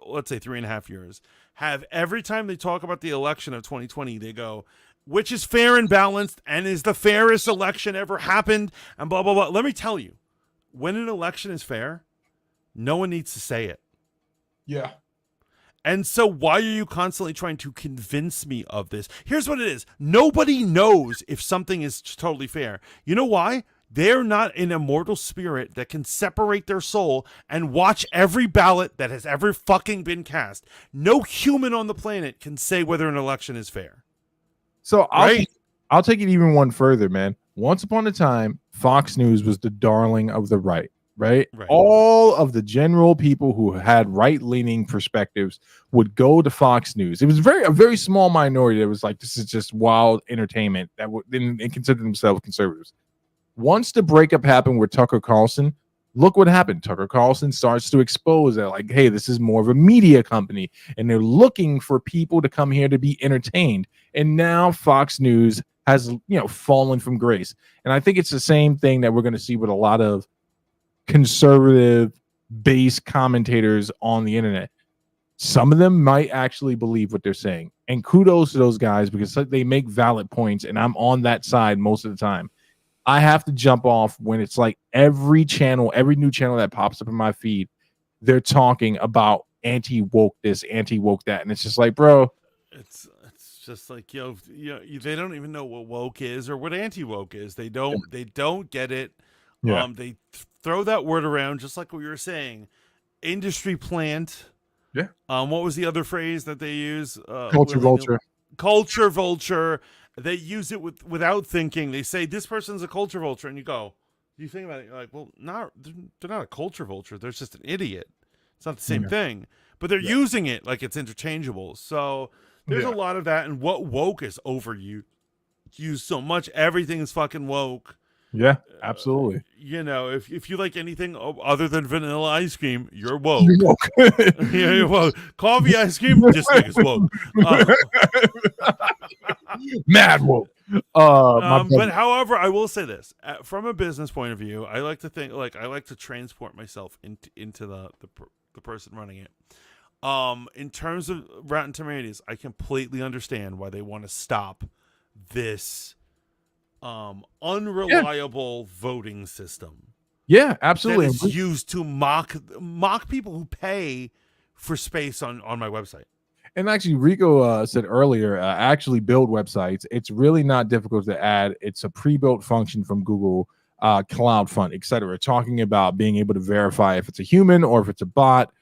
[SPEAKER 2] let's say 3.5 years, have every time they talk about the election of 2020, they go, which is fair and balanced and is the fairest election ever happened, and blah, blah, blah. Let me tell you, when an election is fair, no one needs to say it.
[SPEAKER 3] Yeah.
[SPEAKER 2] And so why are you constantly trying to convince me of this? Here's what it is. Nobody knows if something is totally fair. You know why? They're not an immortal spirit that can separate their soul and watch every ballot that has ever fucking been cast. No human on the planet can say whether an election is fair.
[SPEAKER 3] So I'll take it even one further, man. Once upon a time, Fox News was the darling of the right. All of the general people who had right-leaning perspectives would go to Fox News. It was a very small minority that was like, this is just wild entertainment that and consider themselves conservatives. Once the breakup happened with Tucker Carlson, look what happened. Tucker Carlson starts to expose that, like, hey, this is more of a media company, and they're looking for people to come here to be entertained. And now Fox News has, fallen from grace. And I think it's the same thing that we're going to see with a lot of conservative-based commentators on the internet. Some of them might actually believe what they're saying. And kudos to those guys because they make valid points, and I'm on that side most of the time. I have to jump off when it's like every new channel that pops up in my feed, they're talking about anti-woke this, anti-woke that. And it's just like, bro.
[SPEAKER 2] It's just like, they don't even know what woke is or what anti-woke is. They don't get it.
[SPEAKER 3] Yeah.
[SPEAKER 2] They throw that word around just like we were saying. Industry plant.
[SPEAKER 3] Yeah.
[SPEAKER 2] What was the other phrase that they use?
[SPEAKER 3] Culture vulture.
[SPEAKER 2] Culture vulture. They use it without thinking. They say this person's a culture vulture, and you go, you think about it, you're like, well, they're not a culture vulture. They're just an idiot. It's not the same thing, but they're using it like it's interchangeable. So there's a lot of that, and what woke is overused so much. Everything is fucking woke.
[SPEAKER 3] Yeah, absolutely.
[SPEAKER 2] If you like anything other than vanilla ice cream, you're woke.
[SPEAKER 3] You're woke.
[SPEAKER 2] Yeah, you're woke. Coffee ice cream, this thing is woke.
[SPEAKER 3] Mad woke.
[SPEAKER 2] But however, I will say this from a business point of view, I like to think I like to transport myself into the person running it. In terms of Rotten Tomatoes, I completely understand why they want to stop this unreliable voting system.
[SPEAKER 3] Yeah, absolutely.
[SPEAKER 2] That is used to mock people who pay for space on my website.
[SPEAKER 3] And actually, Rico said earlier, actually build websites. It's really not difficult to add. It's a pre-built function from Google, CloudFront, etc. Talking about being able to verify if it's a human or if it's a bot.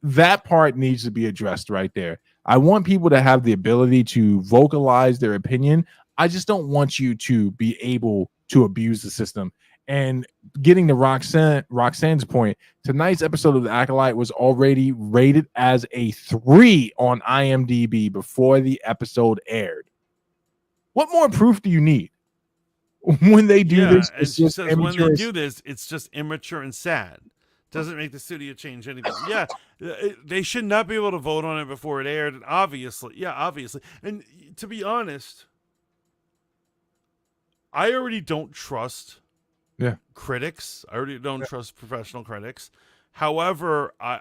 [SPEAKER 3] That part needs to be addressed right there. I want people to have the ability to vocalize their opinion. I just don't want you to be able to abuse the system. And getting to Roxanne's point, tonight's episode of The Acolyte was already rated as a 3 on IMDb before the episode aired. What more proof do you need? When they do this,
[SPEAKER 2] and
[SPEAKER 3] it's
[SPEAKER 2] she
[SPEAKER 3] just
[SPEAKER 2] says when they
[SPEAKER 3] immature.
[SPEAKER 2] do this, it's just immature and sad. Doesn't make the studio change anything. Yeah, they should not be able to vote on it before it aired. And obviously. And to be honest, I already don't trust critics. I already don't trust professional critics. However, I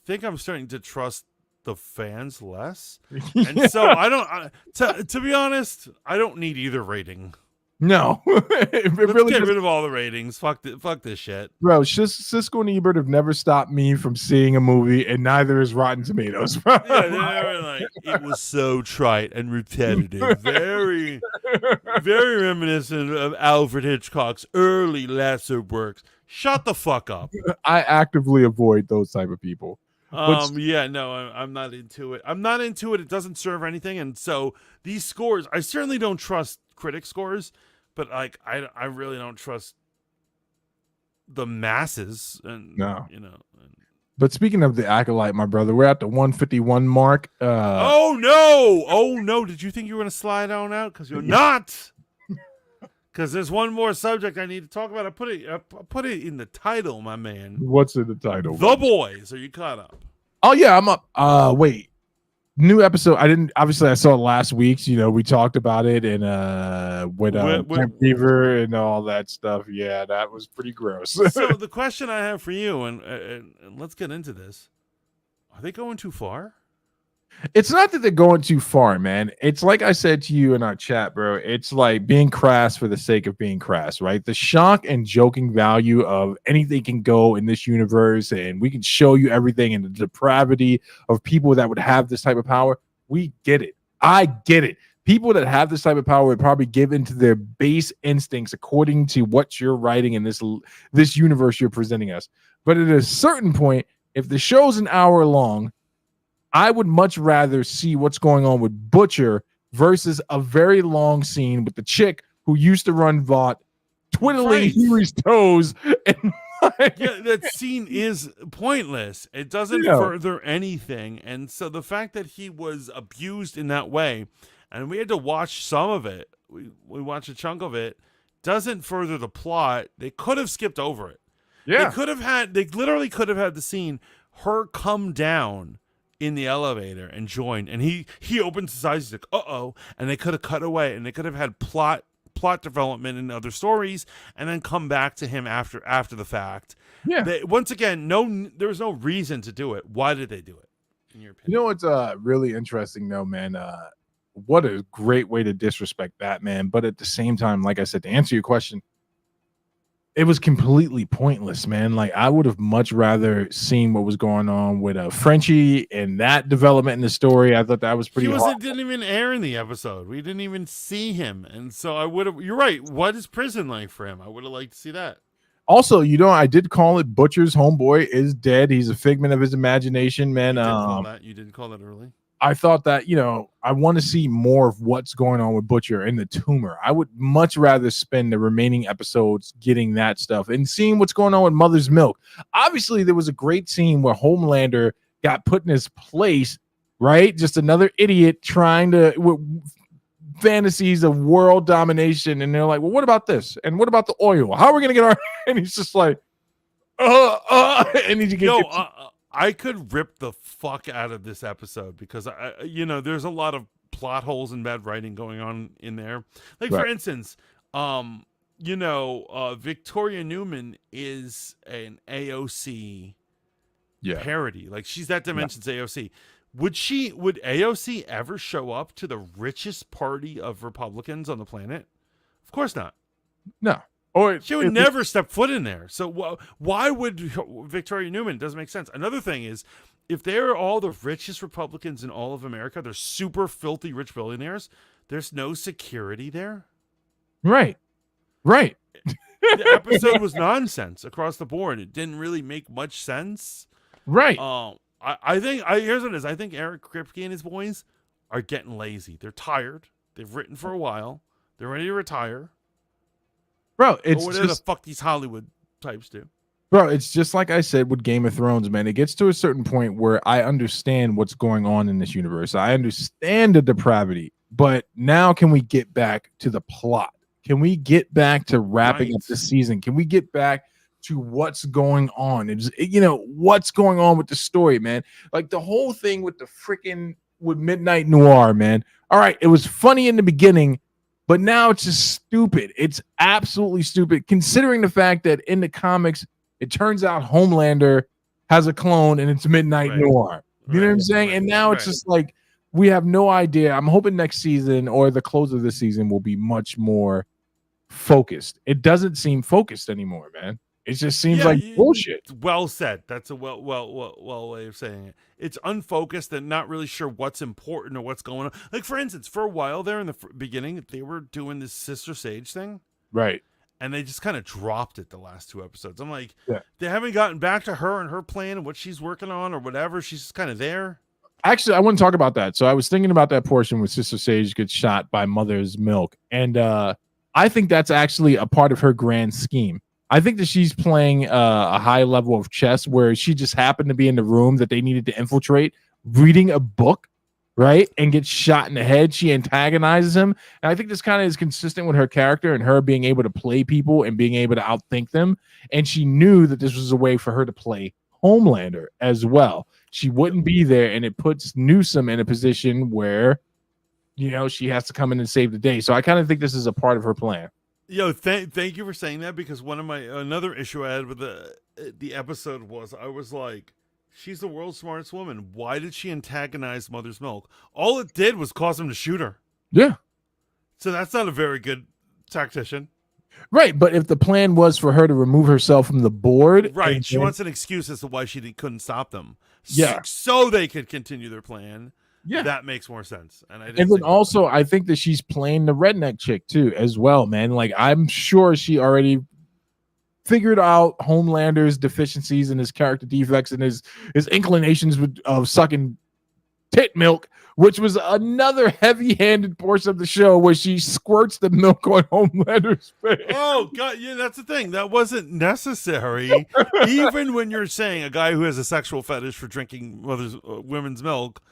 [SPEAKER 2] think I'm starting to trust the fans less. And so I don't, to be honest, I don't need either rating.
[SPEAKER 3] No,
[SPEAKER 2] Let's really get rid of all the ratings. Fuck this shit,
[SPEAKER 3] bro. Cisco and Ebert have never stopped me from seeing a movie, and neither is Rotten Tomatoes. Bro.
[SPEAKER 2] Yeah, they were like, it was so trite and repetitive, very, very reminiscent of Alfred Hitchcock's early lesser works. Shut the fuck up.
[SPEAKER 3] I actively avoid those type of people.
[SPEAKER 2] Yeah, no, I'm not into it. I'm not into it. It doesn't serve anything, and so these scores, I certainly don't trust critic scores, but like I really don't trust the masses, and you know.
[SPEAKER 3] But speaking of The Acolyte, my brother, we're at the 151 mark.
[SPEAKER 2] Oh no! Did you think you were gonna slide on out? Because you're not. Because there's one more subject I need to talk about. I put it in the title, my man.
[SPEAKER 3] What's in the title?
[SPEAKER 2] The Boys. Are you caught up?
[SPEAKER 3] Oh yeah, I'm up. Wait. New episode. I saw it last week. You know, we talked about it and with Camp Fever and all that stuff. Yeah, that was pretty gross.
[SPEAKER 2] So the question I have for you, and let's get into this. Are they going too far?
[SPEAKER 3] It's not that they're going too far, man. It's like I said to you in our chat, bro. It's like being crass for the sake of being crass, right? The shock and joking value of anything can go in this universe, and we can show you everything, and the depravity of people that would have this type of power. We get it. I get it. People that have this type of power would probably give into their base instincts according to what you're writing in this universe you're presenting us. But at a certain point, if the show's an hour long, I would much rather see what's going on with Butcher versus a very long scene with the chick who used to run Vought twiddling Huey's toes. And
[SPEAKER 2] yeah, that scene is pointless. It doesn't further anything. And so the fact that he was abused in that way, and we had to watch some of it, we watched a chunk of it, doesn't further the plot. They could have skipped over it.
[SPEAKER 3] Yeah.
[SPEAKER 2] They literally could have had the scene, her come down in the elevator and join, and he opens his eyes, he's like, uh-oh, and they could have cut away, and they could have had plot development in other stories, and then come back to him after the fact.
[SPEAKER 3] Yeah.
[SPEAKER 2] Once again, there was no reason to do it. Why did they do it, in your opinion?
[SPEAKER 3] You know what's really interesting though, man? What a great way to disrespect Batman, but at the same time, like I said, to answer your question, it was completely pointless, man. Like I would have much rather seen what was going on with Frenchie and that development in the story. I thought that was pretty.
[SPEAKER 2] Didn't even air in the episode. We didn't even see him, and so I would have. You're right. What is prison like for him? I would have liked to see that.
[SPEAKER 3] Also, you know, I did call it Butcher's homeboy is dead. He's a figment of his imagination, man.
[SPEAKER 2] You didn't call that early.
[SPEAKER 3] I thought that, you know, I want to see more of what's going on with Butcher and the tumor. I would much rather spend the remaining episodes getting that stuff and seeing what's going on with Mother's Milk. Obviously, there was a great scene where Homelander got put in his place, right? Just another idiot trying to fantasies of world domination. And they're like, well, what about this? And what about the oil? How are we going to get our... And he's just like, and he gets...
[SPEAKER 2] I could rip the fuck out of this episode because there's a lot of plot holes and bad writing going on in there. Like for instance, Victoria Newman is an AOC parody. Like she's that dimension's AOC. Would AOC ever show up to the richest party of Republicans on the planet? Of course not.
[SPEAKER 3] No.
[SPEAKER 2] She would never step foot in there. So why would Victoria Newman? It doesn't make sense. Another thing is, if they're all the richest Republicans in all of America, they're super filthy rich billionaires, there's no security there.
[SPEAKER 3] Right.
[SPEAKER 2] The episode was nonsense across the board. It didn't really make much sense.
[SPEAKER 3] Right.
[SPEAKER 2] I think here's what it is. I think Eric Kripke and his boys are getting lazy. They're tired. They've written for a while. They're ready to retire.
[SPEAKER 3] Bro, it's
[SPEAKER 2] or whatever
[SPEAKER 3] just
[SPEAKER 2] the fuck these Hollywood types do.
[SPEAKER 3] Bro, it's just like I said with Game of Thrones, man. It gets to a certain point where I understand what's going on in this universe. I understand the depravity, but now can we get back to the plot? Can we get back to wrapping up the season? Can we get back to what's going on? It's, what's going on with the story, man? Like the whole thing with the freaking with Midnight Noir, man. All right, it was funny in the beginning, but now it's just stupid. It's absolutely stupid, considering the fact that in the comics, it turns out Homelander has a clone and it's Midnight Noir. You know what I'm saying? And now it's just like we have no idea. I'm hoping next season or the close of the season will be much more focused. It doesn't seem focused anymore, man. It just seems like bullshit.
[SPEAKER 2] Well said. That's a well way of saying it. It's unfocused and not really sure what's important or what's going on. Like, for instance, for a while there in the beginning, they were doing this Sister Sage thing.
[SPEAKER 3] Right.
[SPEAKER 2] And they just kind of dropped it the last 2 episodes. I'm like, they haven't gotten back to her and her plan and what she's working on or whatever. She's just kind of there.
[SPEAKER 3] Actually, I want to talk about that. So I was thinking about that portion where Sister Sage gets shot by Mother's Milk. And I think that's actually a part of her grand scheme. I think that she's playing a high level of chess where she just happened to be in the room that they needed to infiltrate, reading a book, right? And gets shot in the head. She antagonizes him. And I think this kind of is consistent with her character and her being able to play people and being able to outthink them. And she knew that this was a way for her to play Homelander as well. She wouldn't be there, and it puts Newsom in a position where, she has to come in and save the day. So I kind of think this is a part of her plan.
[SPEAKER 2] Yo, thank you for saying that, because another issue I had with the episode was I was like, she's the world's smartest woman. Why did she antagonize Mother's Milk? All it did was cause him to shoot her.
[SPEAKER 3] Yeah.
[SPEAKER 2] So that's not a very good tactician.
[SPEAKER 3] Right, but if the plan was for her to remove herself from the board,
[SPEAKER 2] right, she wants an excuse as to why she couldn't stop them.
[SPEAKER 3] Yeah,
[SPEAKER 2] so they could continue their plan.
[SPEAKER 3] Yeah,
[SPEAKER 2] that makes more sense. And
[SPEAKER 3] then also, I think that she's playing the redneck chick too, as well, man. Like I'm sure she already figured out Homelander's deficiencies and his character defects and his inclinations of sucking tit milk, which was another heavy-handed portion of the show where she squirts the milk on Homelander's face.
[SPEAKER 2] Oh god, yeah, that's the thing. That wasn't necessary. Even when you're saying a guy who has a sexual fetish for drinking women's milk,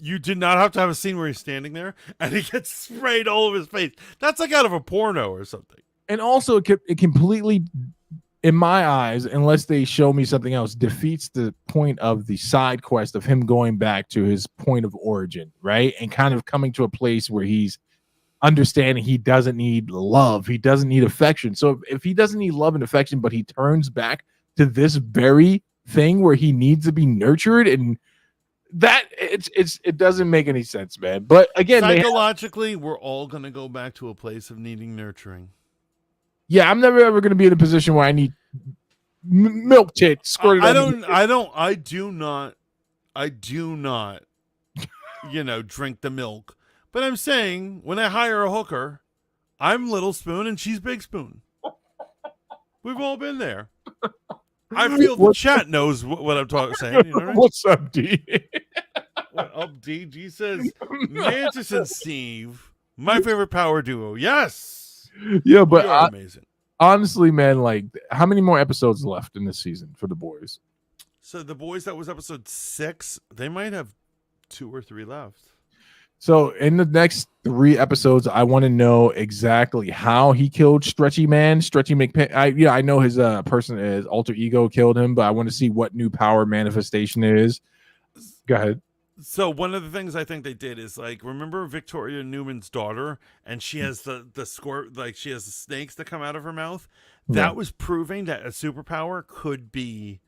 [SPEAKER 2] you did not have to have a scene where he's standing there and he gets sprayed all over his face. That's like out of a porno or something.
[SPEAKER 3] And also, it completely, in my eyes, unless they show me something else, defeats the point of the side quest of him going back to his point of origin, right? And kind of coming to a place where he's understanding he doesn't need love. He doesn't need affection. So if he doesn't need love and affection, but he turns back to this very thing where he needs to be nurtured, and that it doesn't make any sense, man. But again,
[SPEAKER 2] psychologically, we're all going to go back to a place of needing nurturing.
[SPEAKER 3] Yeah, I'm never ever going to be in a position where I need milk tit squirted.
[SPEAKER 2] I do not, drink the milk. But I'm saying when I hire a hooker, I'm Little Spoon and she's Big Spoon. We've all been there. I feel the chat knows what I'm saying. You know what I mean?
[SPEAKER 3] What's up, D?
[SPEAKER 2] What up, D? G says, Mantis and Steve, my favorite power duo. Yes.
[SPEAKER 3] Yeah, but
[SPEAKER 2] amazing.
[SPEAKER 3] Honestly, man, like, how many more episodes left in this season for the boys?
[SPEAKER 2] So the boys, that was episode 6. They might have 2 or 3 left.
[SPEAKER 3] So in the next 3 episodes, I want to know exactly how he killed Stretchy Man. Stretchy McPen. I know his his alter ego killed him, but I want to see what new power manifestation is. Go ahead.
[SPEAKER 2] So one of the things I think they did is, like, remember Victoria Newman's daughter, and she has the squirt, like she has the snakes that come out of her mouth. That was proving that a superpower could be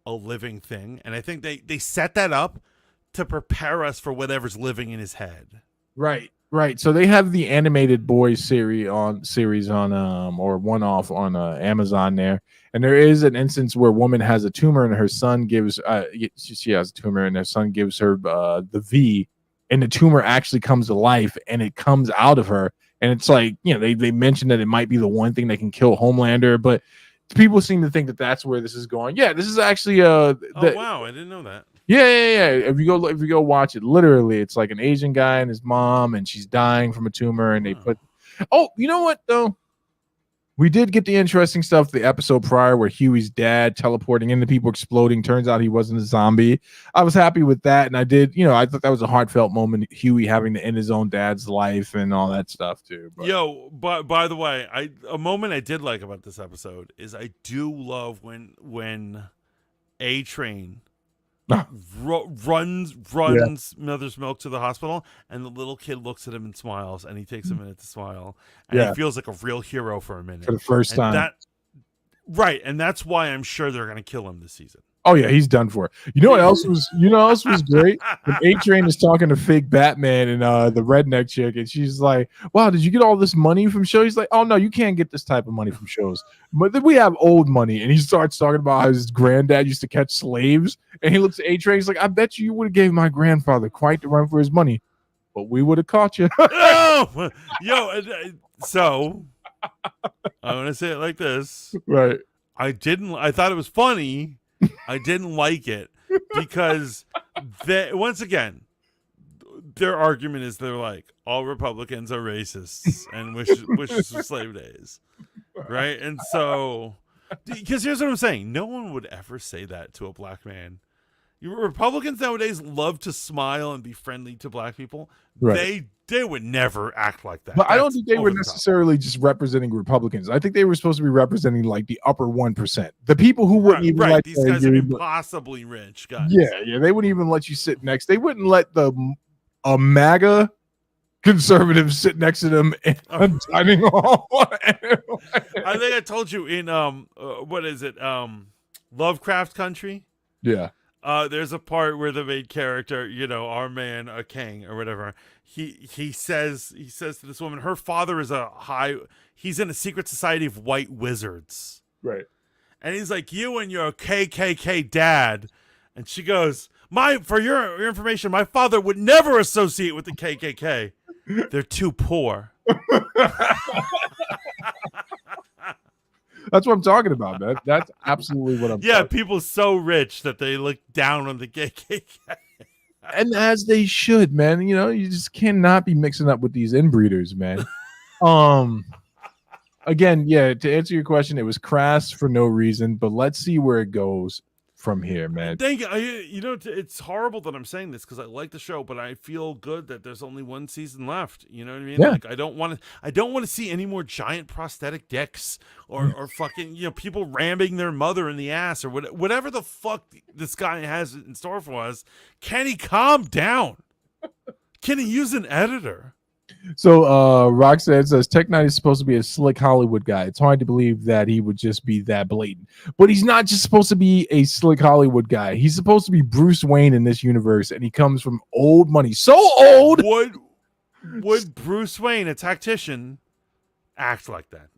[SPEAKER 2] a living thing, and I think they set that up to prepare us for whatever's living in his head.
[SPEAKER 3] Right. So they have the animated boys series on or one-off on Amazon there, and there is an instance where a woman has a tumor and her son gives she has a tumor and her son gives her the V, and the tumor actually comes to life and it comes out of her, and it's like, they mentioned that it might be the one thing that can kill Homelander, but people seem to think that that's where this is going. Yeah, this is actually
[SPEAKER 2] Oh wow, I didn't know that.
[SPEAKER 3] Yeah. If you go watch it, literally, it's like an Asian guy and his mom, and she's dying from a tumor, and they put. Oh, you know what though? We did get the interesting stuff the episode prior where Huey's dad teleporting into people exploding. Turns out he wasn't a zombie. I was happy with that. And I thought that was a heartfelt moment. Huey having to end his own dad's life and all that stuff too.
[SPEAKER 2] But by the way, a moment I did like about this episode is I do love when A Train runs Mother's Milk to the hospital, and the little kid looks at him and smiles, and he takes a minute to smile, and he feels like a real hero for a minute
[SPEAKER 3] for the first time.
[SPEAKER 2] And that's why I'm sure they're gonna kill him this season.
[SPEAKER 3] Oh yeah, he's done for. You know what else was? Great? When A-Train is talking to fake Batman and the redneck chick, and she's like, "Wow, did you get all this money from shows?" He's like, "Oh no, you can't get this type of money from shows. But then we have old money." And he starts talking about how his granddad used to catch slaves, and he looks at A-Train. He's like, "I bet you would have gave my grandfather quite the run for his money, but we would have caught you."
[SPEAKER 2] So I'm gonna say it like this,
[SPEAKER 3] right?
[SPEAKER 2] I thought it was funny. I didn't like it because once again, their argument is they're like, all Republicans are racists and wishes for slave days, right? And so, because here's what I'm saying: no one would ever say that to a black man. Republicans nowadays love to smile and be friendly to black people.
[SPEAKER 3] Right.
[SPEAKER 2] They would never act like that.
[SPEAKER 3] But I don't think they were necessarily just representing Republicans. I think they were supposed to be representing like the upper 1%. The people who wouldn't even let
[SPEAKER 2] these guys are impossibly rich guys.
[SPEAKER 3] Yeah. They wouldn't even let you sit next. They wouldn't let a MAGA conservative sit next to them in a dining hall.
[SPEAKER 2] I think I told you in what is it? Lovecraft Country?
[SPEAKER 3] Yeah.
[SPEAKER 2] There's a part where the main character, our man, Kang or whatever, he says to this woman, her father is he's in a secret society of white wizards.
[SPEAKER 3] Right.
[SPEAKER 2] And he's like, you and your KKK dad. And she goes, for your information, my father would never associate with the KKK. They're too poor.
[SPEAKER 3] That's what I'm talking about, man. That's absolutely what I'm talking about.
[SPEAKER 2] People so rich that they look down on the KKK.
[SPEAKER 3] And as they should, man. You just cannot be mixing up with these inbreeders, man. Again, to answer your question, it was crass for no reason, but let's see where it goes from here, man.
[SPEAKER 2] Thank you. It's horrible that I'm saying this because I like the show, but I feel good that there's only one season left. You know what I mean?
[SPEAKER 3] Yeah.
[SPEAKER 2] Like I don't want to see any more giant prosthetic dicks or fucking people ramming their mother in the ass or whatever the fuck this guy has in store for us. Can he calm down? Can he use an editor?
[SPEAKER 3] So Roxanne says Tech Knight is supposed to be a slick Hollywood guy. It's hard to believe that he would just be that blatant. But he's not just supposed to be a slick Hollywood guy. He's supposed to be Bruce Wayne in this universe, and he comes from old money. So old!
[SPEAKER 2] Would Bruce Wayne, a tactician, act like that?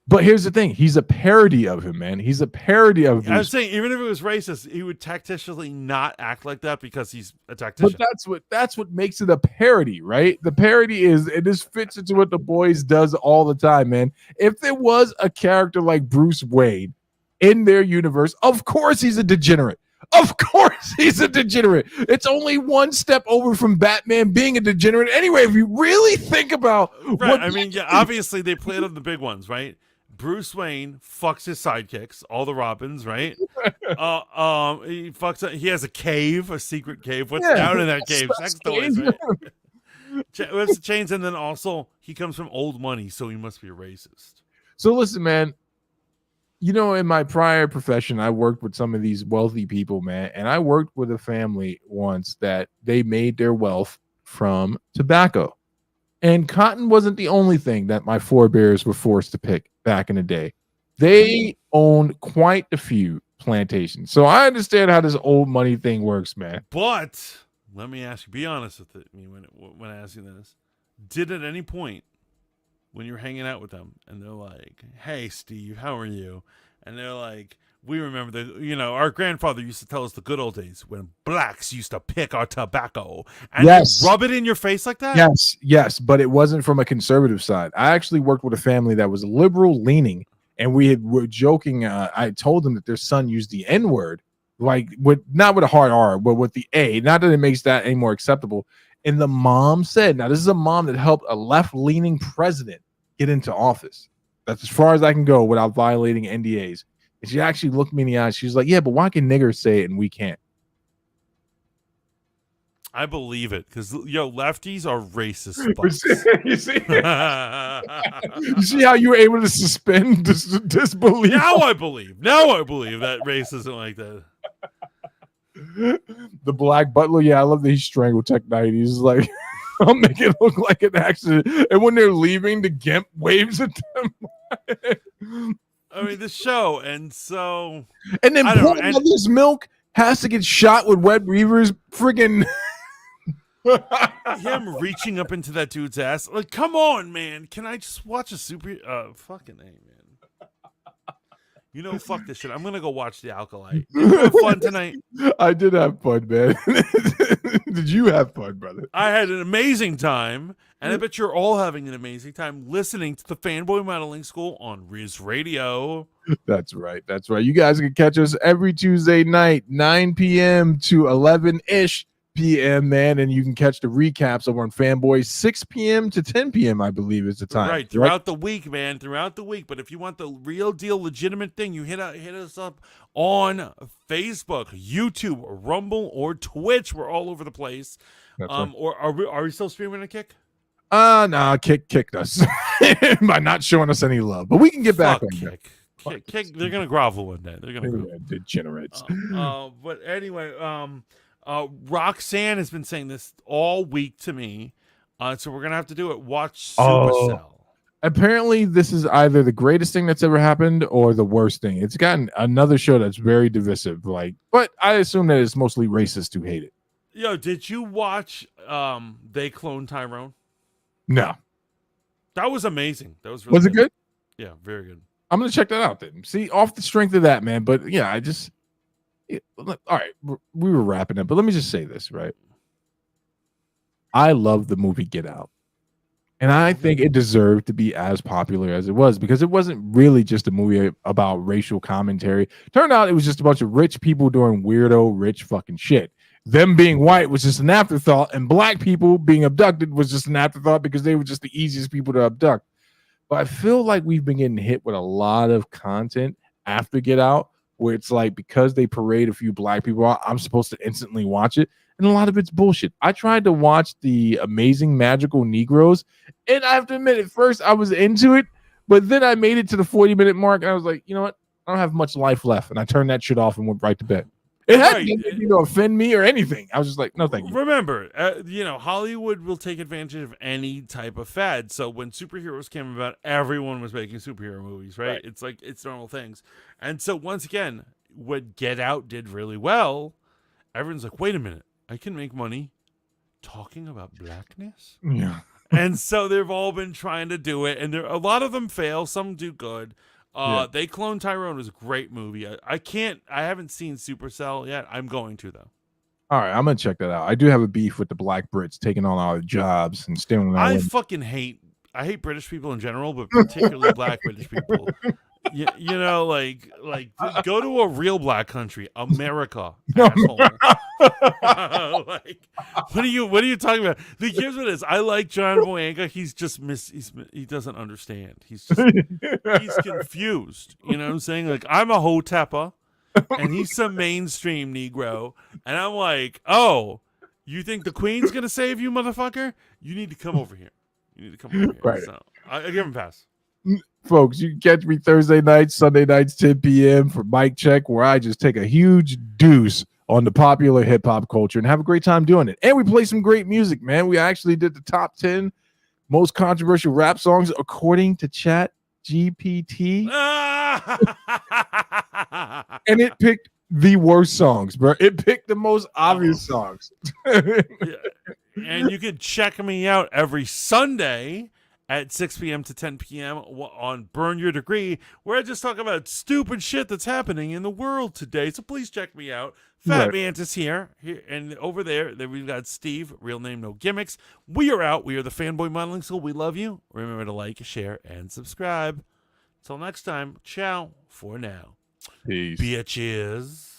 [SPEAKER 3] But here's the thing. He's a parody of him, man. He's a parody of Bruce.
[SPEAKER 2] I'm saying even if it was racist, he would tacticially not act like that because he's a tactician.
[SPEAKER 3] But that's what makes it a parody, right? The parody is it just fits into what The Boys does all the time, man. If there was a character like Bruce Wayne in their universe, of course he's a degenerate. Of course he's a degenerate. It's only one step over from Batman being a degenerate. Anyway, if you really think about
[SPEAKER 2] obviously they played on the big ones, right? Bruce Wayne fucks his sidekicks, all the Robins, right? He has a cave, a secret cave. What's down in that cave? Sex toys, right? What's the chains? And then also he comes from old money, so he must be a racist.
[SPEAKER 3] So listen, man. In my prior profession, I worked with some of these wealthy people, man, and I worked with a family once that they made their wealth from tobacco. And cotton wasn't the only thing that my forebears were forced to pick back in the day. They owned quite a few plantations. So I understand how this old money thing works, man.
[SPEAKER 2] But let me ask you, be honest with me when I ask you this. Did at any point when you're hanging out with them and they're like, hey, Steve, how are you? And they're like, we remember that, our grandfather used to tell us the good old days when blacks used to pick our tobacco and rub it in your face like that?
[SPEAKER 3] Yes, but it wasn't from a conservative side. I actually worked with a family that was liberal leaning, and were joking. I told them that their son used the N-word, like not with a hard R, but with the A. Not that it makes that any more acceptable. And the mom said, now this is a mom that helped a left-leaning president get into office. That's as far as I can go without violating NDAs. And she actually looked me in the eyes. She was like, yeah, but why can niggers say it and we can't?
[SPEAKER 2] I believe it because lefties are racist.
[SPEAKER 3] You see how you were able to suspend disbelief?
[SPEAKER 2] Now I believe that race isn't like that.
[SPEAKER 3] The black butler, I love that he strangled Tech Knight. He's like, I'll make it look like an accident. And when they're leaving, the Gimp waves at them.
[SPEAKER 2] I mean, the show, and so
[SPEAKER 3] and then poor Mother's Milk has to get shot with Web Reaver's friggin'
[SPEAKER 2] him reaching up into that dude's ass. Like, come on, man. Can I just watch a fucking A, man? Fuck this shit. I'm gonna go watch The Alkalite. Did you have fun tonight?
[SPEAKER 3] I did have fun, man. Did you have fun, brother?
[SPEAKER 2] I had an amazing time, and I bet you're all having an amazing time listening to the Fanboy Modeling School on Riz Radio.
[SPEAKER 3] That's right. You guys can catch us every Tuesday night, 9 p.m. to 11-ish p.m., man, and you can catch the recaps over on Fanboy 6 p.m. to 10 p.m. I believe is the time.
[SPEAKER 2] Right, throughout the week, man, throughout the week. But if you want the real deal, legitimate thing, you hit us up on Facebook, YouTube, Rumble, or Twitch. We're all over the place.
[SPEAKER 3] Right.
[SPEAKER 2] Or are we still streaming a Kick?
[SPEAKER 3] Nah, kicked us by not showing us any love, but we can get back on
[SPEAKER 2] Kick. Kick. They're gonna grovel one day. They're gonna
[SPEAKER 3] degenerates.
[SPEAKER 2] But anyway, Roxanne has been saying this all week to me, so we're gonna have to do it. Watch Supercell.
[SPEAKER 3] Apparently, this is either the greatest thing that's ever happened or the worst thing. It's gotten another show that's very divisive. But I assume that it's mostly racist who hate it.
[SPEAKER 2] Yo, did you watch They Clone Tyrone?
[SPEAKER 3] No.
[SPEAKER 2] That was amazing. That was really
[SPEAKER 3] Was it good?
[SPEAKER 2] Yeah, very good.
[SPEAKER 3] I'm gonna check that out then. See, off the strength of that, man. But yeah, all right, we were wrapping up, but let me just say this, right? I love the movie Get Out. And I think it deserved to be as popular as it was because it wasn't really just a movie about racial commentary. Turned out it was just a bunch of rich people doing weirdo, rich fucking shit. Them being white was just an afterthought, and black people being abducted was just an afterthought because they were just the easiest people to abduct. But I feel like we've been getting hit with a lot of content after Get Out, where it's like because they parade a few black people out, I'm supposed to instantly watch it. And a lot of it's bullshit. I tried to watch The Amazing Magical Negroes, and I have to admit, at first I was into it, but then I made it to the 40-minute mark, and I was like, you know what? I don't have much life left. And I turned that shit off and went right to bed. It hadn't offend me or anything. I was just like, no, thank you.
[SPEAKER 2] Remember, Hollywood will take advantage of any type of fad. So when superheroes came about, everyone was making superhero movies, right? It's like, it's normal things. And so once again, what Get Out did really well, everyone's like, wait a minute, I can make money talking about blackness?
[SPEAKER 3] Yeah.
[SPEAKER 2] And so they've all been trying to do it, and a lot of them fail, some do good. They Clone Tyrone was a great movie. I haven't seen Supercell yet. I'm going to though.
[SPEAKER 3] All right, I'm gonna check that out. I do have a beef with the black Brits taking on our jobs and stealing our
[SPEAKER 2] I hate British people in general, but particularly black British people. Go to a real black country, America, asshole. What are you talking about? Here's what it is. I like John Boyega. He's just he doesn't understand. He's confused. You know what I'm saying? Like, I'm a Hotepa, and he's some mainstream Negro, and I'm like, oh, you think the Queen's gonna save you, motherfucker? You need to come over here.
[SPEAKER 3] Right.
[SPEAKER 2] So I give him a pass.
[SPEAKER 3] Folks, you can catch me Thursday nights, Sunday nights, 10 p.m. for Mic Check, where I just take a huge deuce on the popular hip-hop culture and have a great time doing it. And we play some great music, man. We actually did the top 10 most controversial rap songs according to Chat GPT. And it picked the worst songs, bro. It picked the most obvious songs.
[SPEAKER 2] Yeah. And you can check me out every Sunday at 6 p.m. to 10 p.m. on Burn Your Degree, where I just talk about stupid shit that's happening in the world today. So please check me out. Fat Mantis here, and over there we've got Steve, real name, no gimmicks. We are out. We are the Fanboy Modeling School. We love you. Remember to like, share, and subscribe. Till next time, ciao for now.
[SPEAKER 3] Peace.
[SPEAKER 2] Bitches.